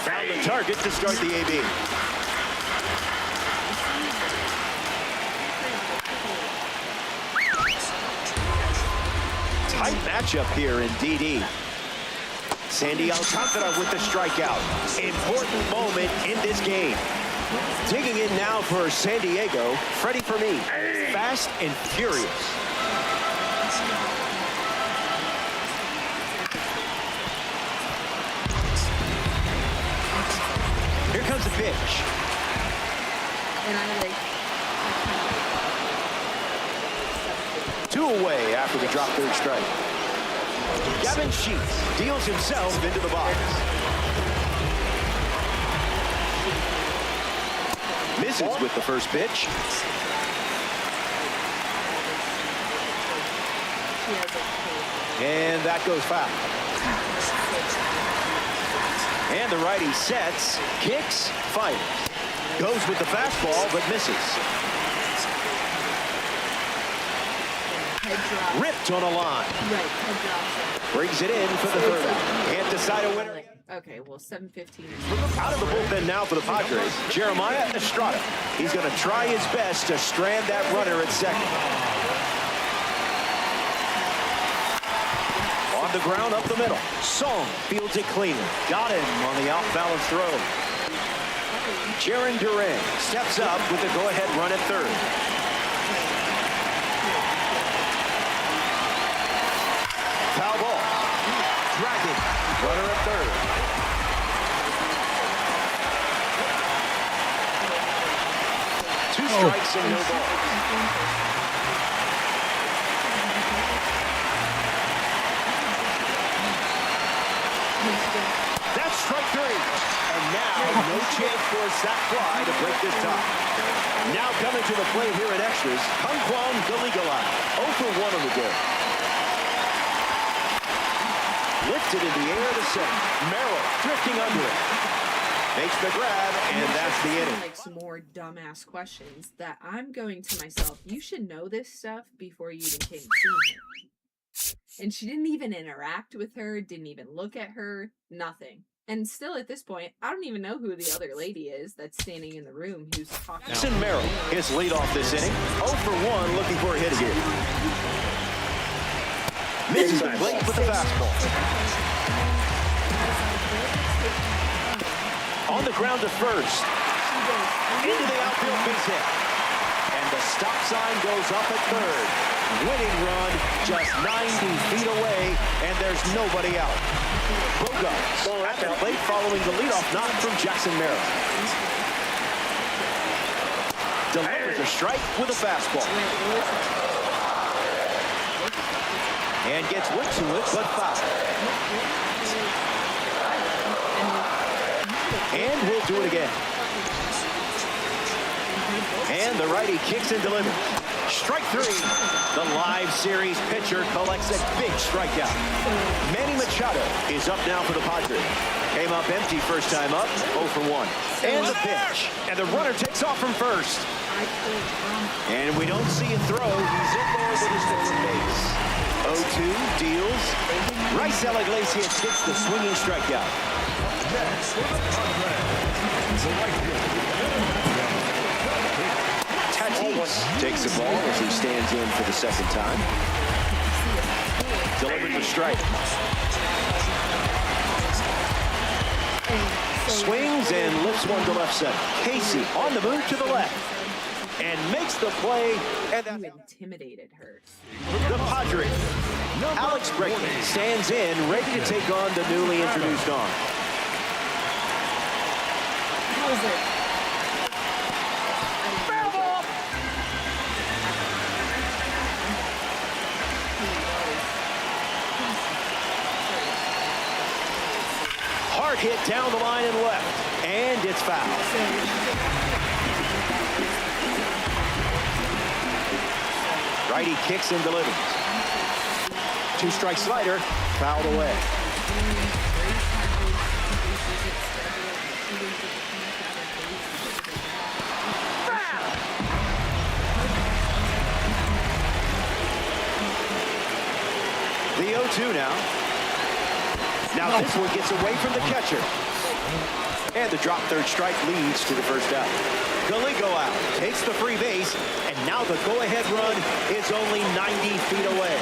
Found the target to start the AB. Tight matchup here in DD. Sandy Alcantara with the strikeout. Important moment in this game. Digging in now for San Diego, Freddie Fermin. Fast and furious. Here comes the pitch. And I like 2 away after the drop 3rd strike. Gavin Sheets deals himself into the box. Misses with the first pitch. And that goes foul. And the righty sets, kicks, fires. Goes with the fastball, but misses. Head drop. Ripped on a line. Right, head drops. Brings it in for the third out. Can't decide a winner. Okay, well, 7:15. Out of the bullpen now for the Padres, Jeremiah Estrada. He's going to try his best to strand that runner at second. On the ground up the middle. Song fields it cleanly. Got him on the out-balance throw. Jaron Duran steps up with the go-ahead run at third. Foul ball. Dragging. Runner at third. Two strikes and no balls. That's strike three. And now no chance for a sac fly to break this tie. Now coming to the plate here in extras, Kangkwon Galigala. 0 for 1 on the day. Lifted in the air to center. Merrill drifting under it. Makes the grab, and that's the inning. Like some more dumbass questions that I'm going to myself. You should know this stuff before you even came to see her. And she didn't even interact with her, didn't even look at her, nothing. And still at this point, I don't even know who the other lady is that's standing in the room who's talking. Jackson Merrill, his leadoff this inning. 0 for 1, looking for a hit again. Misses the plate with the fastball. On the ground to first. Into the outfield base hit. And the stop sign goes up at third. Winning run just 90 feet away, and there's nobody out. Bogarts at the plate following the leadoff knock from Jackson Merrill. Delivers a strike with a fastball. And gets whipped to it, but foul. And we'll do it again. And the righty kicks and delivers. Strike three. The live series pitcher collects a big strikeout. Manny Machado is up now for the Padres. Came up empty first time up, 0 for 1. And the pitch. And the runner takes off from first. And we don't see a throw. He's in there with his first base. 0-2 deals. Rice Iglesias gets the swinging strikeout. Tatis takes the ball as he stands in for the second time. Delivered the strike. Swings and lifts one to left center. Casey on the move to the left. And makes the play. And You intimidated her. the Padres. Alex Bregman stands in, ready to take on the newly introduced arm. How is it? Hard hit down the line and left. And it's foul. Righty kicks and delivers. Two-strike slider, fouled away. The 0-2 now. Now this one gets away from the catcher. And the drop third strike leads to the first out. Galigo out, takes the free base, and now the go-ahead run is only 90 feet away.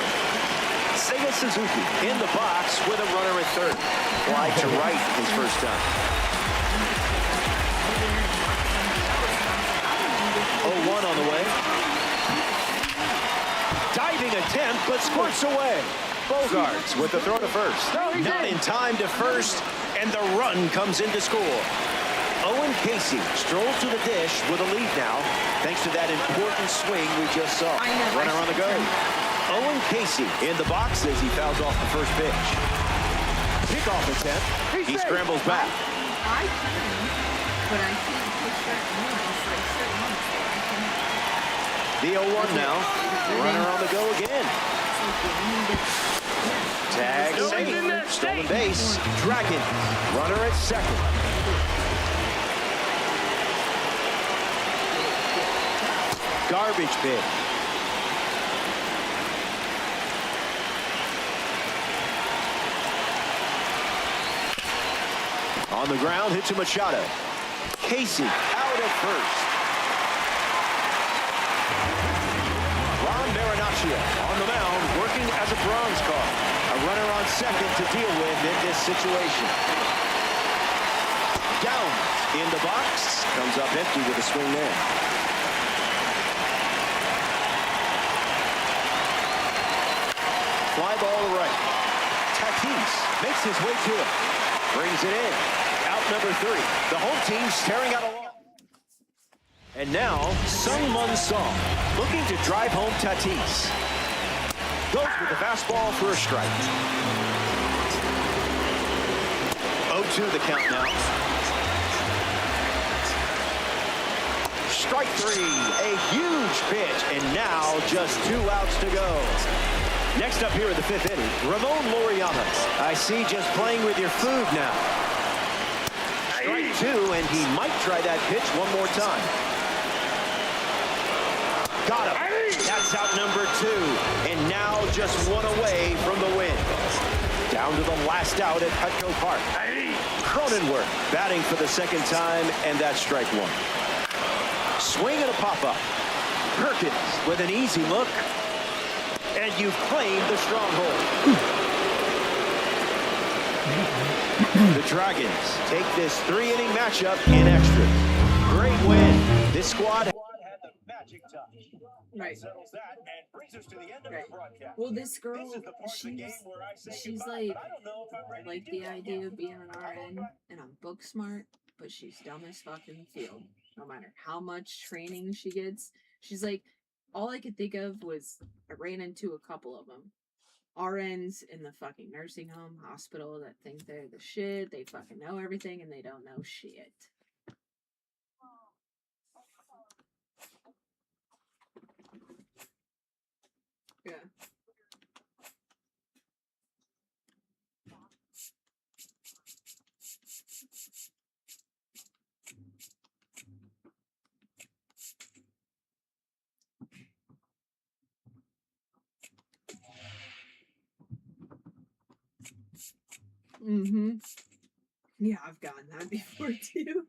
Seiya Suzuki in the box with a runner at third. Fly to right his first time. 0-1 on the way. Diving attempt, but squirts away. Bogarts with the throw to first. Not in time to first, and the run comes in to score. Owen Casey strolls to the dish with a lead now, thanks to that important swing we just saw. Runner on the go. Owen Casey in the box as he fouls off the first pitch. Kickoff attempt. He scrambles back. I can, but I can't push that The once. 0-1 now. Runner on the go again. Tag safe. Stolen base. Dragon. Runner at second. garbage bid. On the ground, hit to Machado. Casey out at first. Ron Marinaccio on the mound, working as a bronze card. A runner on second to deal with in this situation. Down in the box. Comes up empty with a swing there. Fly ball to right. Tatis makes his way to it. Brings it in. Out number 3. The home team staring out a long. And now, Sung-Mun Song looking to drive home Tatis. Goes with the fastball for a strike. 0-2 the count now. Strike 3, a huge pitch, and now just 2 outs to go. Next up here in the 5th inning, Ramon Laureano. I see just playing with your food now. Strike 2, and he might try that pitch one more time. Got him. That's out number 2, and now just 1 away from the win. Down to the last out at Petco Park. Cronenworth batting for the second time, and that's strike 1. Swing and a pop-up. Perkins with an easy look. And you've claimed the stronghold. The Dragons take this 3-inning matchup in extras. Great win. This squad had the magic touch. Right. Settles that and brings us to the end of Right. the broadcast. Well, this girl, This is the part of the game where I say she's goodbye, like, but I don't know if I'm ready like to do the that idea yet. of being an RN, and I'm book smart, but she's dumb as fuck in the field. No matter how much training she gets, she's like, all I could think of was I ran into a couple of them. RNs in the fucking nursing home, hospital that think they're the shit, they fucking know everything, and they don't know shit. Yeah. Mm-hmm. Yeah, I've gotten that before too.